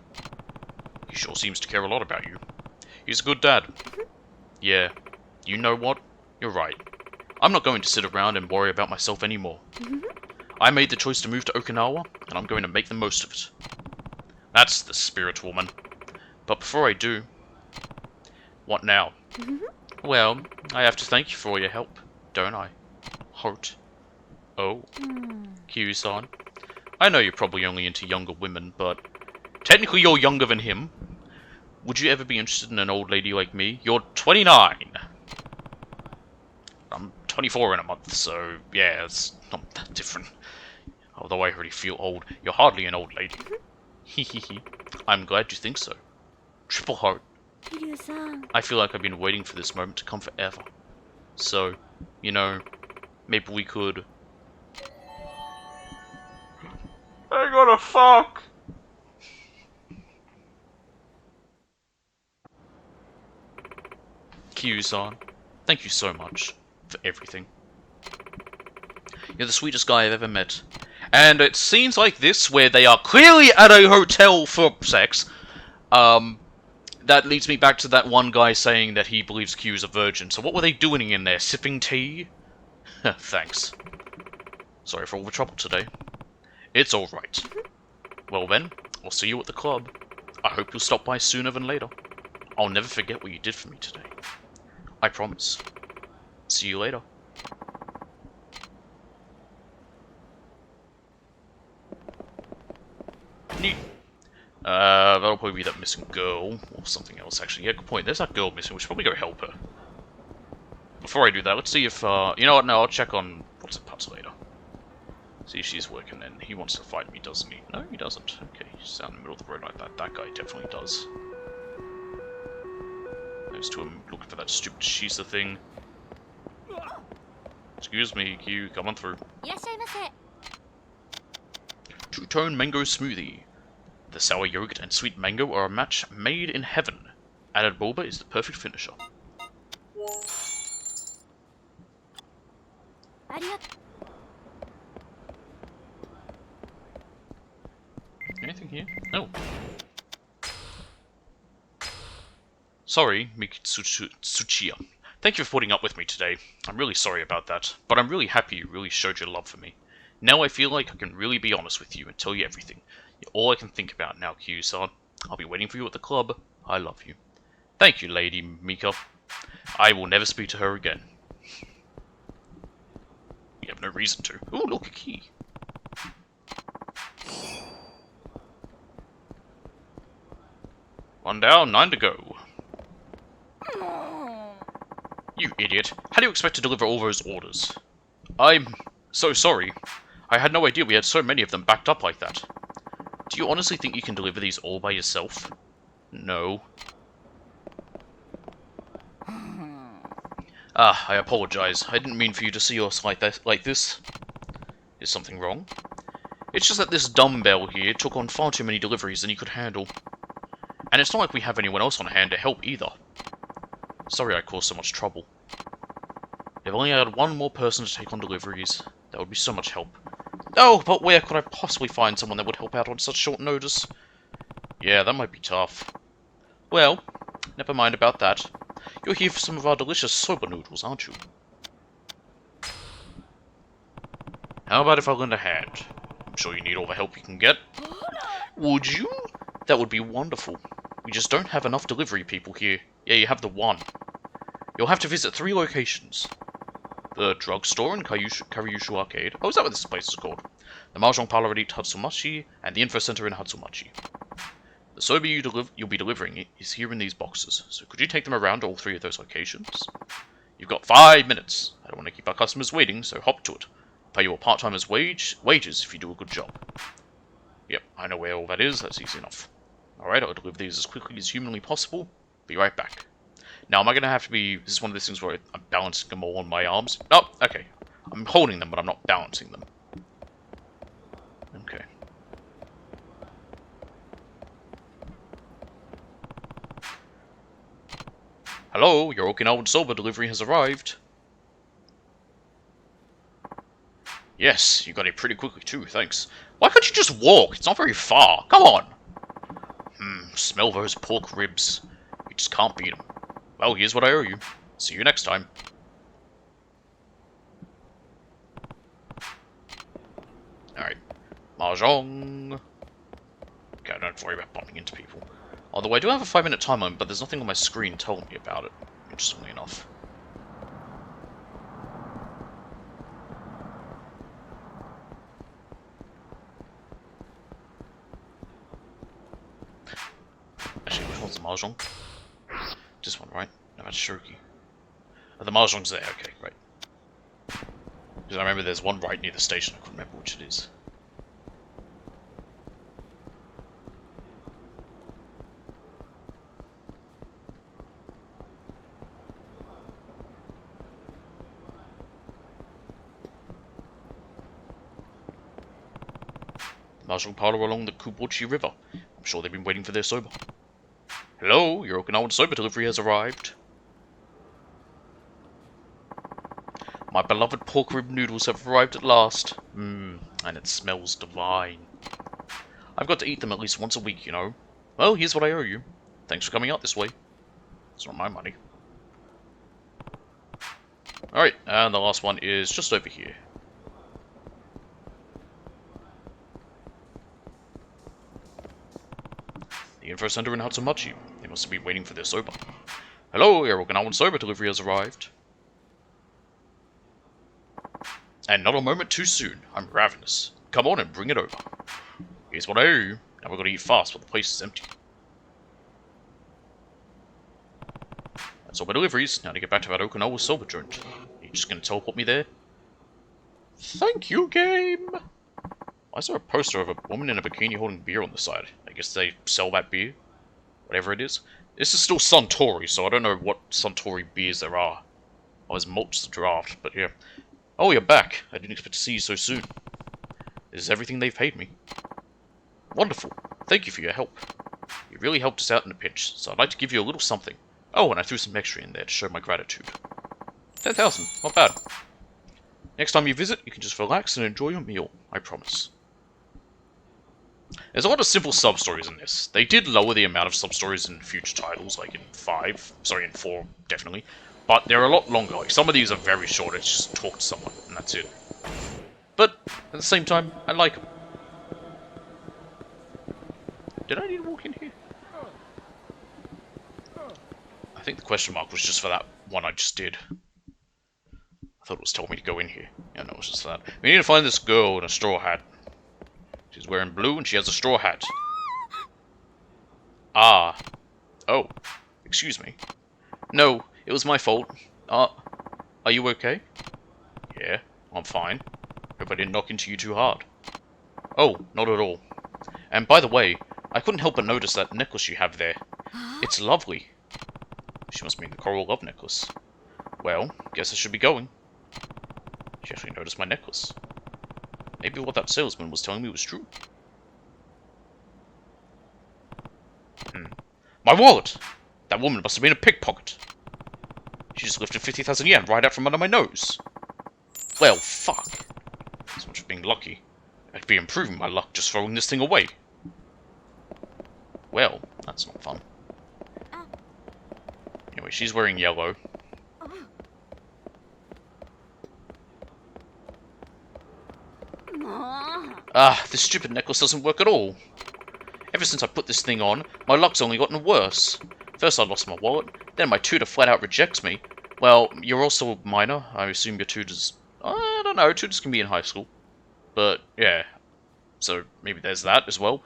He sure seems to care a lot about you. He's a good dad. Yeah, you know what? You're right. I'm not going to sit around and worry about myself anymore. I made the choice to move to Okinawa, and I'm going to make the most of it. That's the spirit, woman. But before I do... What now? Well, I have to thank you for all your help, don't I? Heart. Oh. Kiryu-san. I know you're probably only into younger women, but... Technically you're younger than him. Would you ever be interested in an old lady like me? You're 29! I'm 24 in a month, so yeah, it's not that different. Although I already feel old, you're hardly an old lady. Hehehe. I'm glad you think so. Triple heart. I feel like I've been waiting for this moment to come forever. So, you know, maybe we could... I gotta fuck! Kiryu-san, thank you so much for everything. You're the sweetest guy I've ever met. And it scenes like this, where they are clearly at a hotel for sex, that leads me back to that one guy saying that he believes Q is a virgin. So what were they doing in there? Sipping tea? Thanks. Sorry for all the trouble today. It's alright. Well then, I'll see you at the club. I hope you'll stop by sooner than later. I'll never forget what you did for me today. I promise. See you later. Neat. That'll probably be that missing girl, or something else, actually. Yeah, good point. There's that girl missing. We should probably go help her. Before I do that, let's see if, you know what, no, I'll check on what's it parts later. See if she's working, and he wants to fight me, doesn't he? No, he doesn't. Okay, he's down in the middle of the road like that. That guy definitely does. Next to him, looking for that stupid Shisa thing. Excuse me, Q, come on through. Two-tone mango smoothie. The sour yogurt and sweet mango are a match made in heaven. Added boba is the perfect finisher. Anything here? No. Sorry, Mikitsuchiya. Thank you for putting up with me today. I'm really sorry about that, but I'm really happy you really showed your love for me. Now I feel like I can really be honest with you and tell you everything. You're all I can think about now, Kiryu-san. I'll be waiting for you at the club. I love you. Thank you, Lady Mika. I will never speak to her again. You have no reason to. Ooh, look, a key. One down, 9 to go. You idiot. How do you expect to deliver all those orders? I'm so sorry. I had no idea we had so many of them backed up like that. Do you honestly think you can deliver these all by yourself? No. Ah, I apologize. I didn't mean for you to see us like this. Is something wrong? It's just that this dumbbell here took on far too many deliveries than he could handle. And it's not like we have anyone else on hand to help either. Sorry I caused so much trouble. If only I had one more person to take on deliveries, that would be so much help. Oh, but where could I possibly find someone that would help out on such short notice? Yeah, that might be tough. Well, never mind about that. You're here for some of our delicious soba noodles, aren't you? How about if I lend a hand? I'm sure you need all the help you can get. Would you? That would be wonderful. We just don't have enough delivery people here. Yeah, you have the one. You'll have to visit 3 locations. The drugstore in Karyushu Arcade. Oh, is that what this place is called? The Mahjong Parlor at Hatsumachi, and the Info Center in Hatsumachi. The soba you'll be delivering is here in these boxes, so could you take them around to all 3 of those locations? You've got 5 minutes. I don't want to keep our customers waiting, so hop to it. I'll pay you a part-timer's wages if you do a good job. Yep, I know where all that is. That's easy enough. Alright, I'll deliver these as quickly as humanly possible. Be right back. Now, am I going to have to be... This is one of those things where I'm balancing them all on my arms. Oh, okay. I'm holding them, but I'm not balancing them. Okay. Hello, your Okinawan soba delivery has arrived. Yes, you got it pretty quickly too, thanks. Why can't you just walk? It's not very far. Come on! Smell those pork ribs. You just can't beat them. Well, here's what I owe you. See you next time. Alright. Mahjong. Okay, I don't have to worry about bumping into people. Although I do have a 5-minute time limit, but there's nothing on my screen telling me about it. Interestingly enough. Actually, which one's the Mahjong? This one, right? No, that's Shogi. Oh, the Mahjong's there, okay, right. Because I remember there's one right near the station, I couldn't remember which it is. The Mahjong parlor along the Kubochi River. I'm sure they've been waiting for their soba. Hello, your Okinawan soba delivery has arrived. My beloved pork rib noodles have arrived at last. And it smells divine. I've got to eat them at least once a week, you know. Well, here's what I owe you. Thanks for coming out this way. It's not my money. Alright, and the last one is just over here. The Info Center in Hatsumachi. They must be waiting for their soba. Hello, your Okinawan soba delivery has arrived. And not a moment too soon. I'm ravenous. Come on and bring it over. Here's what I owe you. Now we've got to eat fast while the place is empty. That's all my deliveries. Now to get back to that Okinawa soba joint. Are you just going to teleport me there? Thank you, game! Why is there a poster of a woman in a bikini holding beer on the side? I guess they sell that beer? Whatever it is. This is still Suntory, so I don't know what Suntory beers there are. I was Malt's the draft, but yeah. Oh, you're back. I didn't expect to see you so soon. This is everything they've paid me. Wonderful. Thank you for your help. You really helped us out in a pinch, so I'd like to give you a little something. Oh, and I threw some extra in there to show my gratitude. 10,000. Not bad. Next time you visit, you can just relax and enjoy your meal. I promise. There's a lot of simple sub-stories in this. They did lower the amount of sub-stories in future titles, like in 4, definitely. But they're a lot longer. Like, some of these are very short, it's just talk to someone, and that's it. But, at the same time, I like them. Did I need to walk in here? I think the question mark was just for that one I just did. I thought it was telling me to go in here. Yeah, no, it was just that. We need to find this girl in a straw hat. She's wearing blue and she has a straw hat. Ah. Oh. Excuse me. No, it was my fault. Are you okay? Yeah, I'm fine. Hope I didn't knock into you too hard. Oh, not at all. And by the way, I couldn't help but notice that necklace you have there. It's lovely. She must mean the coral love necklace. Well, guess I should be going. She actually noticed my necklace. Maybe what that salesman was telling me was true. My wallet! That woman must have been a pickpocket. She just lifted 50,000 yen right out from under my nose. Well, fuck. So much for being lucky. I'd be improving my luck just throwing this thing away. Well, that's not fun. Anyway, she's wearing yellow. Ah, this stupid necklace doesn't work at all. Ever since I put this thing on, my luck's only gotten worse. First I lost my wallet, then my tutor flat out rejects me. Well, you're also a minor. I assume your tutors... I don't know, tutors can be in high school. But, yeah. So, maybe there's that as well.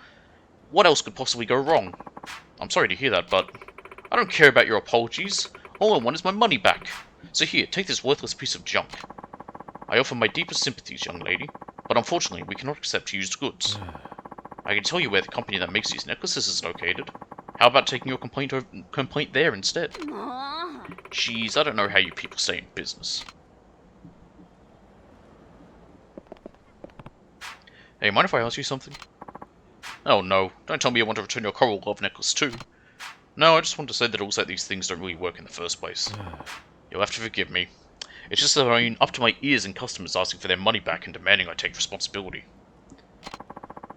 What else could possibly go wrong? I'm sorry to hear that, but I don't care about your apologies. All I want is my money back. So here, take this worthless piece of junk. I offer my deepest sympathies, young lady, but unfortunately we cannot accept used goods. I can tell you where the company that makes these necklaces is located. How about taking your complaint there instead? Jeez, I don't know how you people stay in business. Hey, mind if I ask you something? Oh no, don't tell me you want to return your coral love necklace too. No, I just want to say that it looks like these things don't really work in the first place. You'll have to forgive me. It's just that I'm up to my ears in customers asking for their money back and demanding I take responsibility.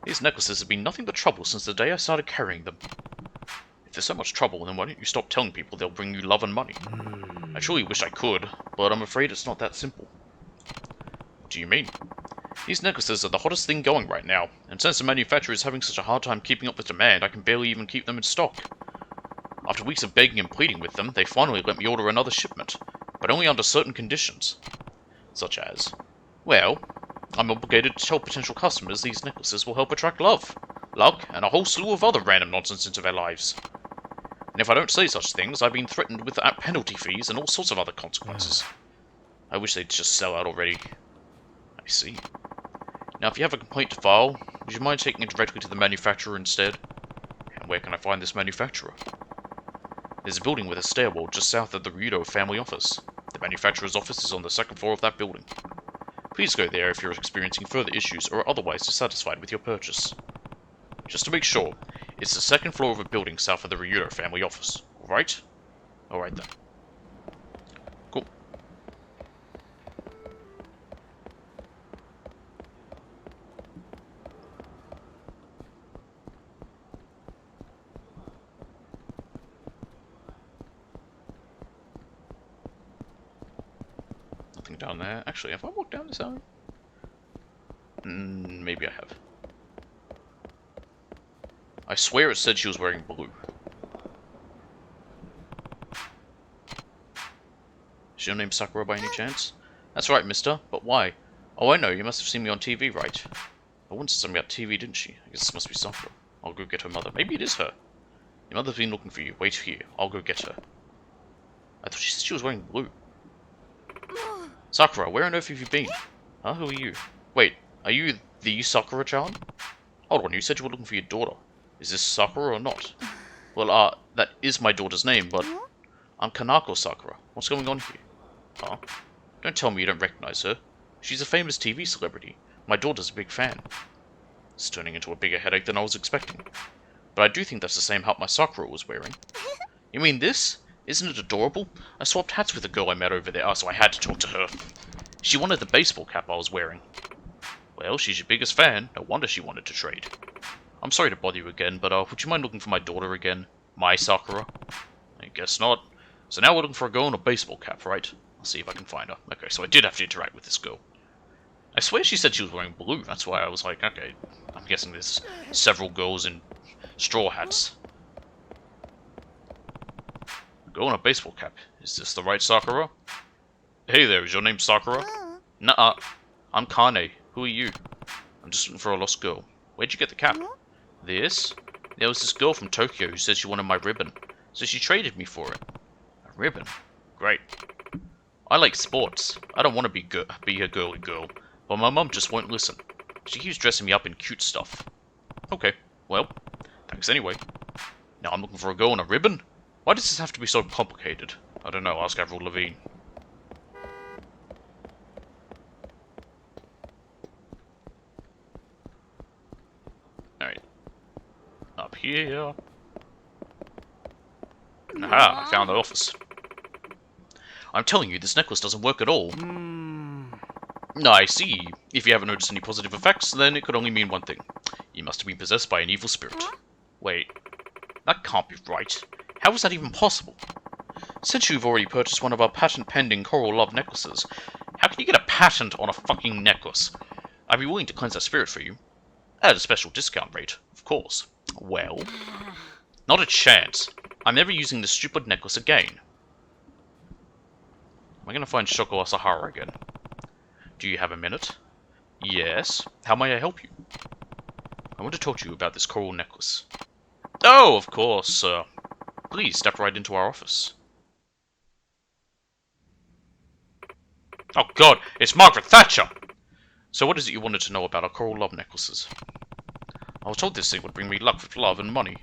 These necklaces have been nothing but trouble since the day I started carrying them. If there's so much trouble, then why don't you stop telling people they'll bring you love and money? I truly wish I could, but I'm afraid it's not that simple. What do you mean? These necklaces are the hottest thing going right now, and since the manufacturer is having such a hard time keeping up with demand, I can barely even keep them in stock. After weeks of begging and pleading with them, they finally let me order another shipment, but only under certain conditions. Such as, well, I'm obligated to tell potential customers these necklaces will help attract love, luck, and a whole slew of other random nonsense into their lives. And if I don't say such things, I've been threatened with penalty fees and all sorts of other consequences. I wish they'd just sell out already. I see. Now, if you have a complaint to file, would you mind taking it directly to the manufacturer instead? And where can I find this manufacturer? There's a building with a stairwell just south of the Ryudo family office. The manufacturer's office is on the second floor of that building. Please go there if you're experiencing further issues or are otherwise dissatisfied with your purchase. Just to make sure, it's the second floor of a building south of the Ryudo family office, alright? Alright then. Cool. Nothing down there. Actually, have I walked down this alley? Maybe I have. I swear it said she was wearing blue. Is your name Sakura by any chance? That's right, mister. But why? Oh, I know. You must have seen me on TV, right? A woman said something about TV, didn't she? I guess this must be Sakura. I'll go get her mother. Maybe it is her. Your mother's been looking for you. Wait here. I'll go get her. I thought she said she was wearing blue. Sakura, where on earth have you been? Huh? Who are you? Wait, are you the Sakura-chan? Hold on, you said you were looking for your daughter. Is this Sakura or not? Well, that is my daughter's name, but I'm Kanako Sakura. What's going on here? Huh? Don't tell me you don't recognize her. She's a famous TV celebrity. My daughter's a big fan. It's turning into a bigger headache than I was expecting. But I do think that's the same hat my Sakura was wearing. You mean this? Isn't it adorable? I swapped hats with a girl I met over there, so I had to talk to her. She wanted the baseball cap I was wearing. Well, she's your biggest fan. No wonder she wanted to trade. I'm sorry to bother you again, but would you mind looking for my daughter again? My Sakura? I guess not. So now we're looking for a girl in a baseball cap, right? I'll see if I can find her. Okay, so I did have to interact with this girl. I swear she said she was wearing blue, that's why I was like, okay, I'm guessing there's several girls in straw hats. Girl in a baseball cap. Is this the right Sakura? Hey there, is your name Sakura? Nuh-uh. I'm Kane. Who are you? I'm just looking for a lost girl. Where'd you get the cap? This? There was this girl from Tokyo who said she wanted my ribbon, so she traded me for it. A ribbon? Great. I like sports. I don't want to be a girly girl, but my mum just won't listen. She keeps dressing me up in cute stuff. Okay, well, thanks anyway. Now I'm looking for a girl in a ribbon? Why does this have to be so complicated? I don't know, ask Avril Lavigne. up here. Aha, I found the office. I'm telling you, this necklace doesn't work at all. I see. If you haven't noticed any positive effects, then it could only mean one thing. You must have been possessed by an evil spirit. Wait, that can't be right. How is that even possible? Since you've already purchased one of our patent-pending Coral Love necklaces, how can you get a patent on a fucking necklace? I'd be willing to cleanse that spirit for you. At a special discount rate, of course. Well, not a chance. I'm never using this stupid necklace again. Am I going to find Shoko Asahara again? Do you have a minute? Yes. How may I help you? I want to talk to you about this coral necklace. Oh, of course, sir. Please step right into our office. Oh god, it's Margaret Thatcher! So what is it you wanted to know about our coral love necklaces? I was told this thing would bring me luck with love and money.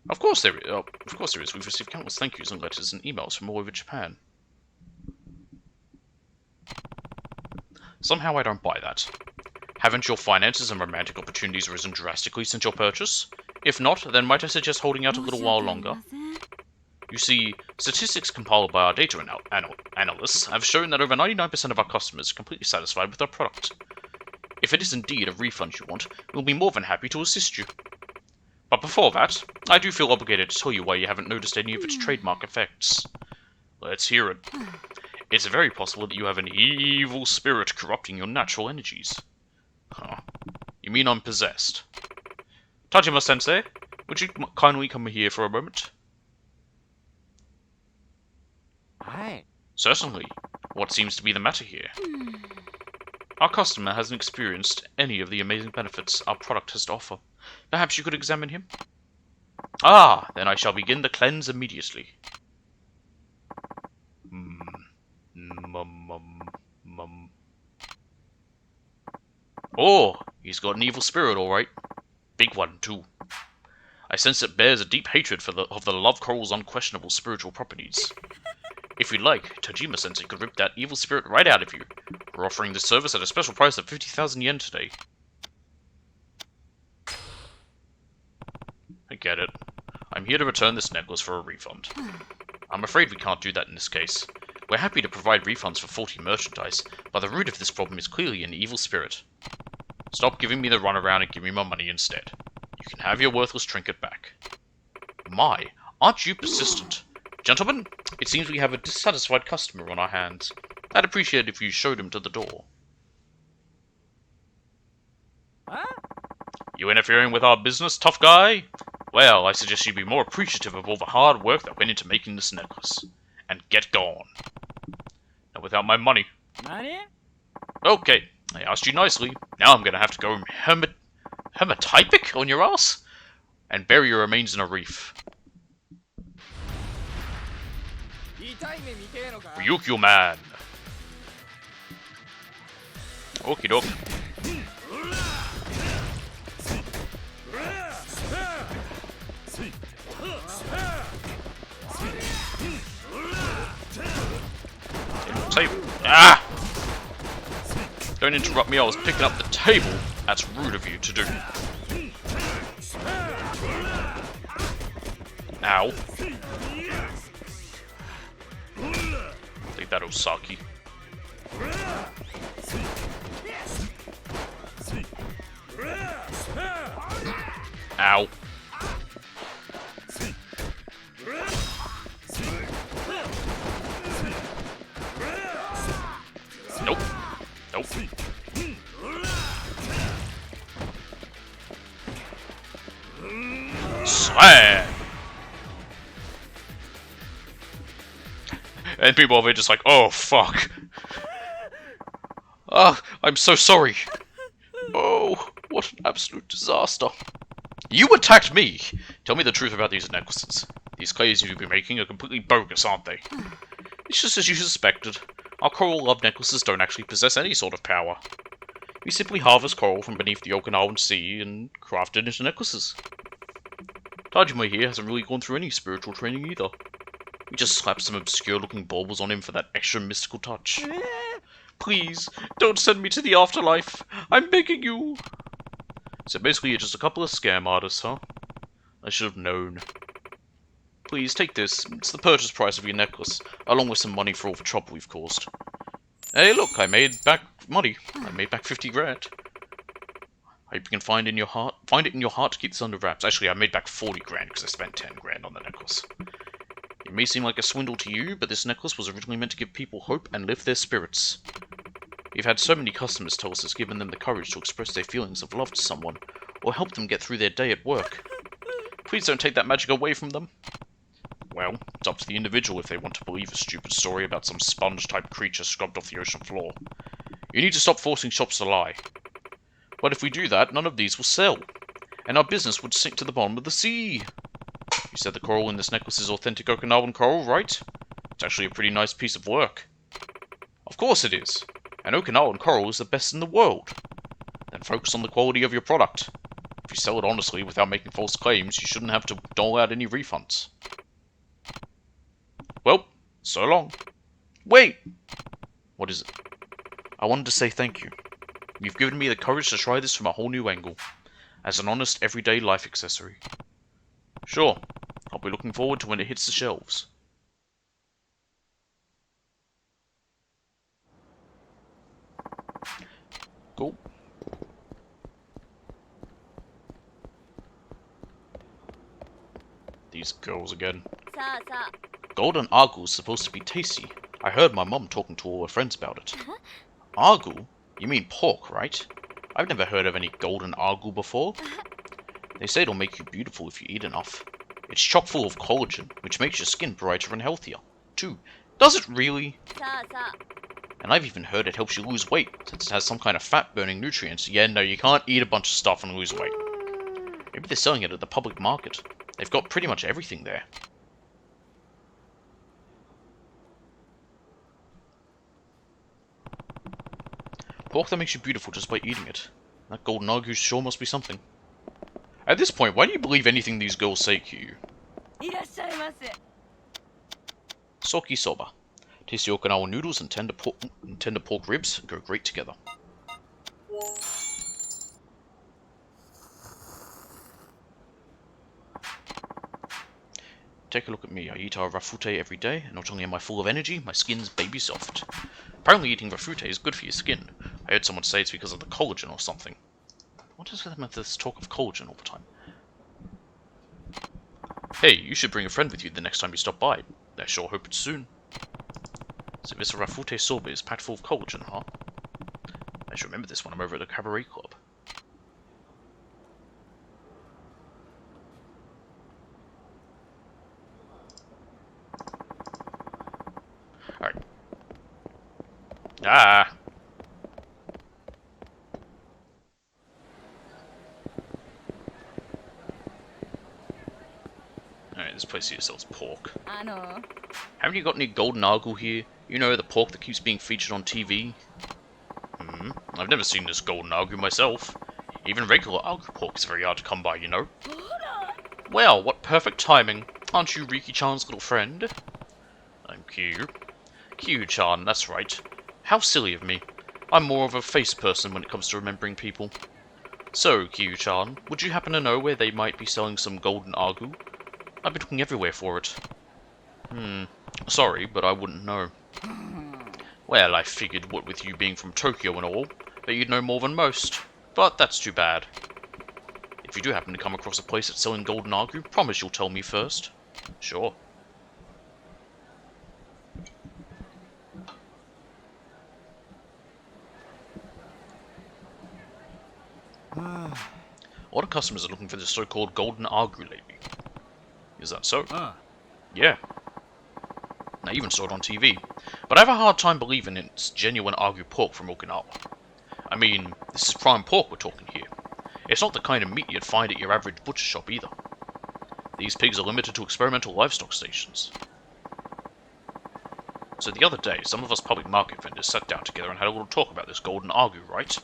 Of course there is. We've received countless thank yous and letters and emails from all over Japan. Somehow I don't buy that. Haven't your finances and romantic opportunities risen drastically since your purchase? If not, then might I suggest holding out a little while longer? You see, statistics compiled by our data analysts have shown that over 99% of our customers are completely satisfied with our product. If it is indeed a refund you want, we'll be more than happy to assist you. But before that, I do feel obligated to tell you why you haven't noticed any of its trademark effects. Let's hear it. It's very possible that you have an evil spirit corrupting your natural energies. Huh. You mean I'm possessed? Tajima-sensei, would you kindly come here for a moment? Certainly. What seems to be the matter here? Our customer hasn't experienced any of the amazing benefits our product has to offer. Perhaps you could examine him? Ah, then I shall begin the cleanse immediately. Oh, he's got an evil spirit, all right. Big one, too. I sense it bears a deep hatred of the love coral's unquestionable spiritual properties. If you'd like, Tajima-sensei could rip that evil spirit right out of you. We're offering this service at a special price of 50,000 yen today. I get it. I'm here to return this necklace for a refund. I'm afraid we can't do that in this case. We're happy to provide refunds for faulty merchandise, but the root of this problem is clearly an evil spirit. Stop giving me the runaround and give me my money instead. You can have your worthless trinket back. My, aren't you persistent? Gentlemen, it seems we have a dissatisfied customer on our hands. I'd appreciate it if you showed him to the door. You interfering with our business, tough guy? Well, I suggest you be more appreciative of all the hard work that went into making this necklace. And get gone. Not without my money. Okay, I asked you nicely. Now I'm gonna have to go hermatypic on your ass? And bury your remains in a reef. Ryukyu man. Okie doke. Table. Ah! Don't interrupt me, I was picking up the table. That's rude of you to do. Ow. Take that, Osaki. Ow. Nope. Nope. Slam! And people over here just like, oh fuck. Ah, I'm so sorry. Oh, what an absolute disaster. You attacked me! Tell me the truth about these necklaces. These clays you've been making are completely bogus, aren't they? It's just as you suspected. Our coral love necklaces don't actually possess any sort of power. We simply harvest coral from beneath the Okinawan Sea and craft it into necklaces. Tajima here hasn't really gone through any spiritual training either. We just slapped some obscure-looking baubles on him for that extra mystical touch. Please, don't send me to the afterlife. I'm begging you. So basically you're just a couple of scam artists, huh? I should have known. Please, take this. It's the purchase price of your necklace, along with some money for all the trouble we've caused. Hey, look, I made back money. I made back 50 grand. I hope you can find it in your heart to keep this under wraps. Actually, I made back 40 grand because I spent 10 grand on the necklace. It may seem like a swindle to you, but this necklace was originally meant to give people hope and lift their spirits. We've had so many customers tell us it's given them the courage to express their feelings of love to someone, or help them get through their day at work. Please don't take that magic away from them. Well, it's up to the individual if they want to believe a stupid story about some sponge-type creature scrubbed off the ocean floor. You need to stop forcing shops to lie. But if we do that, none of these will sell, and our business would sink to the bottom of the sea. You said the coral in this necklace is authentic Okinawan coral, right? It's actually a pretty nice piece of work. Of course it is. And Okinawan coral is the best in the world. Then focus on the quality of your product. If you sell it honestly without making false claims, you shouldn't have to dole out any refunds. Well, so long. Wait! What is it? I wanted to say thank you. You've given me the courage to try this from a whole new angle, as an honest, everyday life accessory. Sure, I'll be looking forward to when it hits the shelves. Cool. These girls again. Golden Argul's supposed to be tasty. I heard my mum talking to all her friends about it. Argul? You mean pork, right? I've never heard of any golden Argul before. They say it'll make you beautiful if you eat enough. It's chock full of collagen, which makes your skin brighter and healthier. Too. Does it really? And I've even heard it helps you lose weight, since it has some kind of fat-burning nutrients. Yeah, no, you can't eat a bunch of stuff and lose weight. Maybe they're selling it at the public market. They've got pretty much everything there. Pork that makes you beautiful just by eating it. That golden Argu sure must be something. At this point, why do you believe anything these girls say to you? Soki soba. Tasty Okinawa noodles and tender pork ribs go great together. Take a look at me. I eat our rafute every day, and not only am I full of energy, my skin's baby soft. Apparently eating rafute is good for your skin. I heard someone say it's because of the collagen or something. What is with this talk of collagen all the time? Hey, you should bring a friend with you the next time you stop by. I sure hope it's soon. So this rafute soba is packed full of collagen, huh? I should remember this when I'm over at the cabaret club. Alright. Ah! Alright, this place here sells pork. Haven't you got any golden Argu here? You know, the pork that keeps being featured on TV? I've never seen this golden Argu myself. Even regular Argu pork is very hard to come by, you know. Well, what perfect timing. Aren't you Riki-chan's little friend? I'm Q. Q-chan, that's right. How silly of me. I'm more of a face person when it comes to remembering people. So, Q-chan, would you happen to know where they might be selling some golden Argu? I've been looking everywhere for it. Sorry, but I wouldn't know. Well, I figured, what with you being from Tokyo and all, that you'd know more than most. But that's too bad. If you do happen to come across a place that's selling golden Argu, promise you'll tell me first. Sure. A lot of customers are looking for this so-called golden Argu lately. Is that so? Yeah. I even saw it on TV. But I have a hard time believing it's genuine Argu pork from Okinawa. I mean, this is prime pork we're talking here. It's not the kind of meat you'd find at your average butcher shop either. These pigs are limited to experimental livestock stations. So the other day, some of us public market vendors sat down together and had a little talk about this golden Argu, right?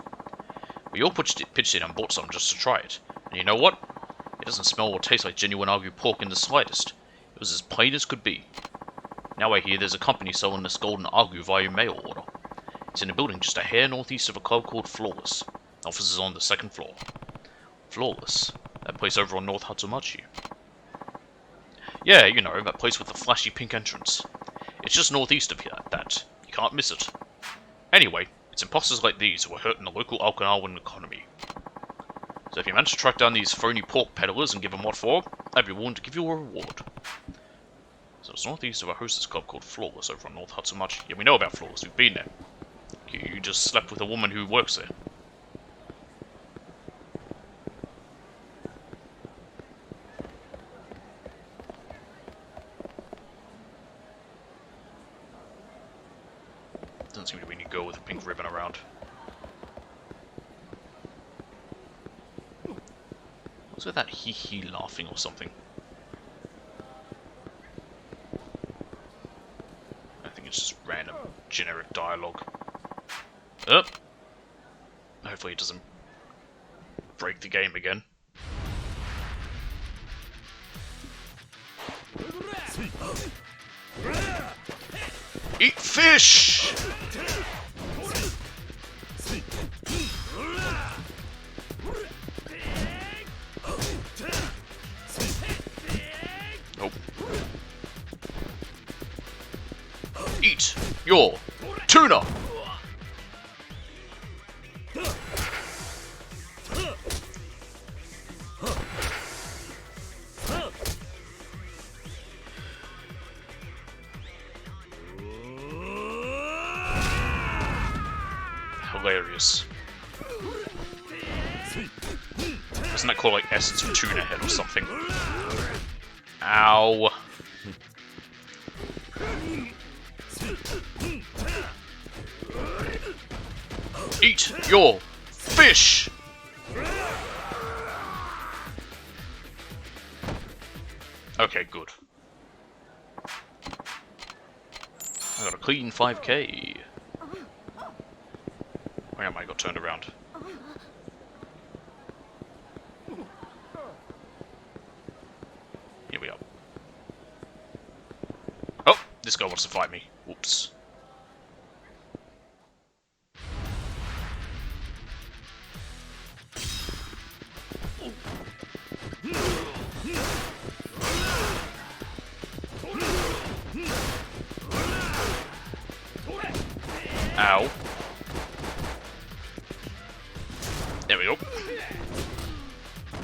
We all pitched in and bought some just to try it. And you know what? It doesn't smell or taste like genuine Argu pork in the slightest. It was as plain as could be. Now I hear there's a company selling this golden Argu via mail order. It's in a building just a hair northeast of a club called Flawless. Office is on the second floor. Flawless. That place over on North Hatsumachi. Yeah, you know, that place with the flashy pink entrance. It's just northeast of here, that. You can't miss it. Anyway, it's imposters like these who are hurting the local Okinawan economy. So if you manage to track down these phony pork peddlers and give them what for, I'd be willing to give you a reward. So it's northeast of a hostess club called Flawless over on North Hatsumachi. Yeah, we know about Flawless, we've been there. You just slept with a woman who works there. Doesn't seem to be any girl with a pink ribbon around. What's with that hee-hee laughing or something? I think it's just random, generic dialogue. Oh! Hopefully it doesn't break the game again. Eat fish! Nope. Eat your tuna! Hilarious. Isn't that called like essence of tuna head or something? Ow. Eat your fish! Okay, good. I got a clean 5k. Where am I? Got turned around. Here we are. Oh! This guy wants to fight me. Whoops. Ow. There we go.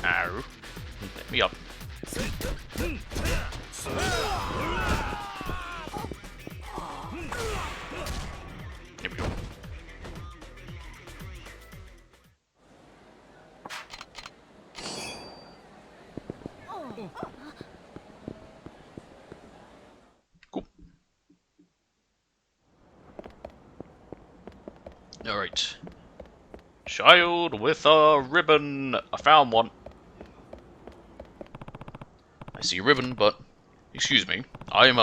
Ow. Let me up. Here we go. Cool. Alright. Child with a ribbon. I found one. I see a ribbon, but excuse me. I'm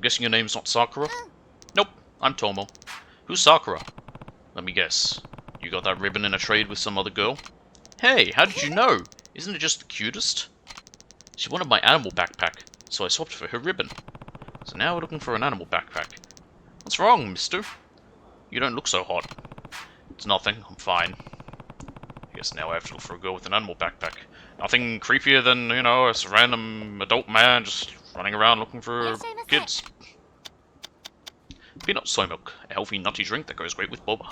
guessing your name's not Sakura? Nope, I'm Tomo. Who's Sakura? Let me guess. You got that ribbon in a trade with some other girl? Hey, how did you know? Isn't it just the cutest? She wanted my animal backpack, so I swapped for her ribbon. So now we're looking for an animal backpack. What's wrong, mister? You don't look so hot. It's nothing, I'm fine. I guess now I have to look for a girl with an animal backpack. Nothing creepier than, you know, a random adult man just running around looking for kids. Peanut soy milk, a healthy nutty drink that goes great with boba.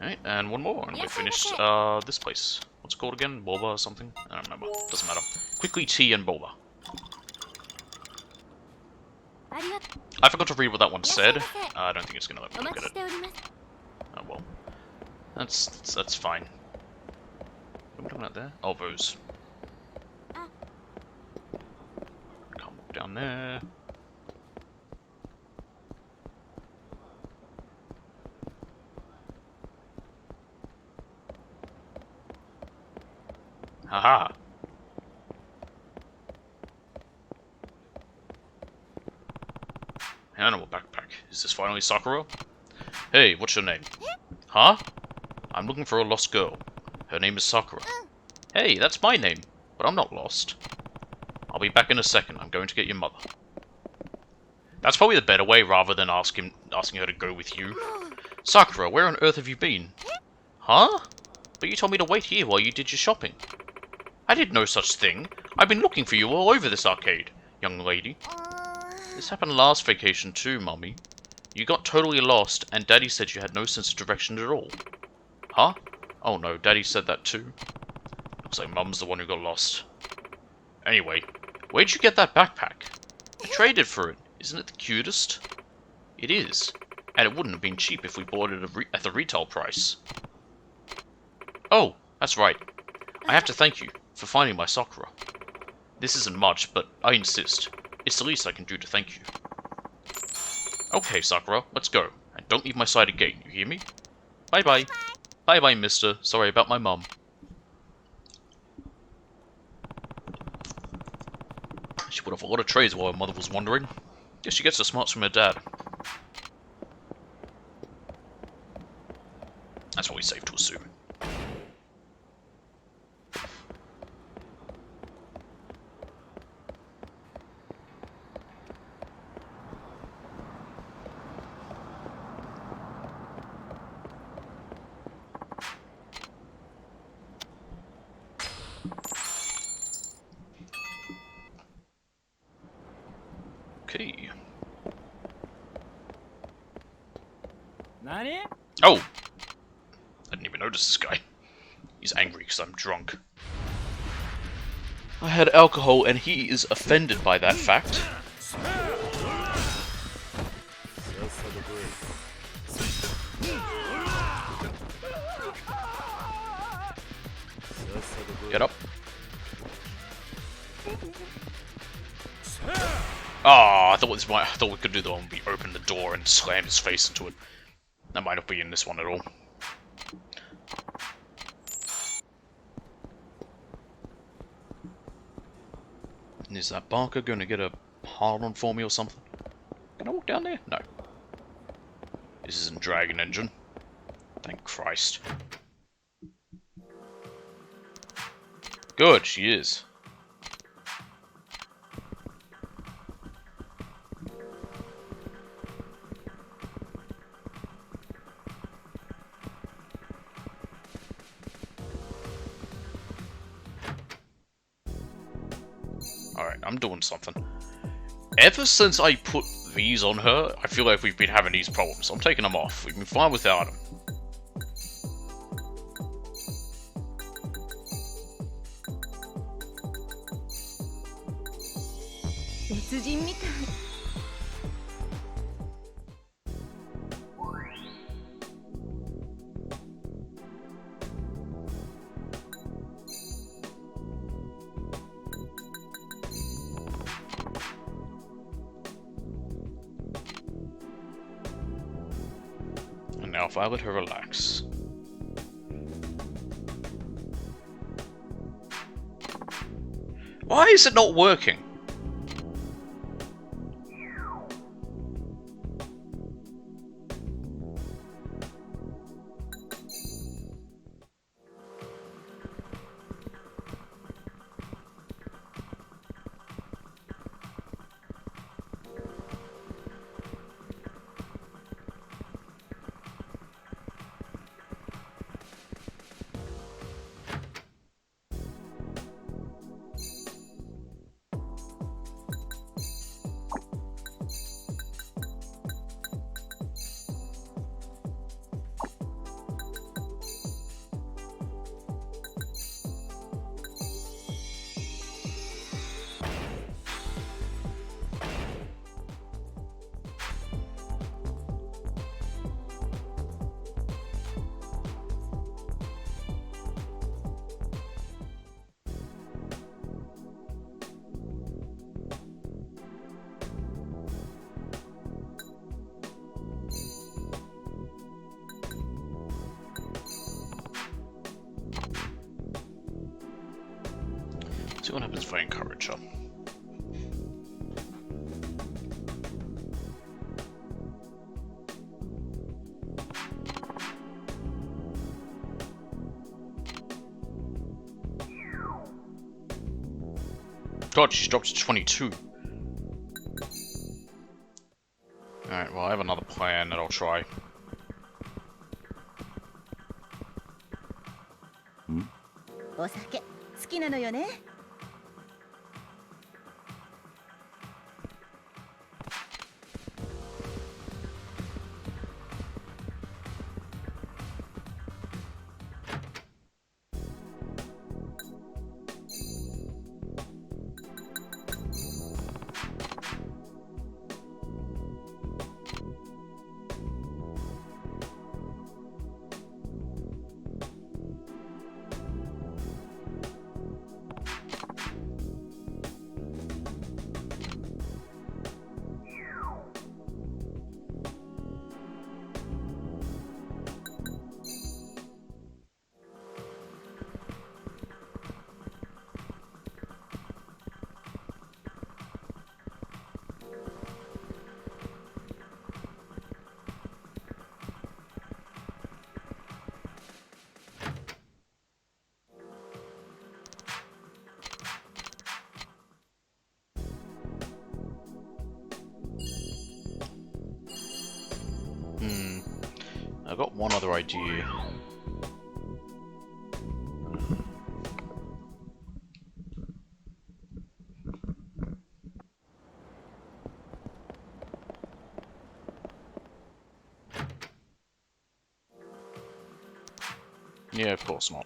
Alright, and one more, and we finished this place. What's it called again? Boba or something? I don't remember. Doesn't matter. Quickly tea and boba. I forgot to read what that one said. I don't think it's gonna let me look at it. Oh well. That's fine. What are we talking about there? Oh, those. Can't walk down there. Haha. Animal backpack. Is this finally Sakura? Hey, what's your name? Huh? I'm looking for a lost girl. Her name is Sakura. Hey, that's my name, but I'm not lost. I'll be back in a second. I'm going to get your mother. That's probably the better way, rather than asking her to go with you. Sakura, where on earth have you been? Huh? But you told me to wait here while you did your shopping. I did no such thing. I've been looking for you all over this arcade, young lady. This happened last vacation too, Mummy. You got totally lost, and Daddy said you had no sense of direction at all. Huh? Oh no, Daddy said that too. Looks like Mum's the one who got lost. Anyway, where'd you get that backpack? I traded for it. Isn't it the cutest? It is. And it wouldn't have been cheap if we bought it at the retail price. Oh, that's right. I have to thank you for finding my Sakura. This isn't much, but I insist. It's the least I can do to thank you. Okay, Sakura, let's go. And don't leave my side again, you hear me? Bye-bye. Bye-bye, mister. Sorry about my mum. She put off a lot of trays while her mother was wandering. Guess she gets the smarts from her dad. That's probably safe to assume. Okay. Nani? Oh! I didn't even notice this guy. He's angry because I'm drunk. I had alcohol and he is offended by that fact. Get up. Ah, I thought we could do the one where we open the door and slam his face into it. That might not be in this one at all. Is that Barker going to get a hard-on for me or something? Can I walk down there? No. This isn't Dragon Engine. Thank Christ. Good, she is. Alright, I'm doing something. Ever since I put these on her, I feel like we've been having these problems. I'm taking them off. We've been fine without them. And now if I let her relax. Why is it not working? See what happens if I encourage her. God, she's dropped to 22. have another plan that I'll try. お酒好きなのよね。I've got one other idea. Yeah, of course not.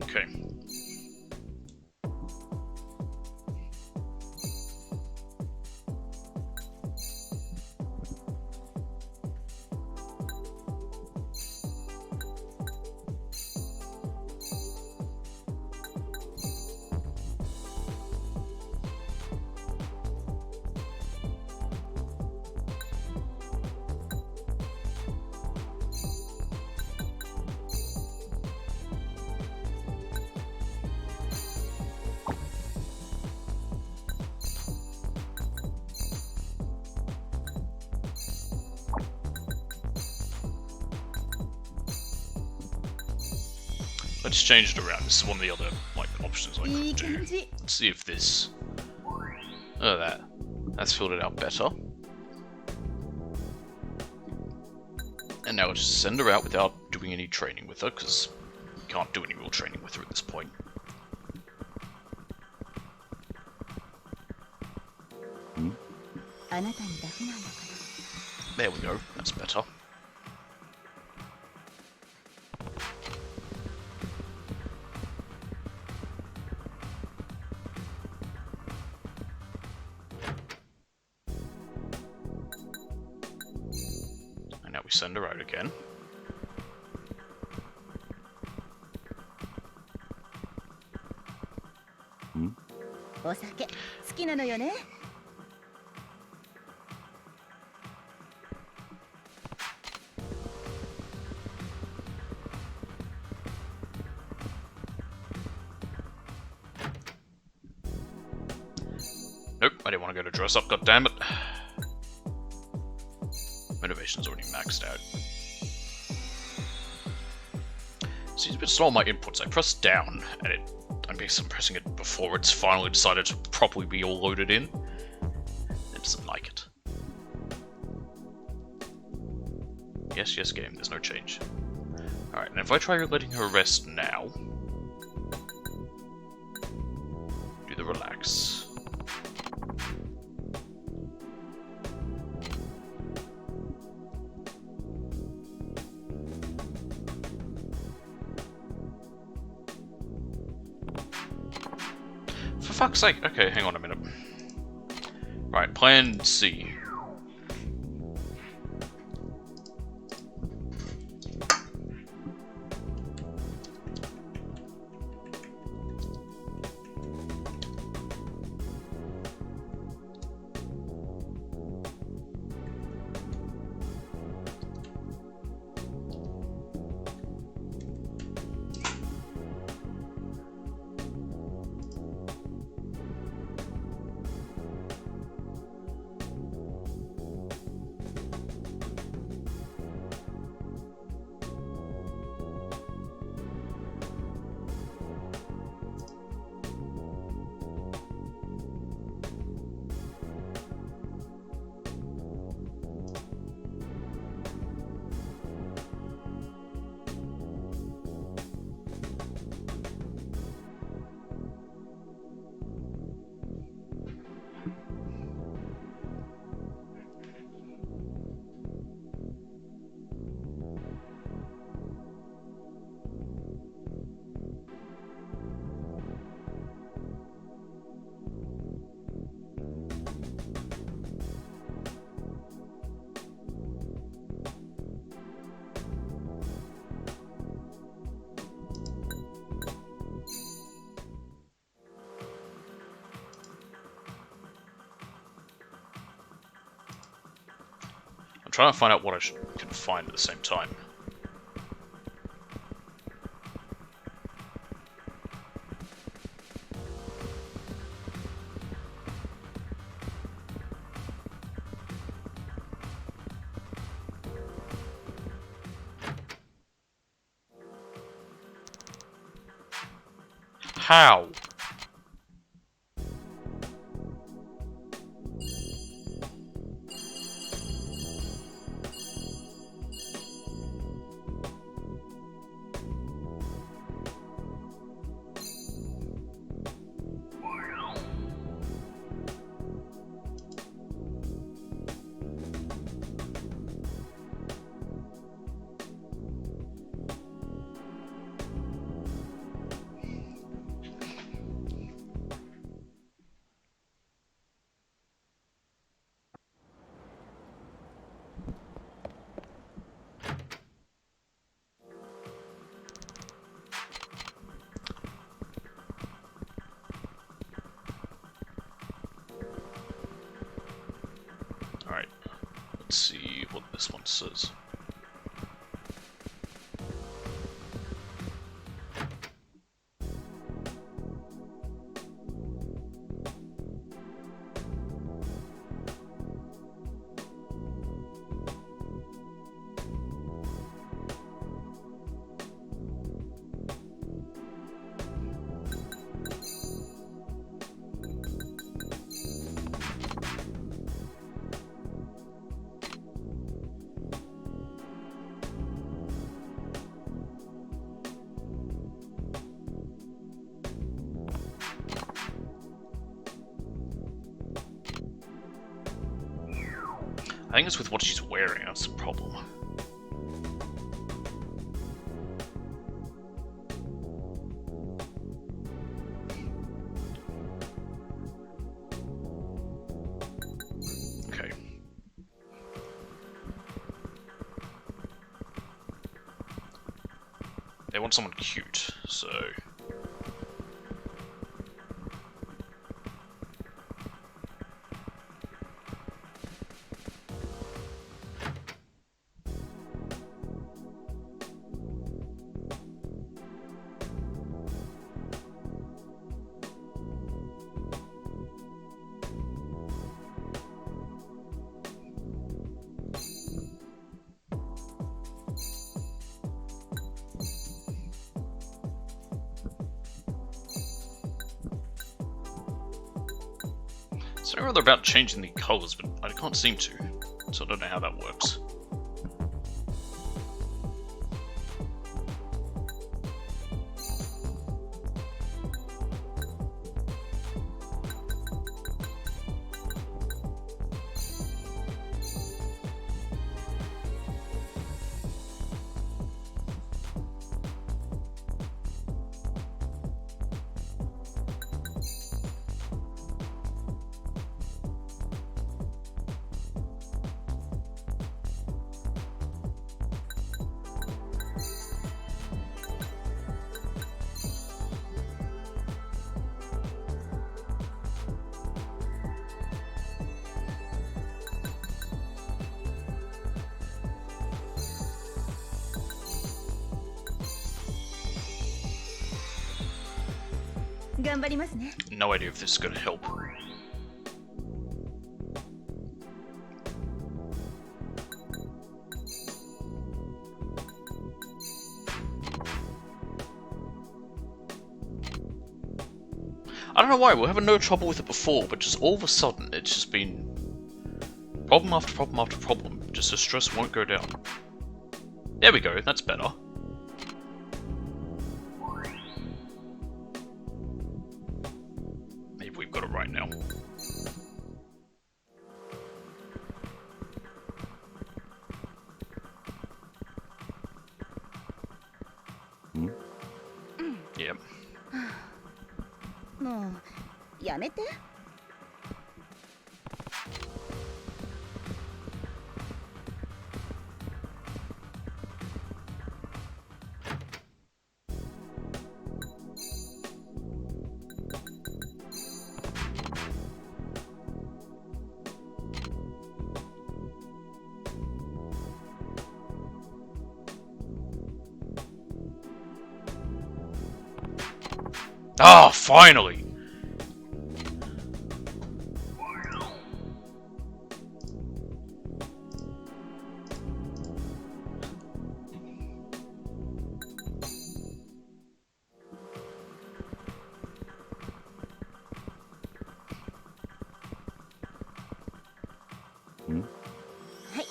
Okay. Let's change it around. This is one of the other options I いい could 感 do. じ。 Let's see if this. Oh, that's filled it out better. And now we'll just send her out without doing any training with her, because we can't do any real training with her at this point. あなたにだけなんだか There we go. That's better. And now we send her out again. ら。お酒好きなのよね。Nope, I didn't want to go to dress up, goddammit. Motivation's already maxed out. Seems a bit slow on my inputs. I pressed down, and I'm pressing it before it's finally decided to properly be all loaded in. It doesn't like it. Yes, yes, game, there's no change. Alright, and if I try letting her rest now... Do the relax. For fuck's sake. Okay, hang on a minute. Right, plan C. I'm trying to find out what I can find at the same time. How? Alright, let's see what this one says. I think it's with what she's wearing, that's the problem. Okay. They want someone cute, so... So they're about changing the colours, but I can't seem to, so I don't know how that works. 頑張りますね。 No idea if this is gonna help. I don't know why, we're having no trouble with it before, but just all of a sudden, it's just been problem after problem after problem. Just the stress won't go down. There we go, that's better. Maybe we've got it right now. Yep. もうやめて。Ah, finally! Hmm? はい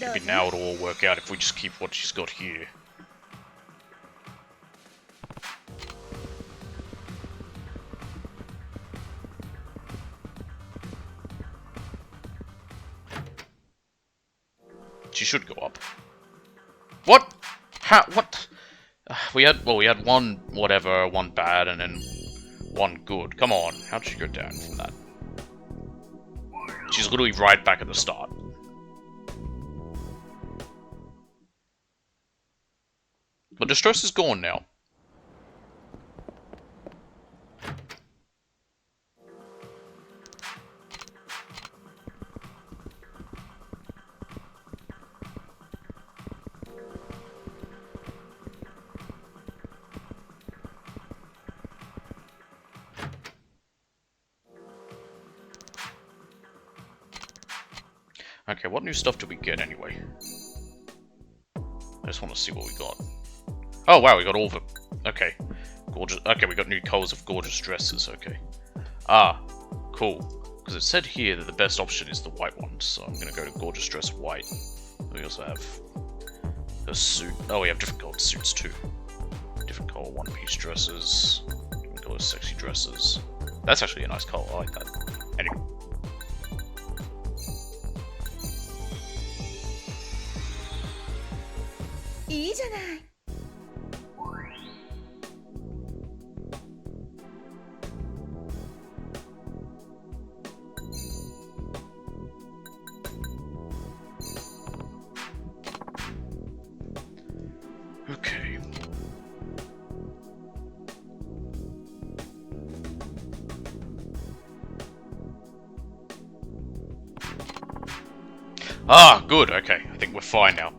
どう Maybe ぞ。 now it'll all work out if we just keep what she's got here. She should go up. What? How? What? We had one whatever, one bad, and then one good. Come on, how'd she go down from that? She's literally right back at the start. But the stress is gone now. Okay, what new stuff did we get anyway? I just want to see what we got. Oh wow, we got all the... Okay. Gorgeous... Okay, we got new colours of gorgeous dresses, okay. Ah, cool. Because it said here that the best option is the white one, so I'm going to go to gorgeous dress white. We also have a suit... Oh, we have different coloured suits too. Different colour one-piece dresses. Different colour sexy dresses. That's actually a nice colour, I like that. Anyway.いいじゃない。 Okay. Ah, good, okay. I think we're fine now.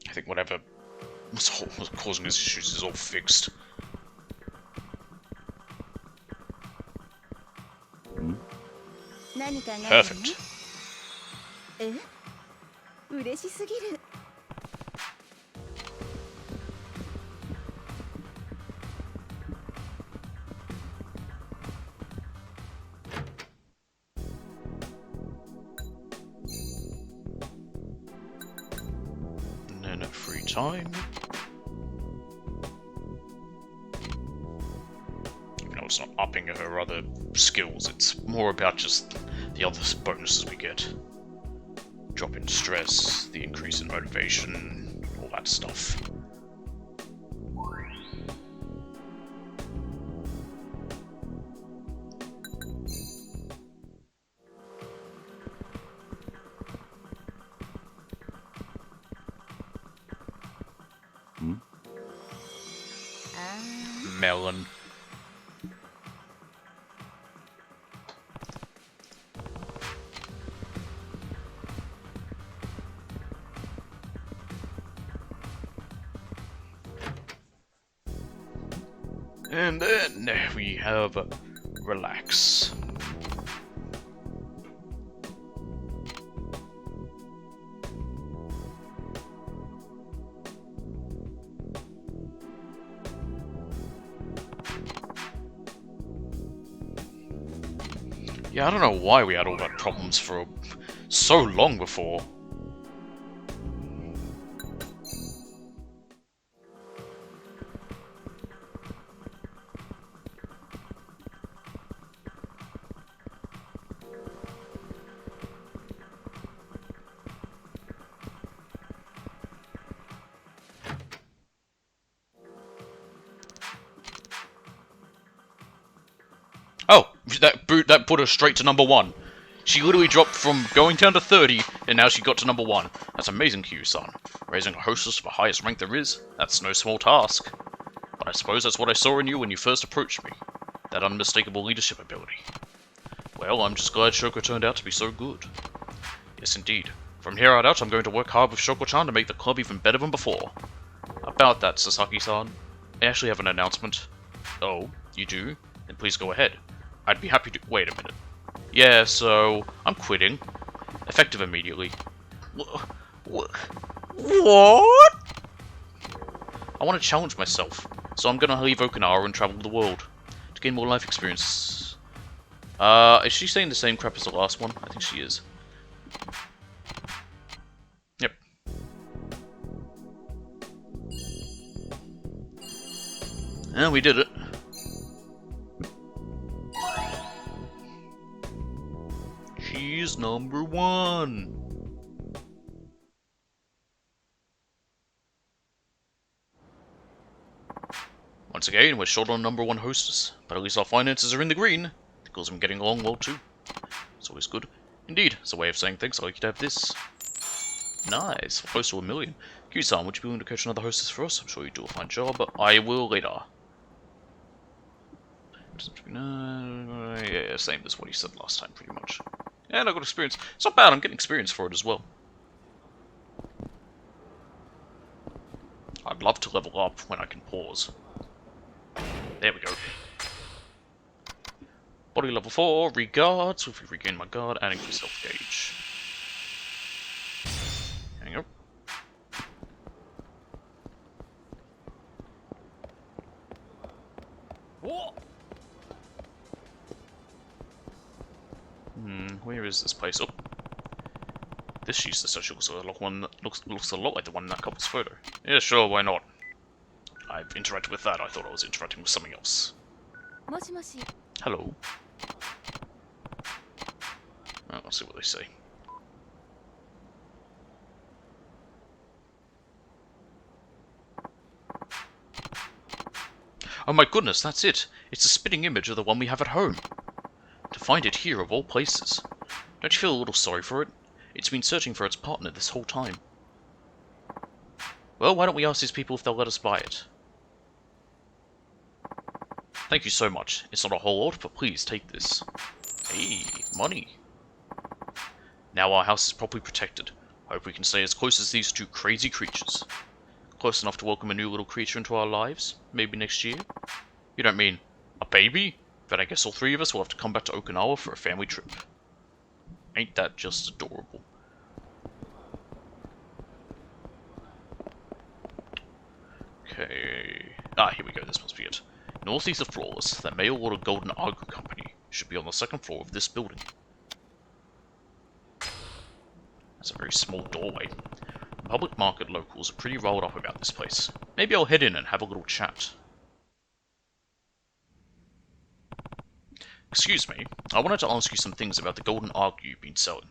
I think whatever was causing us issues is all fixed. Hmm? 何かがあるの？ Perfect. え？嬉しすぎる。 And then at free time. Even though it's not upping her other skills, it's more about just the other bonuses we get. Drop in stress, the increase in motivation, all that stuff. Hmm? あ Melon. And then we have relax. Yeah, I don't know why we had all that problems for so long before. Oh, that put her straight to number 1. She literally dropped from going down to 30, and now she got to number 1. That's amazing, Q-san. Raising a hostess to the highest rank there is, that's no small task. But I suppose that's what I saw in you when you first approached me. That unmistakable leadership ability. Well, I'm just glad Shoko turned out to be so good. Yes, indeed. From here on out, I'm going to work hard with Shoko-chan to make the club even better than before. About that, Sasaki-san, I actually have an announcement. Oh, you do? Then please go ahead. I'd be happy to— wait a minute. Yeah, so I'm quitting. Effective immediately. What? I want to challenge myself, so I'm gonna leave Okinawa and travel the world to gain more life experience. Is she saying the same crap as the last one? I think she is. Yep. And we did it. She's number 1. Once again, we're short on number 1 hostess, but at least our finances are in the green, because I'm getting along well too. It's always good. Indeed, it's a way of saying thanks. I'd like you to have this. Nice, we're close to 1 million. Q-san, would you be willing to coach another hostess for us? I'm sure you do a fine job, but I will later. Yeah, same as what he said last time, pretty much. And I got experience. It's not bad, I'm getting experience for it as well. I'd love to level up when I can pause. There we go. Body level 4, regards, if we regain my guard, and increase health gauge. Hang on. Where is this place? Oh, this Shisa statue looks a lot like the one in that couple's photo. Yeah, sure, why not? I've interacted with that. I thought I was interacting with something else. Hello. Well, let's see what they say. Oh my goodness, that's it! It's a spitting image of the one we have at home. To find it here of all places. Don't you feel a little sorry for it? It's been searching for its partner this whole time. Well, why don't we ask these people if they'll let us buy it? Thank you so much. It's not a whole lot, but please take this. Hey, money. Now our house is properly protected. Hope we can stay as close as these 2 crazy creatures. Close enough to welcome a new little creature into our lives? Maybe next year? You don't mean a baby? Then I guess all 3 of us will have to come back to Okinawa for a family trip. Ain't that just adorable? Okay. Ah, here we go. This must be it. Northeast of Flawless, the mail order Golden Argu Company should be on the 2nd floor of this building. That's a very small doorway. Public market locals are pretty riled up about this place. Maybe I'll head in and have a little chat. Excuse me, I wanted to ask you some things about the Golden Argu you've been selling.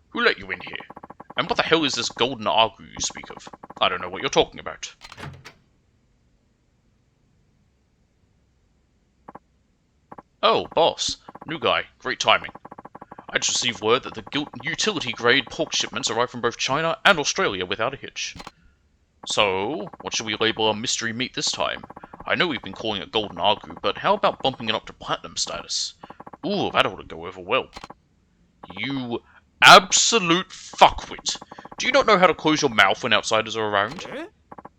Who let you in here? And what the hell is this Golden Argu you speak of? I don't know what you're talking about. Oh, boss. New guy. Great timing. I just received word that the utility-grade pork shipments arrived from both China and Australia without a hitch. So, what should we label our mystery meat this time? I know we've been calling it Golden Argu, but how about bumping it up to Platinum status? Ooh, that ought to go over well. You absolute fuckwit! Do you not know how to close your mouth when outsiders are around?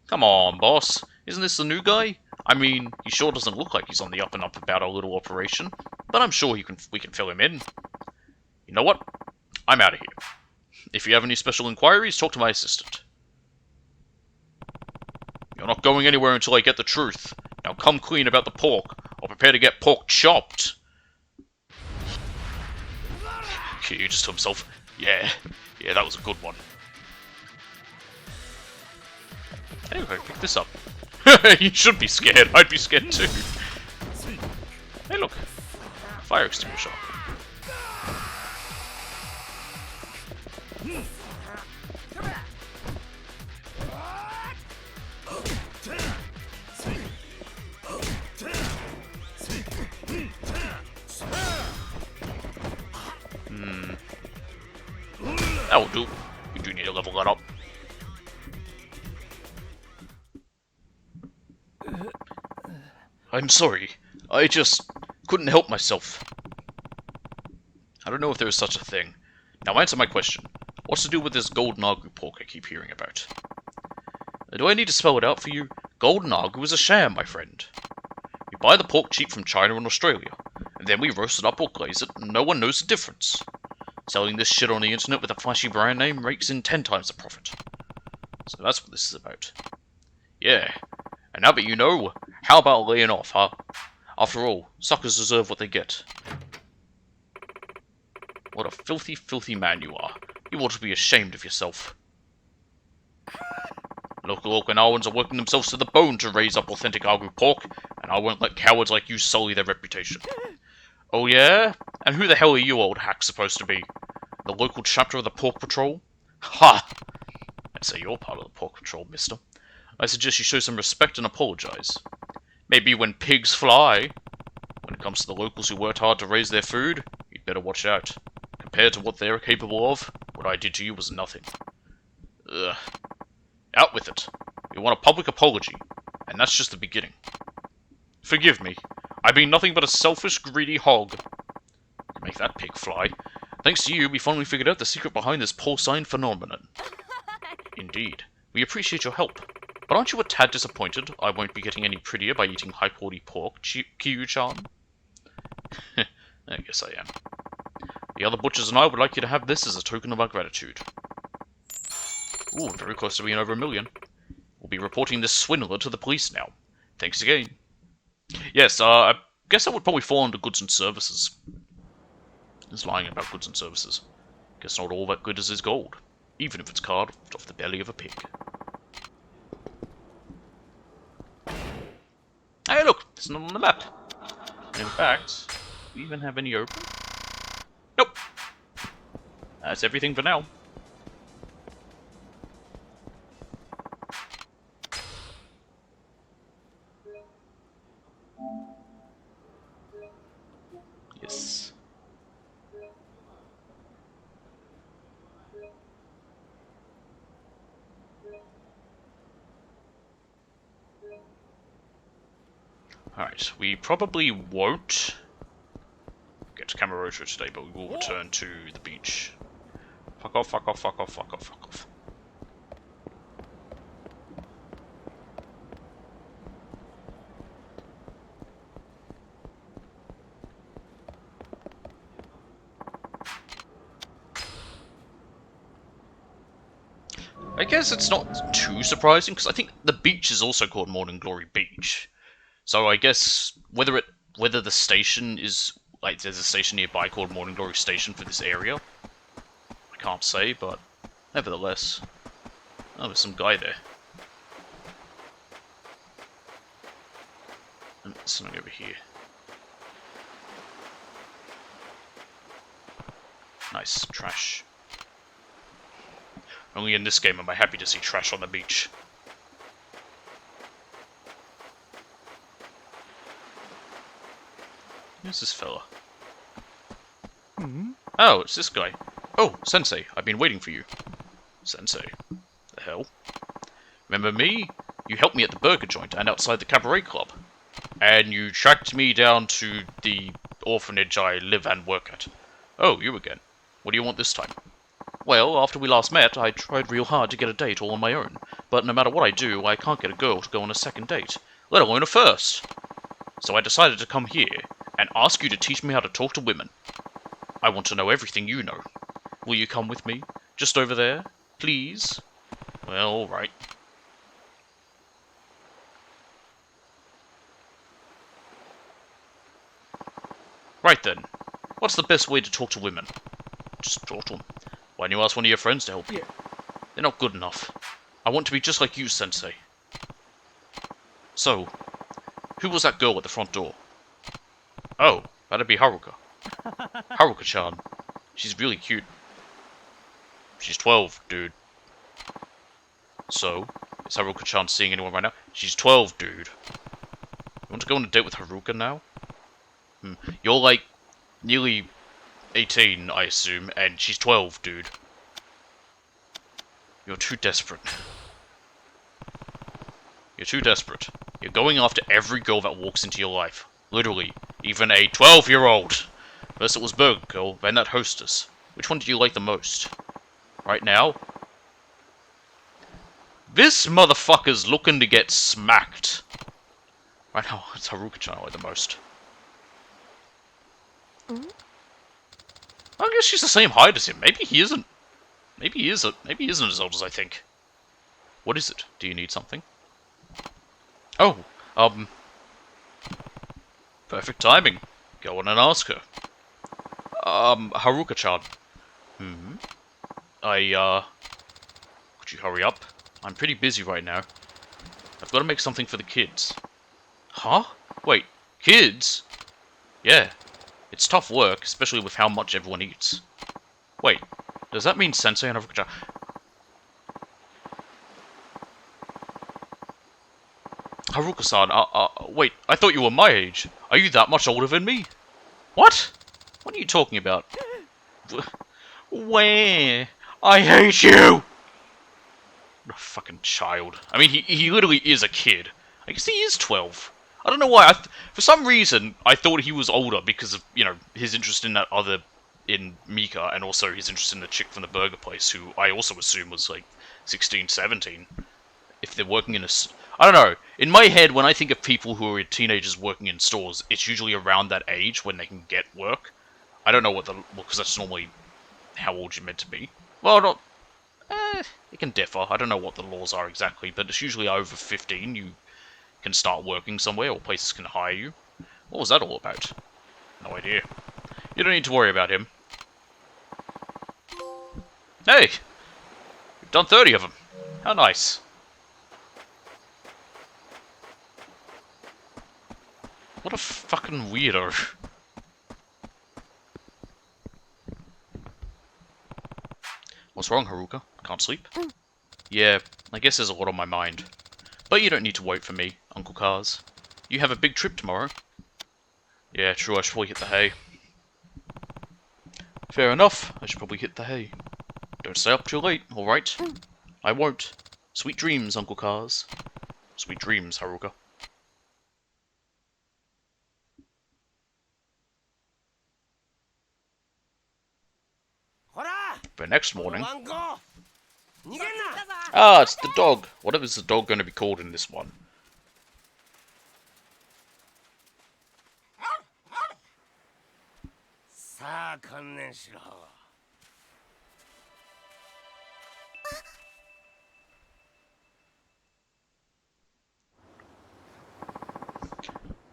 Come on, boss. Isn't this the new guy? I mean, he sure doesn't look like he's on the up and up about our little operation, but I'm sure we can fill him in. You know what? I'm out of here. If you have any special inquiries, talk to my assistant. You're not going anywhere until I get the truth. Now come clean about the pork, or prepare to get pork chopped. Kiryu just to himself, yeah, that was a good one. Anyway, pick this up. You should be scared. I'd be scared too. Hey, look. Fire extinguisher. That'll do. We do need to level that up. I'm sorry. I just couldn't help myself. I don't know if there is such a thing. Now answer my question. What's to do with this golden agu pork I keep hearing about? Do I need to spell it out for you? Golden agu is a sham, my friend. We buy the pork cheap from China and Australia, and then we roast it up or glaze it, and no one knows the difference. Selling this shit on the internet with a flashy brand name rakes in 10 times the profit. So that's what this is about. Yeah, and now that you know, how about laying off, huh? After all, suckers deserve what they get. What a filthy, filthy man you are. You ought to be ashamed of yourself. Local Okinawans are working themselves to the bone to raise up authentic agu pork, and I won't let cowards like you sully their reputation. Oh yeah? And who the hell are you old hack supposed to be? The local chapter of the Pork Patrol? Ha! I'd say you're part of the Pork Patrol, mister. I suggest you show some respect and apologize. Maybe when pigs fly. When it comes to the locals who worked hard to raise their food, you'd better watch out. Compared to what they're capable of, what I did to you was nothing. Ugh. Out with it. You want a public apology, and that's just the beginning. Forgive me. I've been nothing but a selfish, greedy hog. Make that pig fly. Thanks to you, we finally figured out the secret behind this porcine phenomenon. Indeed. We appreciate your help. But aren't you a tad disappointed I won't be getting any prettier by eating high-quality pork, Kiryu-chan? I guess I am. The other butchers and I would like you to have this as a token of our gratitude. Ooh, very close to being over 1 million. We'll be reporting this swindler to the police now. Thanks again. Yes, I guess that would probably fall under goods and services. It's lying about goods and services. Guess not all that good is gold, even if it's carved off the belly of a pig. Hey look, it's not on the map. And in fact, do we even have any open? Nope. That's everything for now. Yes. Alright, we probably won't get to Kamurocho today, but we will return to the beach. Fuck off, fuck off, fuck off, fuck off, fuck off. I guess it's not too surprising, because I think the beach is also called Morning Glory Beach. So I guess whether the station is, like, there's a station nearby called Morning Glory Station for this area, I can't say, but nevertheless. Oh, there's some guy there. And something over here. Nice, trash. Only in this game am I happy to see trash on the beach. Who's this fella? Oh, it's this guy. Oh, Sensei, I've been waiting for you. Sensei? The hell? Remember me? You helped me at the burger joint and outside the cabaret club. And you tracked me down to the orphanage I live and work at. Oh, you again. What do you want this time? Well, after we last met, I tried real hard to get a date all on my own, but no matter what I do, I can't get a girl to go on a second date, let alone a first. So I decided to come here and ask you to teach me how to talk to women. I want to know everything you know. Will you come with me? Just over there? Please? Well, alright. Right then. What's the best way to talk to women? Just talk to them. Why don't you ask one of your friends to help you? They're not good enough. I want to be just like you, Sensei. So, who was that girl at the front door? Oh, that'd be Haruka. Haruka-chan. She's really cute. She's 12, dude. So, is Haruka-chan seeing anyone right now? She's 12, dude. You want to go on a date with Haruka now? You're like, nearly 18, I assume, and she's 12, dude. You're too desperate. You're too desperate. You're going after every girl that walks into your life. Literally. Even a 12-year-old. First it was Burger Girl, then that hostess. Which one did you like the most? Right now? This motherfucker's looking to get smacked. Right now, it's Haruka-chan I like the most. I guess she's the same height as him. Maybe he isn't. Maybe he isn't. Maybe he isn't as old as I think. What is it? Do you need something? Oh, perfect timing. Go on and ask her. Haruka-chan. Could you hurry up? I'm pretty busy right now. I've got to make something for the kids. Huh? Wait, kids? Yeah. It's tough work, especially with how much everyone eats. Wait, does that mean Sensei and Haruka-chan? Haruka-san, wait, I thought you were my age. Are you that much older than me? What? What are you talking about? Where? I hate you! What a fucking child. I mean, he literally is a kid. I guess he is 12. I don't know why. For some reason, I thought he was older because of, you know, his interest in that other, in Mika, and also his interest in the chick from the burger place, who I also assume was like 16, 17. If they're working in a... I don't know. In my head, when I think of people who are teenagers working in stores, it's usually around that age when they can get work. I don't know what the... because that's normally how old you're meant to be. Well, not... it can differ. I don't know what the laws are exactly, but it's usually over 15 you can start working somewhere, or places can hire you. What was that all about? No idea. You don't need to worry about him. Hey! You've done 30 of them. How nice. What a fucking weirdo. What's wrong, Haruka? Can't sleep? Yeah, I guess there's a lot on my mind. But you don't need to wait for me, Uncle Cars. You have a big trip tomorrow. Yeah, true, I should probably hit the hay. Fair enough, I should probably hit the hay. Don't stay up too late, alright? I won't. Sweet dreams, Uncle Cars. Sweet dreams, Haruka. But next morning... Ah, it's the dog. What is the dog going to be called in this one?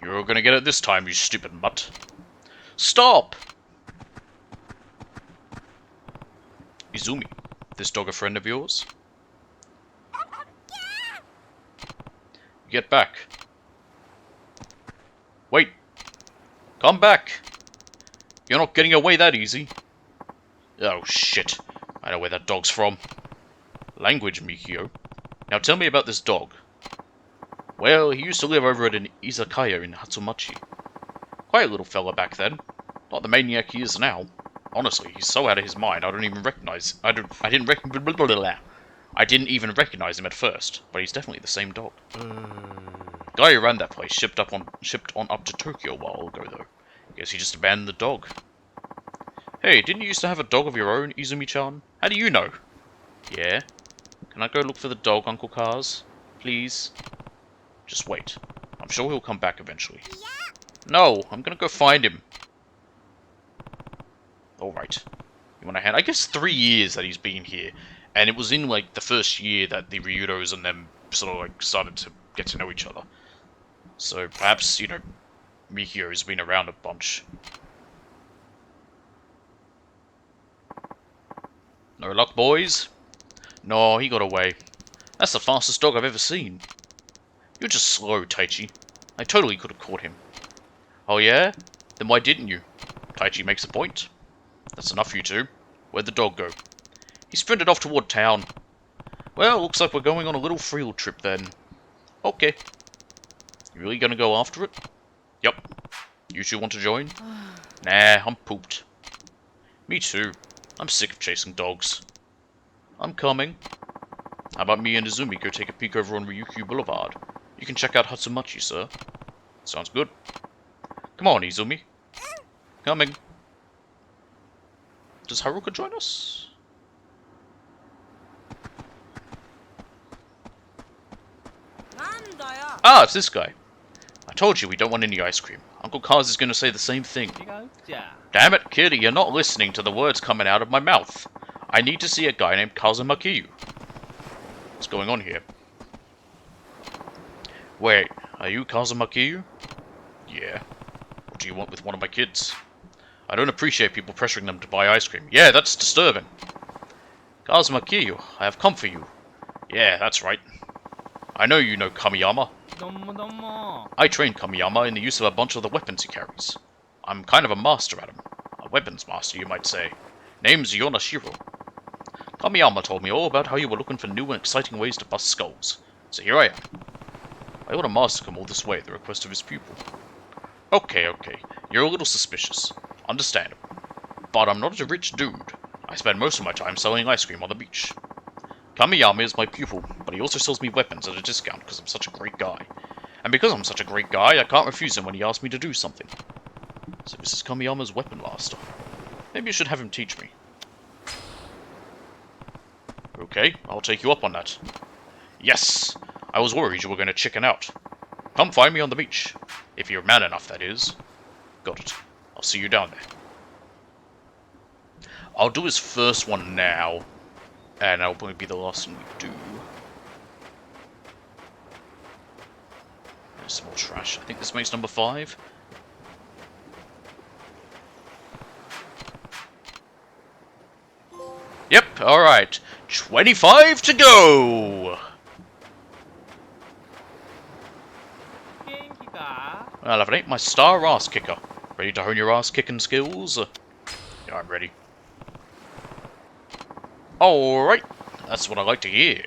You're gonna get it this time, you stupid mutt. Stop! Izumi, this dog a friend of yours? Get back. Wait. Come back. You're not getting away that easy. Oh shit. I know where that dog's from. Language, Mikio. Now tell me about this dog. Well, he used to live over at an izakaya in Hatsumachi. Quite a little fella back then. Not the maniac he is now. Honestly, he's so out of his mind, I don't even recognize... I didn't even recognize him at first, but he's definitely the same dog. Guy who ran that place shipped on up to Tokyo a while ago, though. Guess he just abandoned the dog. Hey, didn't you used to have a dog of your own, Izumi-chan? How do you know? Yeah? Can I go look for the dog, Uncle Cars? Please? Just wait. I'm sure he'll come back eventually. No! I'm gonna go find him. Alright. You want a hand? I guess 3 years that he's been here. And it was in, like, the first year that the Ryudos and them sort of, like, started to get to know each other. So, perhaps, you know, Mikio's been around a bunch. No luck, boys? No, he got away. That's the fastest dog I've ever seen. You're just slow, Taichi. I totally could have caught him. Oh yeah? Then why didn't you? Taichi makes a point. That's enough for you two. Where'd the dog go? He sprinted off toward town. Well, looks like we're going on a little field trip then. Okay. You really gonna go after it? Yep. You two want to join? Nah, I'm pooped. Me too. I'm sick of chasing dogs. I'm coming. How about me and Izumi go take a peek over on Ryukyu Boulevard? You can check out Hatsumachi, sir. Sounds good. Come on, Izumi. Coming. Does Haruka join us? Ah, it's this guy. I told you we don't want any ice cream. Uncle Kaz is going to say the same thing. Damn it, kid, you're not listening to the words coming out of my mouth. I need to see a guy named Kazuma Kiryu. What's going on here? Wait, are you Kazuma Kiryu? Yeah. What do you want with one of my kids? I don't appreciate people pressuring them to buy ice cream. Yeah, that's disturbing. Kazuma Kiryu, I have come for you. Yeah, that's right. I know you know Kamiyama. I trained Kamiyama in the use of a bunch of the weapons he carries. I'm kind of a master at them. A weapons master, you might say. Name's Yonashiro. Kamiyama told me all about how you were looking for new and exciting ways to bust skulls. So here I am. I ought a master come all this way at the request of his pupil. Okay. You're a little suspicious. Understandable. But I'm not a rich dude. I spend most of my time selling ice cream on the beach. Kamiyama is my pupil, but he also sells me weapons at a discount because I'm such a great guy. And because I'm such a great guy, I can't refuse him when he asks me to do something. So this is Kamiyama's weapon master. Maybe you should have him teach me. Okay, I'll take you up on that. Yes! I was worried you were going to chicken out. Come find me on the beach. If you're man enough, that is. Got it. I'll see you down there. I'll do his first one now. And that'll probably be the last one we do. There's some more trash. I think this makes number 5. Yep, alright. 25 to go! Well, if it ain't my star ass kicker. Ready to hone your ass kicking skills? Yeah, I'm ready. Alright, that's what I like to hear.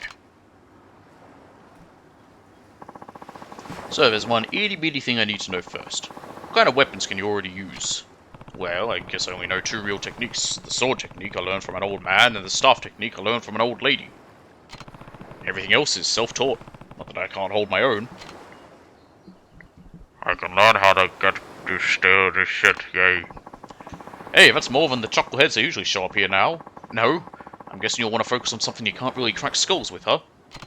So, there's one itty bitty thing I need to know first. What kind of weapons can you already use? Well, I guess I only know 2 real techniques. The sword technique I learned from an old man, and the staff technique I learned from an old lady. Everything else is self-taught. Not that I can't hold my own. I can learn how to get this shit, yay. Hey, that's more than the chuckleheads that usually show up here now. No? I'm guessing you'll want to focus on something you can't really crack skulls with, huh?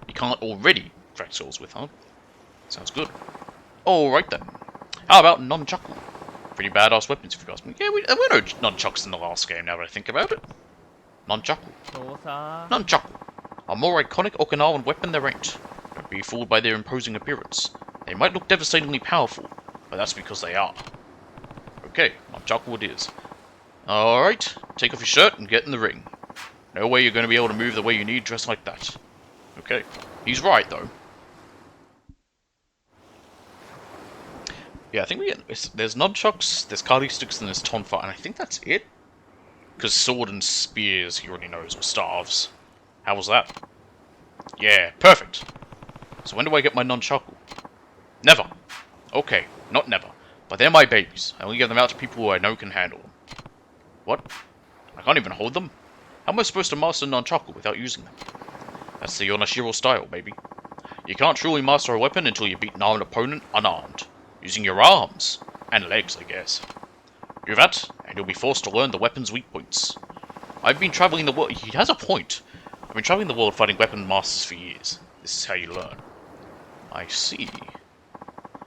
You can't already crack skulls with, huh? Sounds good. Alright then. How about nunchaku? Pretty badass weapons if you ask me. Yeah, we know nunchucks in the last game now that I think about it. Nunchaku. Nunchaku. A more iconic Okinawan weapon there ain't. Don't be fooled by their imposing appearance. They might look devastatingly powerful, but that's because they are. Okay, nunchaku it is. Alright, take off your shirt and get in the ring. No way you're going to be able to move the way you need dressed like that. Okay. He's right, though. Yeah, I think there's nunchucks, there's kali sticks, and there's tonfa, and I think that's it? Because sword and spears, he already knows, or staves. How was that? Yeah, perfect. So when do I get my nunchaku? Never. Okay, not never. But they're my babies. I only give them out to people who I know can handle them. What? I can't even hold them? How am I supposed to master nunchaku without using them? That's the Yonashiro style, baby. You can't truly master a weapon until you beat an armed opponent unarmed. Using your arms. And legs, I guess. Do that, and you'll be forced to learn the weapon's weak points. I've been traveling the world. He has a point. I've been traveling the world fighting weapon masters for years. This is how you learn. I see.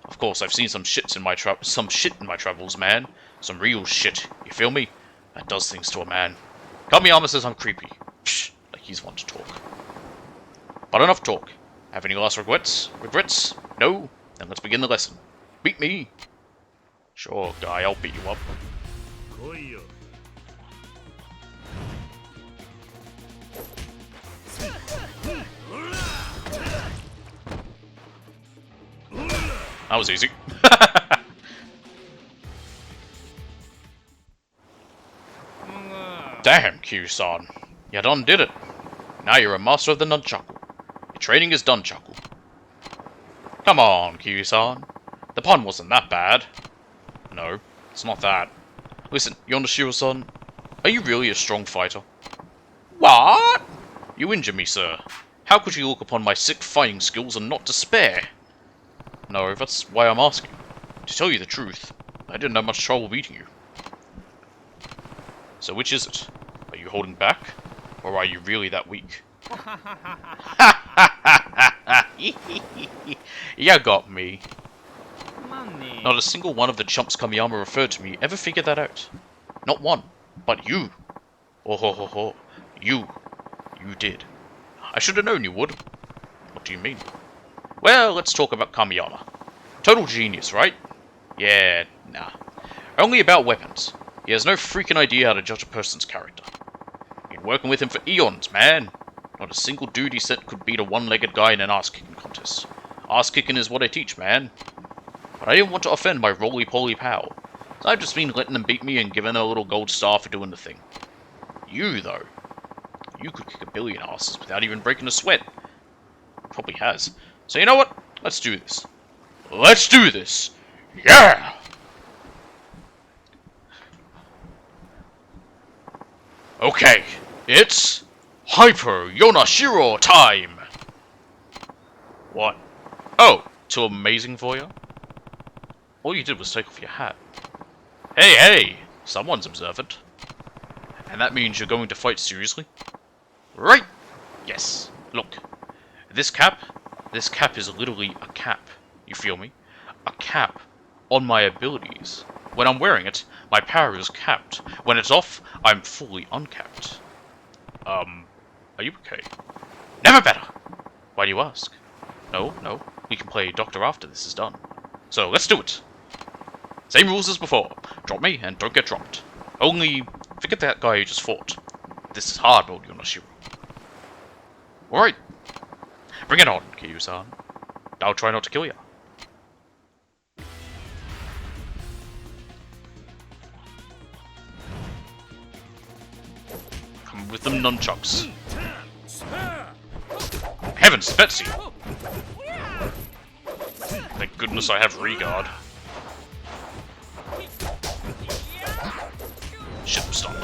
Of course, I've seen some shit in my travels, man. Some real shit. You feel me? That does things to a man. Kamiyama says I'm creepy. Psh, like he's one to talk. But enough talk. Have any last regrets? Regrets? No? Then let's begin the lesson. Beat me! Sure, guy, I'll beat you up. 来いよ That was easy. Damn, Q-san. You done did it. Now you're a master of the nunchaku. Your training is done, Chaku. Come on, Q-san. The pun wasn't that bad. No, it's not that. Listen, Yonashiro-san, are you really a strong fighter? What? You injure me, sir. How could you look upon my sick fighting skills and not despair? No, that's why I'm asking. To tell you the truth, I didn't have much trouble beating you. So which is it? Are you holding back? Or are you really that weak? You got me. Not a single one of the chumps Kamiyama referred to me ever figured that out. Not one. But you. Oh ho ho ho. You. You did. I should have known you would. What do you mean? Well, let's talk about Kamiyama. Total genius, right? Yeah, nah. Only about weapons. He has no freaking idea how to judge a person's character. Been working with him for eons, man. Not a single dude he said could beat a one-legged guy in an ass-kicking contest. Ass-kicking is what I teach, man. But I didn't want to offend my roly-poly pal, so I've just been letting him beat me and giving her a little gold star for doing the thing. You, though. You could kick a billion asses without even breaking a sweat. Probably has. So you know what? Let's do this. Let's do this! Yeah! Okay, it's Hyper Yonashiro time! What? Oh, too amazing for you? All you did was take off your hat. Hey, hey! Someone's observant. And that means you're going to fight seriously? Right! Yes. Look. This cap is literally a cap. You feel me? A cap on my abilities. When I'm wearing it, my power is capped. When it's off, I'm fully uncapped. Are you okay? Never better! Why do you ask? No, we can play doctor after this is done. So, let's do it! Same rules as before. Drop me and don't get dropped. Only, forget that guy you just fought. This is hard mode, Yonashiro. Alright. Bring it on, Kiryu-san. I'll try not to kill ya. Come with them nunchucks. Heavens, Betsy! Thank goodness I have regard. Shit, I'm stunned.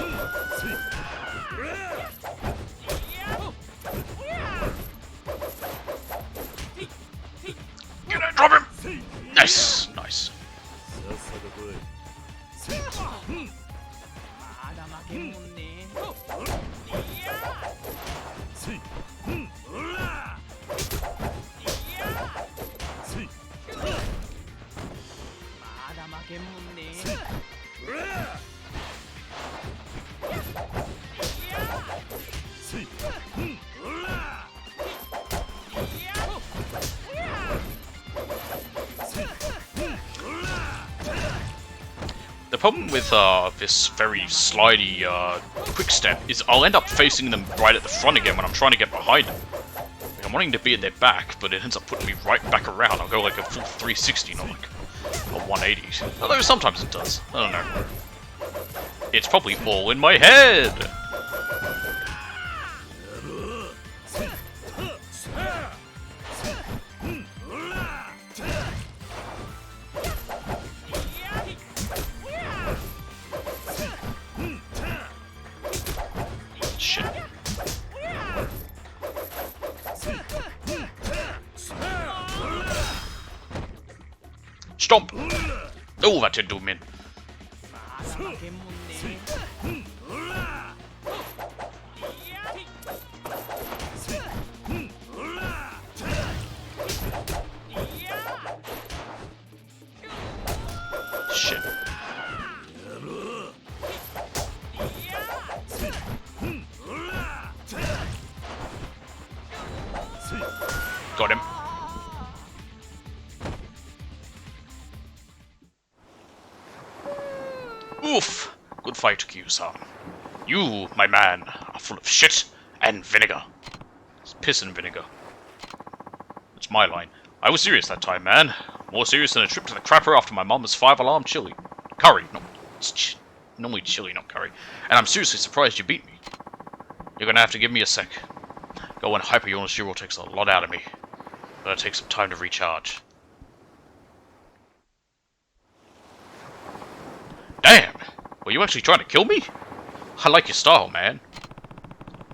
Get it, drop him! Nice, nice. The problem with this very slidey quick step is I'll end up facing them right at the front again when I'm trying to get behind them. Like, I'm wanting to be at their back, but it ends up putting me right back around. I'll go like a full 360, not like a 180. Although sometimes it does. I don't know. It's probably all in my head! Shit. Stomp! Oh, that didn't do him in. Woof! Good fight, Kyu-san. You, my man, are full of shit and vinegar. It's piss and vinegar. That's my line. I was serious that time, man. More serious than a trip to the crapper after my mama's 5-alarm chili. Curry, no, it's normally chili, not curry. And I'm seriously surprised you beat me. You're gonna have to give me a sec. Going hyper Yonoshiro takes a lot out of me. Gotta take some time to recharge. Damn! Were you actually trying to kill me? I like your style, man.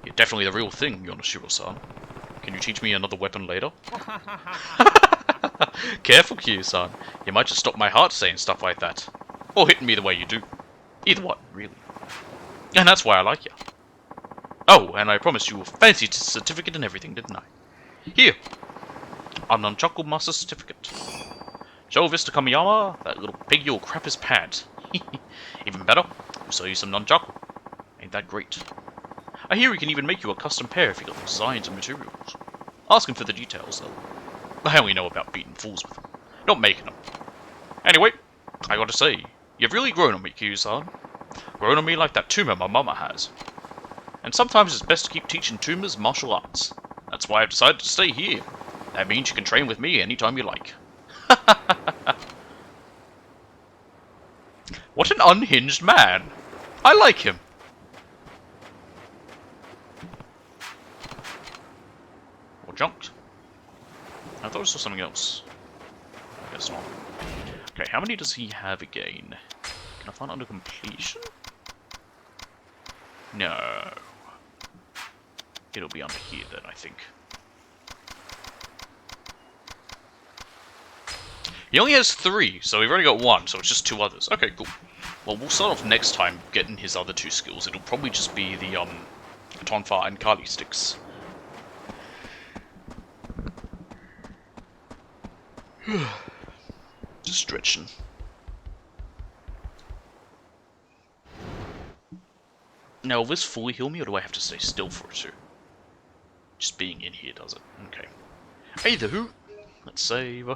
You're definitely the real thing, Yonoshiro-san. Can you teach me another weapon later? Careful, Kyu-san. You might just stop my heart saying stuff like that. Or hitting me the way you do. Either one, really. And that's why I like you. Oh, and I promised you a fancy certificate and everything, didn't I? Here. A Nunchaku Master Certificate. Show Vista Kamiyama, that little pig you'll crap his pants. Even better, we'll sell you some Nunchaku. Ain't that great? I hear he can even make you a custom pair if you got the designs and materials. Ask him for the details, though. I only know about beating fools with them, not making them. Anyway, I gotta say, you've really grown on me, Kyu-san. Grown on me like that tumor my mama has. And sometimes it's best to keep teaching tumors martial arts. That's why I've decided to stay here. That means you can train with me anytime you like. What an unhinged man. I like him. Or junked. I thought I saw something else. I guess not. Okay, how many does he have again? Can I find under completion? No. It'll be under here then, I think. He only has 3, so we've already got 1, so it's just 2 others. Okay, cool. Well, we'll start off next time getting his other 2 skills. It'll probably just be the, Tonfa and Kali sticks. Just stretching. Now, will this fully heal me, or do I have to stay still for it too? Just being in here does it. Okay. Either who. Let's save.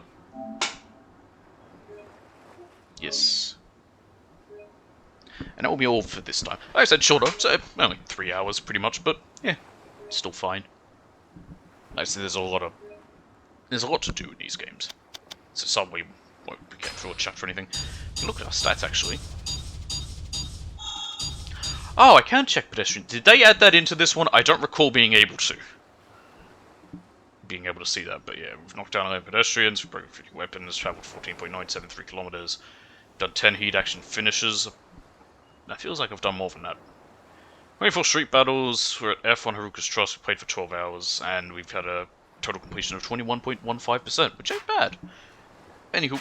Yes. And that will be all for this time. Like I said, shorter, so only 3 hours pretty much, but yeah, still fine. Like I said, there's a lot to do in these games. So some we won't be getting through a chapter or anything. Look at our stats actually. Oh, I can check pedestrian. Did they add that into this one? I don't recall being able to. Being able to see that, but yeah, we've knocked down 11 pedestrians, we've broken 50 weapons, travelled 14.973 kilometers, done 10 heat action finishes. That feels like I've done more than that. 24 street battles, we're at F on Haruka's Trust, we played for 12 hours, and we've had a total completion of 21.15%, which ain't bad. Anywho,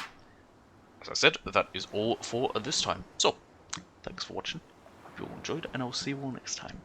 as I said, that is all for this time. So, thanks for watching, hope you all enjoyed, and I'll see you all next time.